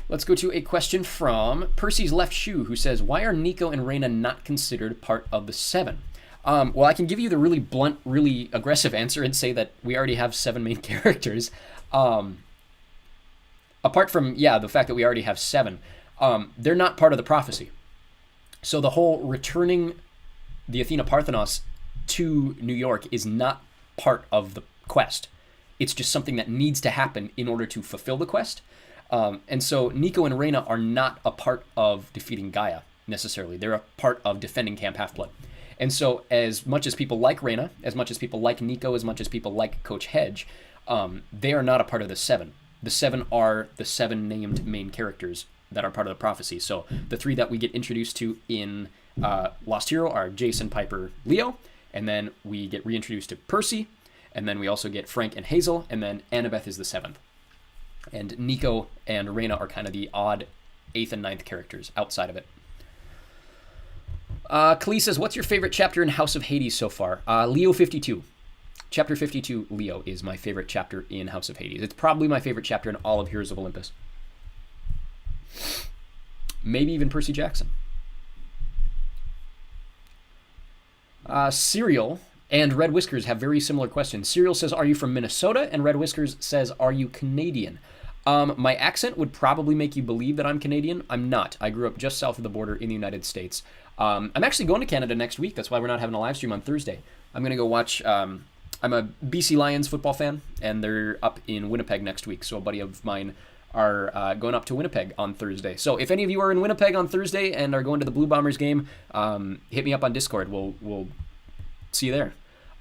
Let's go to a question from Percy's Left Shoe, who says, why are Nico and Reyna not considered part of the 7? Well, I can give you the really blunt, really aggressive answer and say that we already have 7 main characters. Apart from, the fact that we already have 7, they're not part of the prophecy. So the whole returning the Athena Parthenos to New York is not part of the quest. It's just something that needs to happen in order to fulfill the quest. And so Nico and Reyna are not a part of defeating Gaia, necessarily. They're a part of defending Camp Half-Blood. And so as much as people like Reyna, as much as people like Nico, as much as people like Coach Hedge, they are not a part of the 7. The 7 are the 7 named main characters that are part of the prophecy. So the 3 that we get introduced to in Lost Hero are Jason, Piper, Leo, and then we get reintroduced to Percy, and then we also get Frank and Hazel, and then Annabeth is the 7th. And Nico and Reyna are kind of the odd 8th and 9th characters outside of it. Klee says, what's your favorite chapter in House of Hades so far? Leo 52. Chapter 52, Leo, is my favorite chapter in House of Hades. It's probably my favorite chapter in all of Heroes of Olympus. Maybe even Percy Jackson. Serial and Red Whiskers have very similar questions. Serial says, are you from Minnesota? And Red Whiskers says, are you Canadian? My accent would probably make you believe that I'm Canadian. I'm not. I grew up just south of the border in the United States. I'm actually going to Canada next week. That's why we're not having a live stream on Thursday. I'm going to go watch... I'm a BC Lions football fan, and they're up in Winnipeg next week. So a buddy of mine are going up to Winnipeg on Thursday. So if any of you are in Winnipeg on Thursday and are going to the Blue Bombers game, hit me up on Discord. We'll see you there.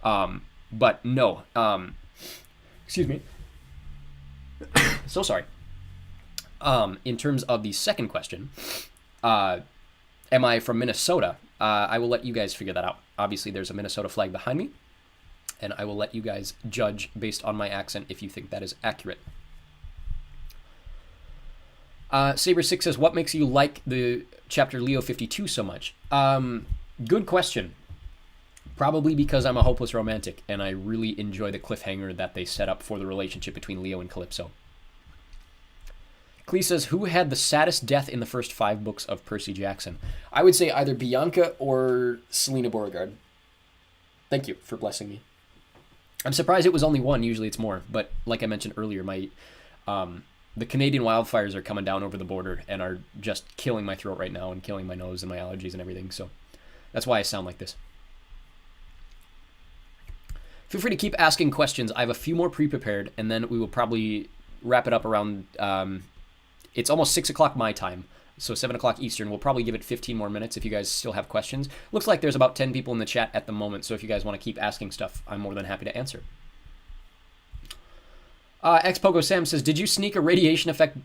But no. Excuse me. So sorry. In terms of the second question, am I from Minnesota? I will let you guys figure that out. Obviously, there's a Minnesota flag behind me, and I will let you guys judge based on my accent if you think that is accurate. Saber6 says, what makes you like the chapter Leo 52 so much? Good question. Probably because I'm a hopeless romantic, and I really enjoy the cliffhanger that they set up for the relationship between Leo and Calypso. Klee says, who had the saddest death in the first 5 books of Percy Jackson? I would say either Bianca or Selena Beauregard. Thank you for blessing me. I'm surprised it was only 1. Usually it's more. But like I mentioned earlier, the Canadian wildfires are coming down over the border and are just killing my throat right now and killing my nose and my allergies and everything. So that's why I sound like this. Feel free to keep asking questions. I have a few more pre-prepared, and then we will probably wrap it up around... it's almost 6 o'clock my time, so 7 o'clock Eastern. We'll probably give it 15 more minutes if you guys still have questions. Looks like there's about 10 people in the chat at the moment, so if you guys want to keep asking stuff, I'm more than happy to answer. Xpogo Sam says, did you sneak a radiation effect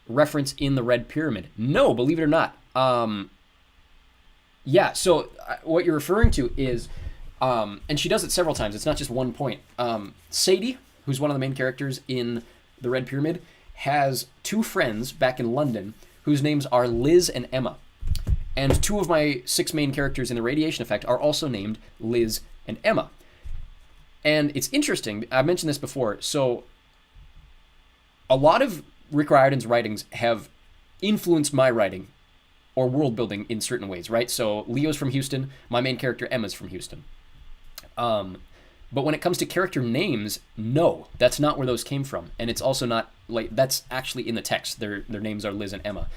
reference in the Red Pyramid? No, believe it or not. Yeah, so what you're referring to is... and she does it several times. It's not just one point. Sadie, who's one of the main characters in the Red Pyramid, has 2 friends back in London whose names are Liz and Emma. And 2 of my 6 main characters in the Radiation Effect are also named Liz and Emma. And it's interesting. I mentioned this before. So a lot of Rick Riordan's writings have influenced my writing or world building in certain ways, right? So Leo's from Houston. My main character, Emma's from Houston. But when it comes to character names, no, that's not where those came from. And it's also not, like, that's actually in the text. Their names are Liz and Emma.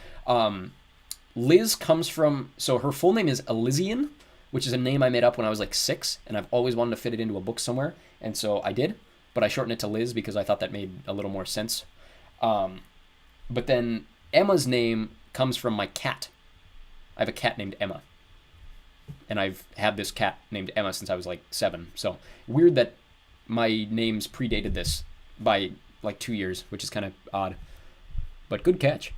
Liz comes from, so her full name is Elysian, which is a name I made up when I was like 6, and I've always wanted to fit it into a book somewhere, and so I did, but I shortened it to Liz because I thought that made a little more sense. But then Emma's name comes from my cat. I have a cat named Emma. And I've had this cat named Emma since I was like 7. So weird that my names predated this by like 2 years, which is kind of odd. But good catch.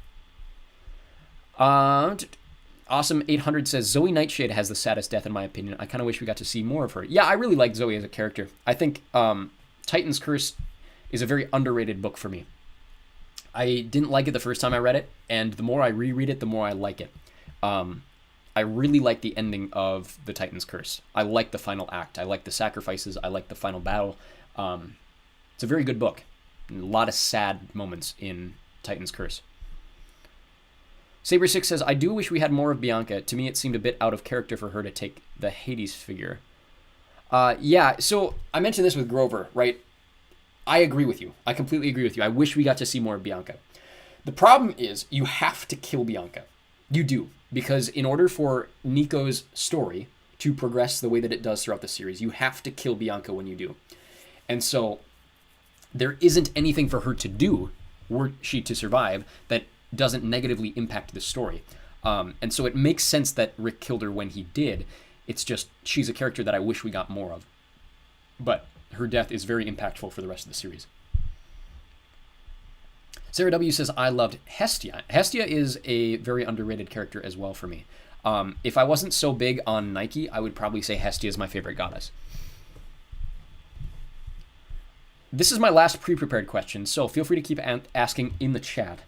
Awesome 800 says, Zoe Nightshade has the saddest death in my opinion. I kind of wish we got to see more of her. Yeah, I really liked Zoe as a character. I think Titan's Curse is a very underrated book for me. I didn't like it the first time I read it, and the more I reread it, the more I like it. I really like the ending of The Titan's Curse. I like the final act. I like the sacrifices. I like the final battle. It's a very good book. A lot of sad moments in Titan's Curse. Saber6 says, I do wish we had more of Bianca. To me, it seemed a bit out of character for her to take the Hades figure. Yeah, so I mentioned this with Grover, right? I agree with you. I completely agree with you. I wish we got to see more of Bianca. The problem is you have to kill Bianca. You do. Because in order for Nico's story to progress the way that it does throughout the series, you have to kill Bianca when you do. And so there isn't anything for her to do, were she to survive, that doesn't negatively impact the story. And so it makes sense that Rick killed her when he did. It's just she's a character that I wish we got more of. But her death is very impactful for the rest of the series. Sarah W. says, I loved Hestia. Hestia is a very underrated character as well for me. If I wasn't so big on Nike, I would probably say Hestia is my favorite goddess. This is my last pre-prepared question, so feel free to keep asking in the chat.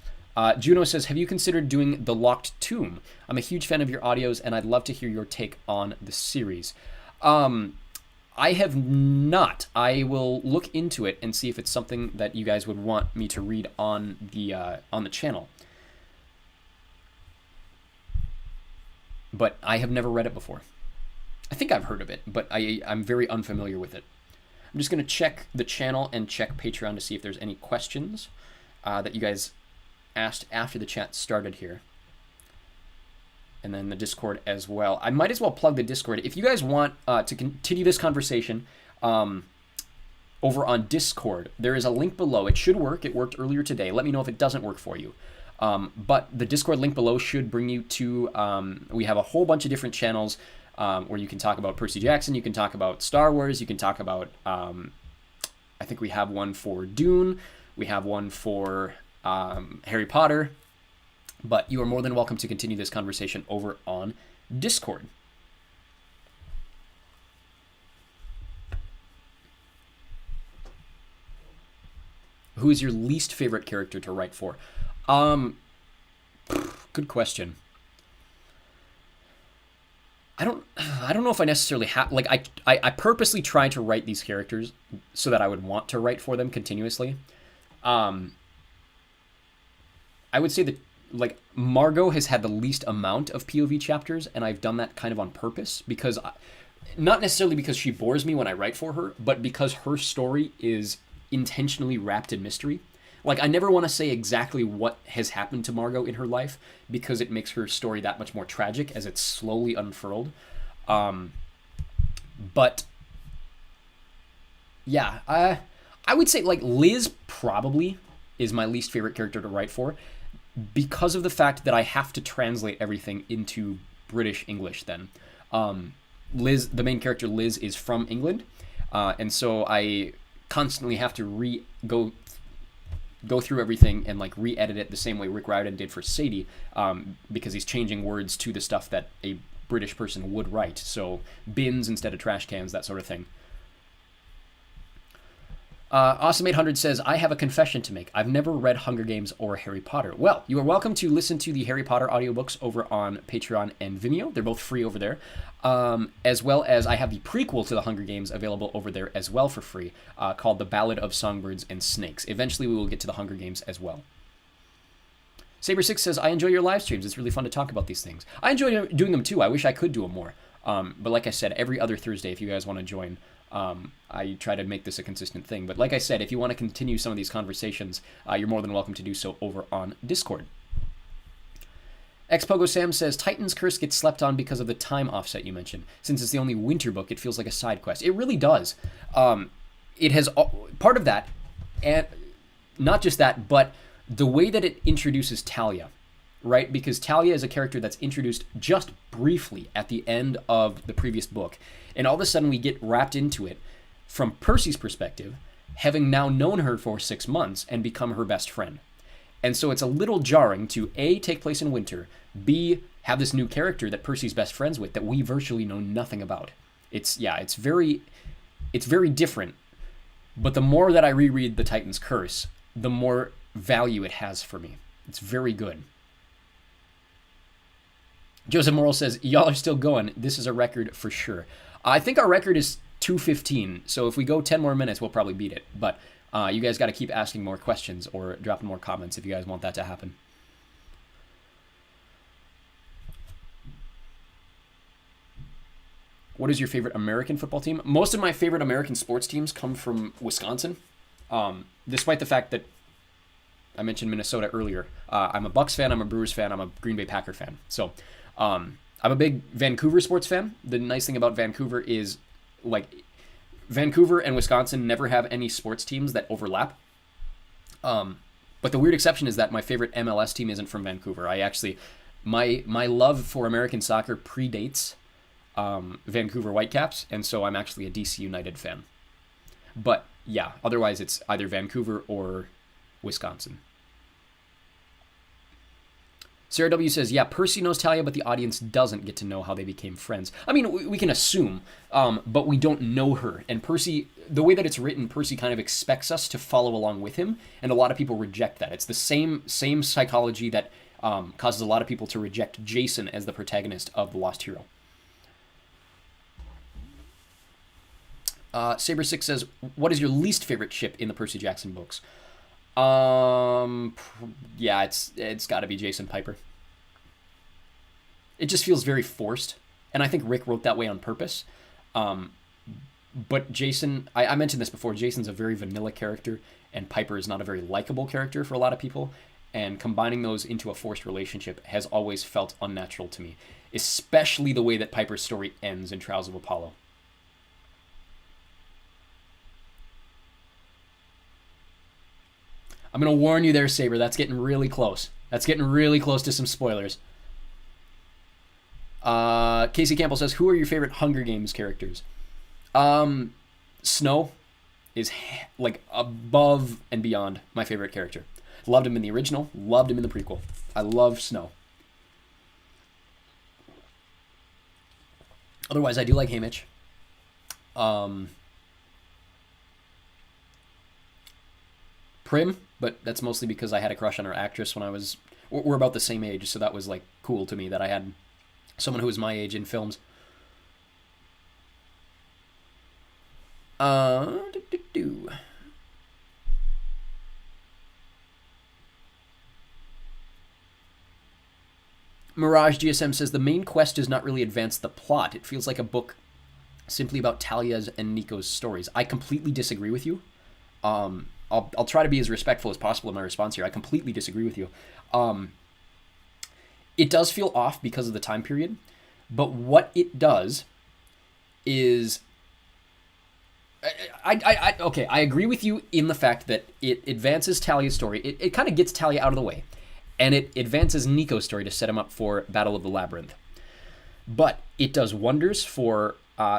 Juno says, have you considered doing The Locked Tomb? I'm a huge fan of your audios, and I'd love to hear your take on the series. I have not. I will look into it and see if it's something that you guys would want me to read on the channel. But I have never read it before. I think I've heard of it, but I'm very unfamiliar with it. I'm just going to check the channel and check Patreon to see if there's any questions that you guys asked after the chat started here. And then the Discord as well. I might as well plug the Discord. If you guys want to continue this conversation over on Discord, there is a link below. It should work. It worked earlier today. Let me know if it doesn't work for you. But the Discord link below should bring you to... we have a whole bunch of different channels where you can talk about Percy Jackson. You can talk about Star Wars. You can talk about... I think we have one for Dune. We have one for Harry Potter. But you are more than welcome to continue this conversation over on Discord. Who is your least favorite character to write for? Good question. I don't know if I necessarily have, like, I purposely try to write these characters so that I would want to write for them continuously. I would say that, like, Margot has had the least amount of POV chapters, and I've done that kind of on purpose because, not necessarily because she bores me when I write for her, but because her story is intentionally wrapped in mystery. Like, I never want to say exactly what has happened to Margot in her life because it makes her story that much more tragic as it's slowly unfurled. But yeah, I would say, like, Liz probably is my least favorite character to write for, because of the fact that I have to translate everything into British English then. Liz, the main character Liz, is from England, and so I constantly have to go through everything and, like, re-edit it the same way Rick Riordan did for Sadie, because he's changing words to the stuff that a British person would write. So bins instead of trash cans, that sort of thing. Awesome800 says, I have a confession to make. I've never read Hunger Games or Harry Potter. Well, you are welcome to listen to the Harry Potter audiobooks over on Patreon and Vimeo. They're both free over there. As well as I have the prequel to the Hunger Games available over there as well for free, called The Ballad of Songbirds and Snakes. Eventually we will get to the Hunger Games as well. Saber6 says, I enjoy your live streams. It's really fun to talk about these things. I enjoy doing them too. I wish I could do them more. But like I said, every other Thursday, if you guys want to join, I try to make this a consistent thing. But like I said, if you want to continue some of these conversations, you're more than welcome to do so over on Discord. Xpogo Sam says, Titan's Curse gets slept on because of the time offset you mentioned. Since it's the only winter book, it feels like a side quest. It really does. It has part of that, and not just that, but the way that it introduces Talia right? Because Talia is a character that's introduced just briefly at the end of the previous book. And all of a sudden we get wrapped into it from Percy's perspective, having now known her for 6 months and become her best friend. And so it's a little jarring to A, take place in winter, B, have this new character that Percy's best friends with that we virtually know nothing about. It's very different. But the more that I reread The Titan's Curse, the more value it has for me. It's very good. Joseph Morrill says, y'all are still going. This is a record for sure. I think our record is 2:15, so if we go 10 more minutes, we'll probably beat it. But you guys got to keep asking more questions or dropping more comments if you guys want that to happen. What is your favorite American football team? Most of my favorite American sports teams come from Wisconsin, despite the fact that I mentioned Minnesota earlier. I'm a Bucks fan, I'm a Brewers fan, I'm a Green Bay Packer fan. So I'm a big Vancouver sports fan. The nice thing about Vancouver is, like, Vancouver and Wisconsin never have any sports teams that overlap. But the weird exception is that my favorite MLS team isn't from Vancouver. My love for American soccer predates Vancouver Whitecaps, and so I'm actually a DC United fan. But yeah, otherwise it's either Vancouver or Wisconsin. Sarah W. says, yeah, Percy knows Talia, but the audience doesn't get to know how they became friends. I mean, we can assume, but we don't know her. And Percy, the way that it's written, Percy kind of expects us to follow along with him, and a lot of people reject that. It's the same psychology that causes a lot of people to reject Jason as the protagonist of The Lost Hero. Saber6 says, what is your least favorite ship in the Percy Jackson books? Yeah, it's got to be Jason Piper. It just feels very forced, and I think Rick wrote that way on purpose. But Jason, I mentioned this before, Jason's a very vanilla character, and Piper is not a very likable character for a lot of people, and combining those into a forced relationship has always felt unnatural to me, especially the way that Piper's story ends in Trials of Apollo. I'm going to warn you there, Saber. That's getting really close. That's getting really close to some spoilers. Casey Campbell says, who are your favorite Hunger Games characters? Snow is like above and beyond my favorite character. Loved him in the original. Loved him in the prequel. I love Snow. Otherwise, I do like Haymitch. Prim, but that's mostly because I had a crush on her actress when we're about the same age, so that was like cool to me that I had someone who was my age in films. Mirage GSM says the main quest does not really advance the plot. It feels like a book simply about Talia's and Nico's stories. I completely disagree with you. I'll try to be as respectful as possible in my response here. I completely disagree with you. It does feel off because of the time period, but what it does is... I agree with you in the fact that it advances Talia's story. It kind of gets Talia out of the way, and it advances Nico's story to set him up for Battle of the Labyrinth. But it does wonders for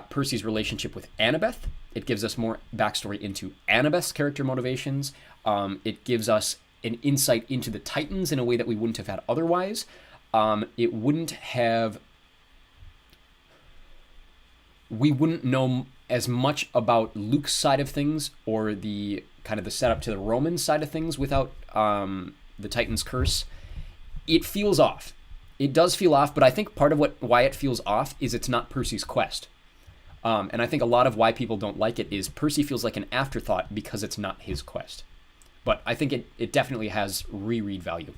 Percy's relationship with Annabeth. It gives us more backstory into Annabeth's character motivations. It gives us an insight into the Titans in a way that we wouldn't have had otherwise. We wouldn't know as much about Luke's side of things or the kind of the setup to the Roman side of things without the Titan's Curse. It feels off. It does feel off, but I think part of why it feels off is it's not Percy's quest. And I think a lot of why people don't like it is Percy feels like an afterthought because it's not his quest. But I think it definitely has reread value.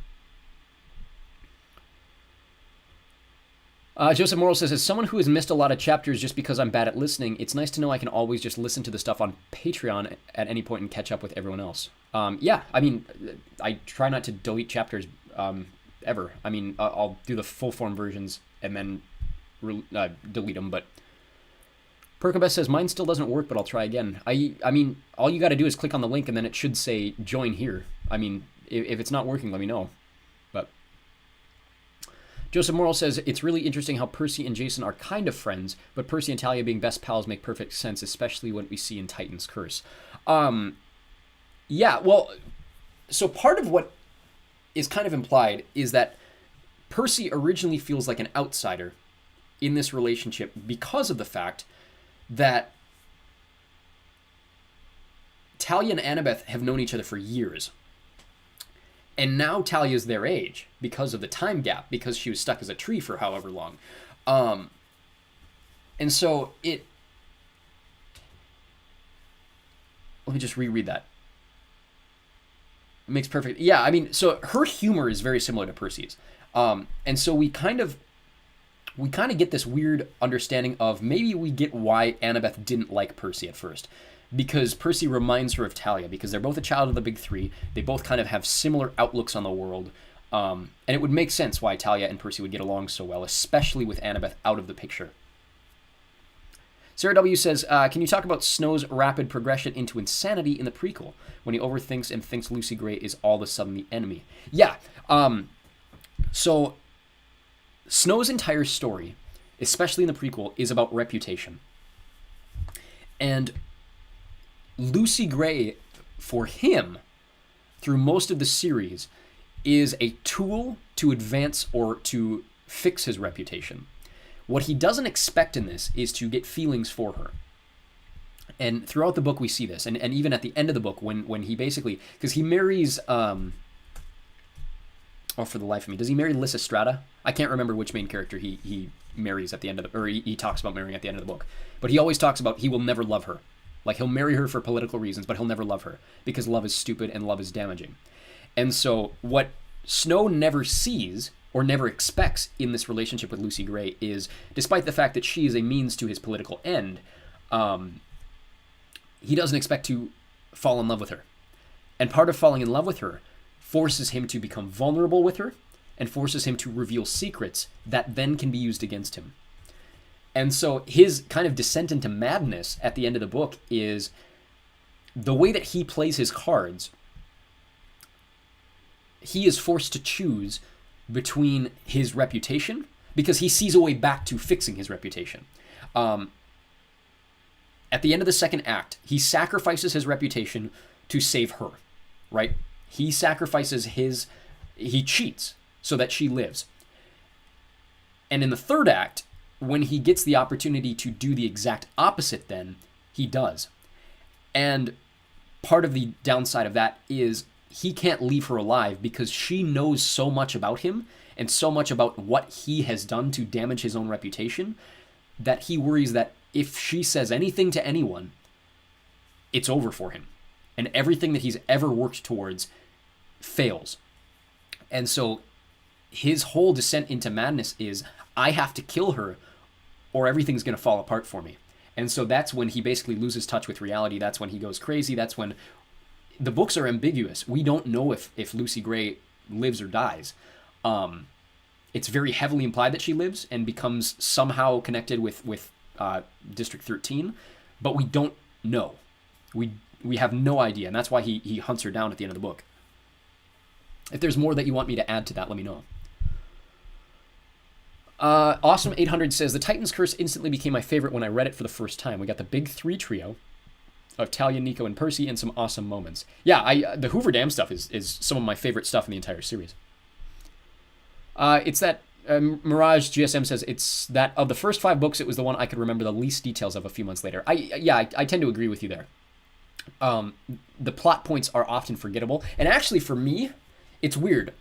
Joseph Morrill says, as someone who has missed a lot of chapters just because I'm bad at listening, it's nice to know I can always just listen to the stuff on Patreon at any point and catch up with everyone else. Yeah, I mean, I try not to delete chapters ever. I mean, I'll do the full form versions and then delete them, but Perkabest says, mine still doesn't work, but I'll try again. I mean, all you got to do is click on the link and then it should say join here. I mean, if it's not working, let me know. But Joseph Morrill says, it's really interesting how Percy and Jason are kind of friends, but Percy and Talia being best pals make perfect sense, especially what we see in Titan's Curse. Yeah, well, so part of what is kind of implied is that Percy originally feels like an outsider in this relationship because of the fact that Talia and Annabeth have known each other for years. And now Talia's their age because of the time gap, because she was stuck as a tree for however long. And so it... Let me just reread that. It makes perfect... Yeah, I mean, so her humor is very similar to Percy's. And so we kind of get this weird understanding of maybe we get why Annabeth didn't like Percy at first. Because Percy reminds her of Talia, because they're both a child of the big three. They both kind of have similar outlooks on the world. And it would make sense why Talia and Percy would get along so well, especially with Annabeth out of the picture. Sarah W. says, can you talk about Snow's rapid progression into insanity in the prequel, when he overthinks and thinks Lucy Gray is all of a sudden the enemy? Yeah, so Snow's entire story, especially in the prequel, is about reputation. And Lucy Gray, for him, through most of the series, is a tool to advance or to fix his reputation. What he doesn't expect in this is to get feelings for her. And throughout the book we see this, and even at the end of the book when he basically, because he marries, for the life of me, does he marry Lysistrata? I can't remember which main character he marries at the end of the, or he talks about marrying at the end of the book. But he always talks about he will never love her. Like, he'll marry her for political reasons, but he'll never love her, because love is stupid and love is damaging. And so what Snow never sees or never expects in this relationship with Lucy Gray is, despite the fact that she is a means to his political end, he doesn't expect to fall in love with her. And part of falling in love with her forces him to become vulnerable with her and forces him to reveal secrets that then can be used against him. And so his kind of descent into madness at the end of the book is the way that he plays his cards. He is forced to choose between his reputation, because he sees a way back to fixing his reputation. At the end of the second act, he sacrifices his reputation to save her, right? He sacrifices he cheats so that she lives. And in the third act, when he gets the opportunity to do the exact opposite, then he does. And part of the downside of that is he can't leave her alive, because she knows so much about him and so much about what he has done to damage his own reputation that he worries that if she says anything to anyone, it's over for him. And everything that he's ever worked towards fails. And so his whole descent into madness is, I have to kill her or everything's going to fall apart for me. And so that's when he basically loses touch with reality. That's when he goes crazy. That's when the books are ambiguous. We don't know if Lucy Gray lives or dies. It's very heavily implied that she lives and becomes somehow connected with District 13, but we don't know. We have no idea, and that's why he hunts her down at the end of the book. If there's more that you want me to add to that, let me know. Awesome 800 says, the Titan's Curse instantly became my favorite when I read it for the first time. We got the big three trio of Talia, Nico, and Percy, and some awesome moments. Yeah, the Hoover Dam stuff is some of my favorite stuff in the entire series. It's that Mirage GSM says it's that of the first 5 books, it was the one I could remember the least details of a few months later. I tend to agree with you there. The plot points are often forgettable, and actually for me, it's weird.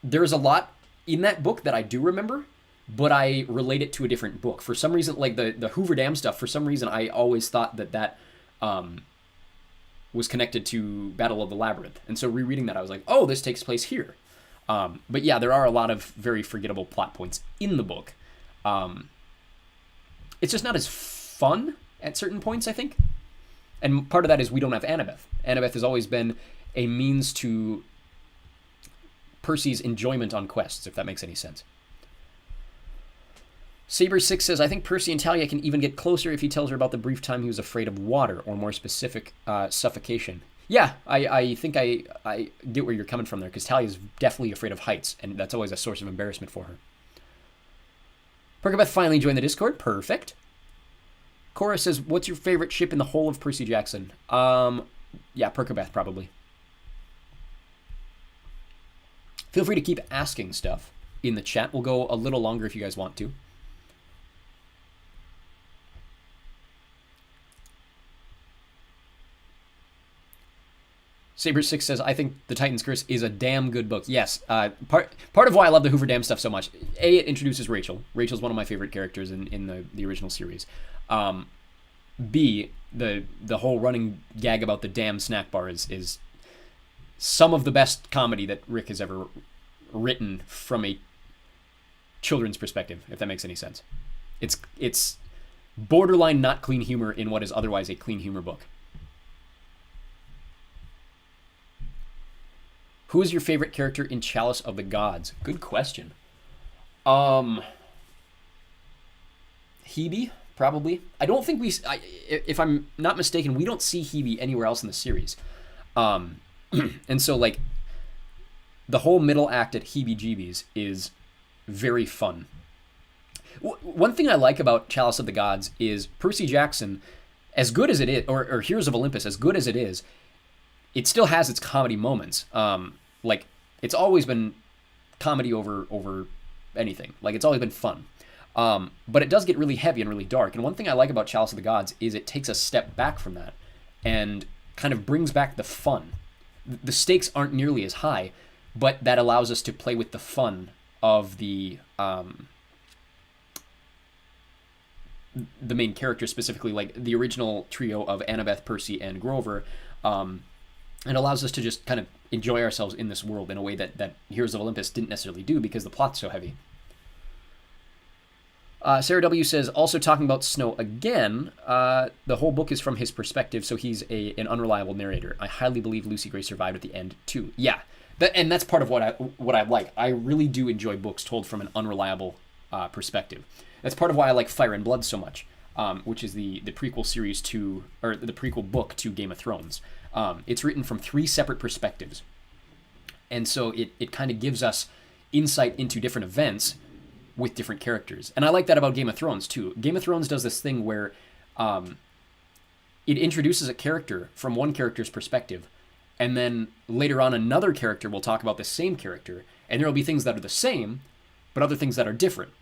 There's a lot in that book that I do remember, but I relate it to a different book. For some reason, like the Hoover Dam stuff, for some reason I always thought that was connected to Battle of the Labyrinth. And so rereading that, I was like, oh, this takes place here. But yeah, there are a lot of very forgettable plot points in the book. It's just not as fun at certain points, I think. And part of that is we don't have Annabeth. Annabeth has always been a means to Percy's enjoyment on quests, if that makes any sense. Saber6 says, I think Percy and Talia can even get closer if he tells her about the brief time he was afraid of water, or more specific, suffocation. Yeah, I think I get where you're coming from there, because Talia is definitely afraid of heights, and that's always a source of embarrassment for her. Perkabeth finally joined the Discord. Perfect. Cora says, what's your favorite ship in the whole of Percy Jackson? Yeah, Perkabeth, probably. Feel free to keep asking stuff in the chat. We'll go a little longer if you guys want to. Saber6 says, I think The Titan's Curse is a damn good book. Yes, part of why I love the Hoover Dam stuff so much. A, it introduces Rachel. Rachel's one of my favorite characters in the original series. B, the whole running gag about the damn snack bar is some of the best comedy that Rick has ever written from a children's perspective, if that makes any sense. It's borderline not clean humor in what is otherwise a clean humor book. Who is your favorite character in Chalice of the Gods? Good question. Hebe, probably. I don't think if I'm not mistaken, we don't see Hebe anywhere else in the series. And so, like, the whole middle act at Heebie-Jeebies is very fun. One thing I like about Chalice of the Gods is Percy Jackson, as good as it is, or Heroes of Olympus, as good as it is, it still has its comedy moments. Like, it's always been comedy over anything. Like, it's always been fun. But it does get really heavy and really dark. And one thing I like about Chalice of the Gods is it takes a step back from that and kind of brings back the fun. The stakes aren't nearly as high, but that allows us to play with the fun of the main characters, specifically like the original trio of Annabeth, Percy, and Grover. It allows us to just kind of enjoy ourselves in this world in a way that Heroes of Olympus didn't necessarily do because the plot's so heavy. Sarah W. says, also talking about Snow again, the whole book is from his perspective, so he's an unreliable narrator. I highly believe Lucy Gray survived at the end, too. Yeah, and that's part of what I like. I really do enjoy books told from an unreliable perspective. That's part of why I like Fire and Blood so much, which is the prequel series to, or the prequel book to Game of Thrones. It's written from 3 separate perspectives. And so it kind of gives us insight into different events with different characters. And I like that about Game of Thrones, too. Game of Thrones does this thing where it introduces a character from one character's perspective, and then later on another character will talk about the same character, and there will be things that are the same, but other things that are different.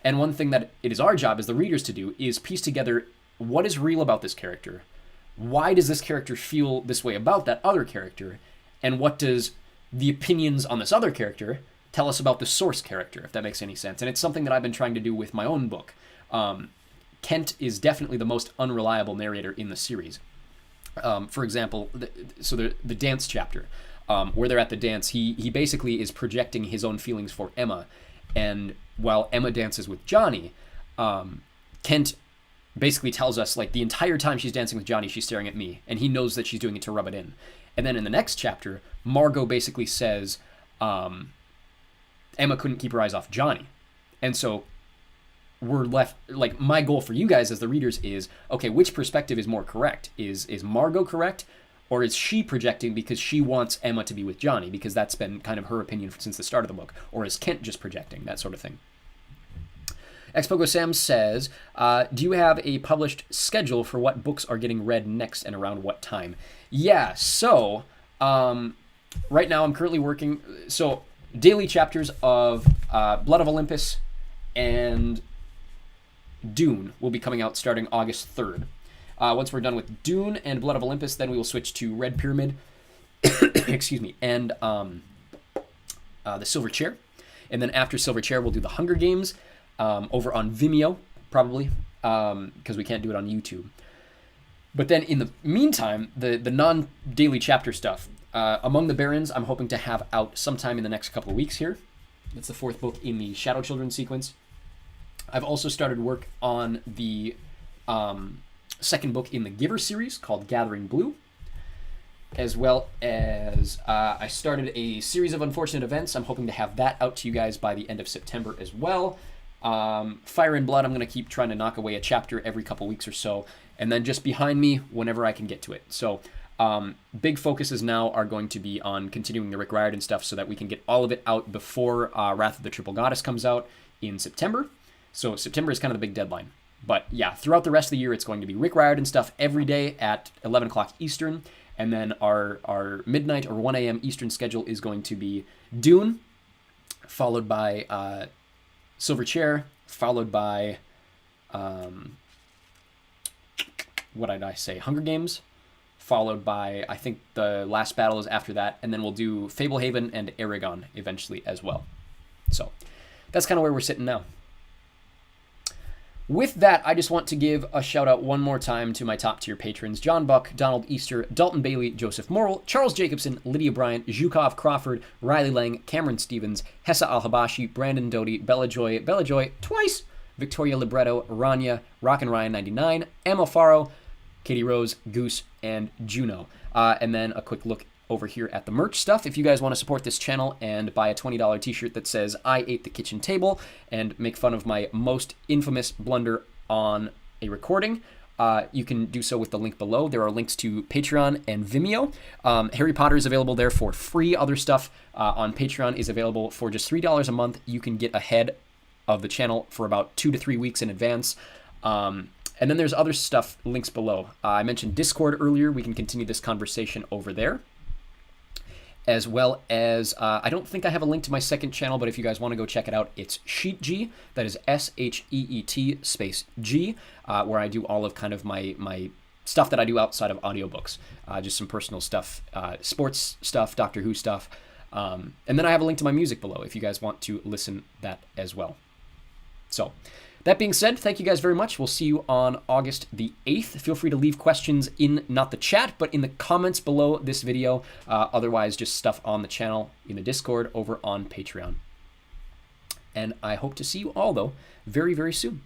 And one thing that it is our job as the readers to do is piece together what is real about this character, why does this character feel this way about that other character, and what does the opinions on this other character tell us about the source character, if that makes any sense. And it's something that I've been trying to do with my own book. Kent is definitely the most unreliable narrator in the series. For example, the dance chapter, where they're at the dance, he basically is projecting his own feelings for Emma. And while Emma dances with Johnny, Kent basically tells us, like, the entire time she's dancing with Johnny, she's staring at me. And he knows that she's doing it to rub it in. And then in the next chapter, Margot basically says, Emma couldn't keep her eyes off Johnny. And so we're left, like, my goal for you guys as the readers is, okay, which perspective is more correct? Is Margot correct? Or is she projecting because she wants Emma to be with Johnny? Because that's been kind of her opinion since the start of the book. Or is Kent just projecting? That sort of thing. Expogo Sam says, do you have a published schedule for what books are getting read next and around what time? Yeah, so right now I'm currently working... So daily chapters of Blood of Olympus and Dune will be coming out starting August 3rd. Once we're done with Dune and Blood of Olympus, then we will switch to Red Pyramid, excuse me, and the Silver Chair. And then after Silver Chair, we'll do the Hunger Games over on Vimeo, probably, because we can't do it on YouTube. But then in the meantime, the non-daily chapter stuff, Among the Barons, I'm hoping to have out sometime in the next couple of weeks here. That's the 4th book in the Shadow Children sequence. I've also started work on the 2nd book in the Giver series called Gathering Blue, as well as I started a series of unfortunate events. I'm hoping to have that out to you guys by the end of September as well. Fire and Blood, I'm going to keep trying to knock away a chapter every couple weeks or so, and then just behind me whenever I can get to it. So Big focuses now are going to be on continuing the Rick Riordan stuff so that we can get all of it out before Wrath of the Triple Goddess comes out in September. So September is kind of the big deadline. But yeah, throughout the rest of the year, it's going to be Rick Riordan stuff every day at 11 o'clock Eastern. And then our midnight or 1 a.m. Eastern schedule is going to be Dune, followed by Silver Chair, followed by, what did I say, Hunger Games, followed by, I think the last battle is after that, and then we'll do Fablehaven and Aragon eventually as well. So that's kind of where we're sitting now. With that, I just want to give a shout out one more time to my top tier patrons: John Buck, Donald Easter, Dalton Bailey, Joseph Morrill, Charles Jacobson, Lydia Bryant, Zhukov Crawford, Riley Lang, Cameron Stevens, Hessa Al-Habashi, Brandon Doty, Bella Joy twice, Victoria Libretto, Rania, Rockin' Ryan 99, Emma Faro, Katie Rose, Goose, and Juno. And then a quick look over here at the merch stuff. If you guys want to support this channel and buy a $20 t-shirt that says "I ate the kitchen table" and make fun of my most infamous blunder on a recording, you can do so with the link below. There are links to Patreon and Vimeo. Harry Potter is available there for free. Other stuff on Patreon is available for just $3 a month. You can get ahead of the channel for about 2 to 3 weeks in advance. And then there's other stuff, links below. I mentioned Discord earlier. We can continue this conversation over there. As well as, I don't think I have a link to my second channel, but if you guys want to go check it out, it's SheetG. That is SHEET space G, where I do all of kind of my stuff that I do outside of audiobooks. Just some personal stuff, sports stuff, Doctor Who stuff. And then I have a link to my music below if you guys want to listen that as well. So, that being said, thank you guys very much. We'll see you on August the 8th. Feel free to leave questions in, not the chat, but in the comments below this video. Otherwise, just stuff on the channel, in the Discord, over on Patreon. And I hope to see you all, though, very, very soon.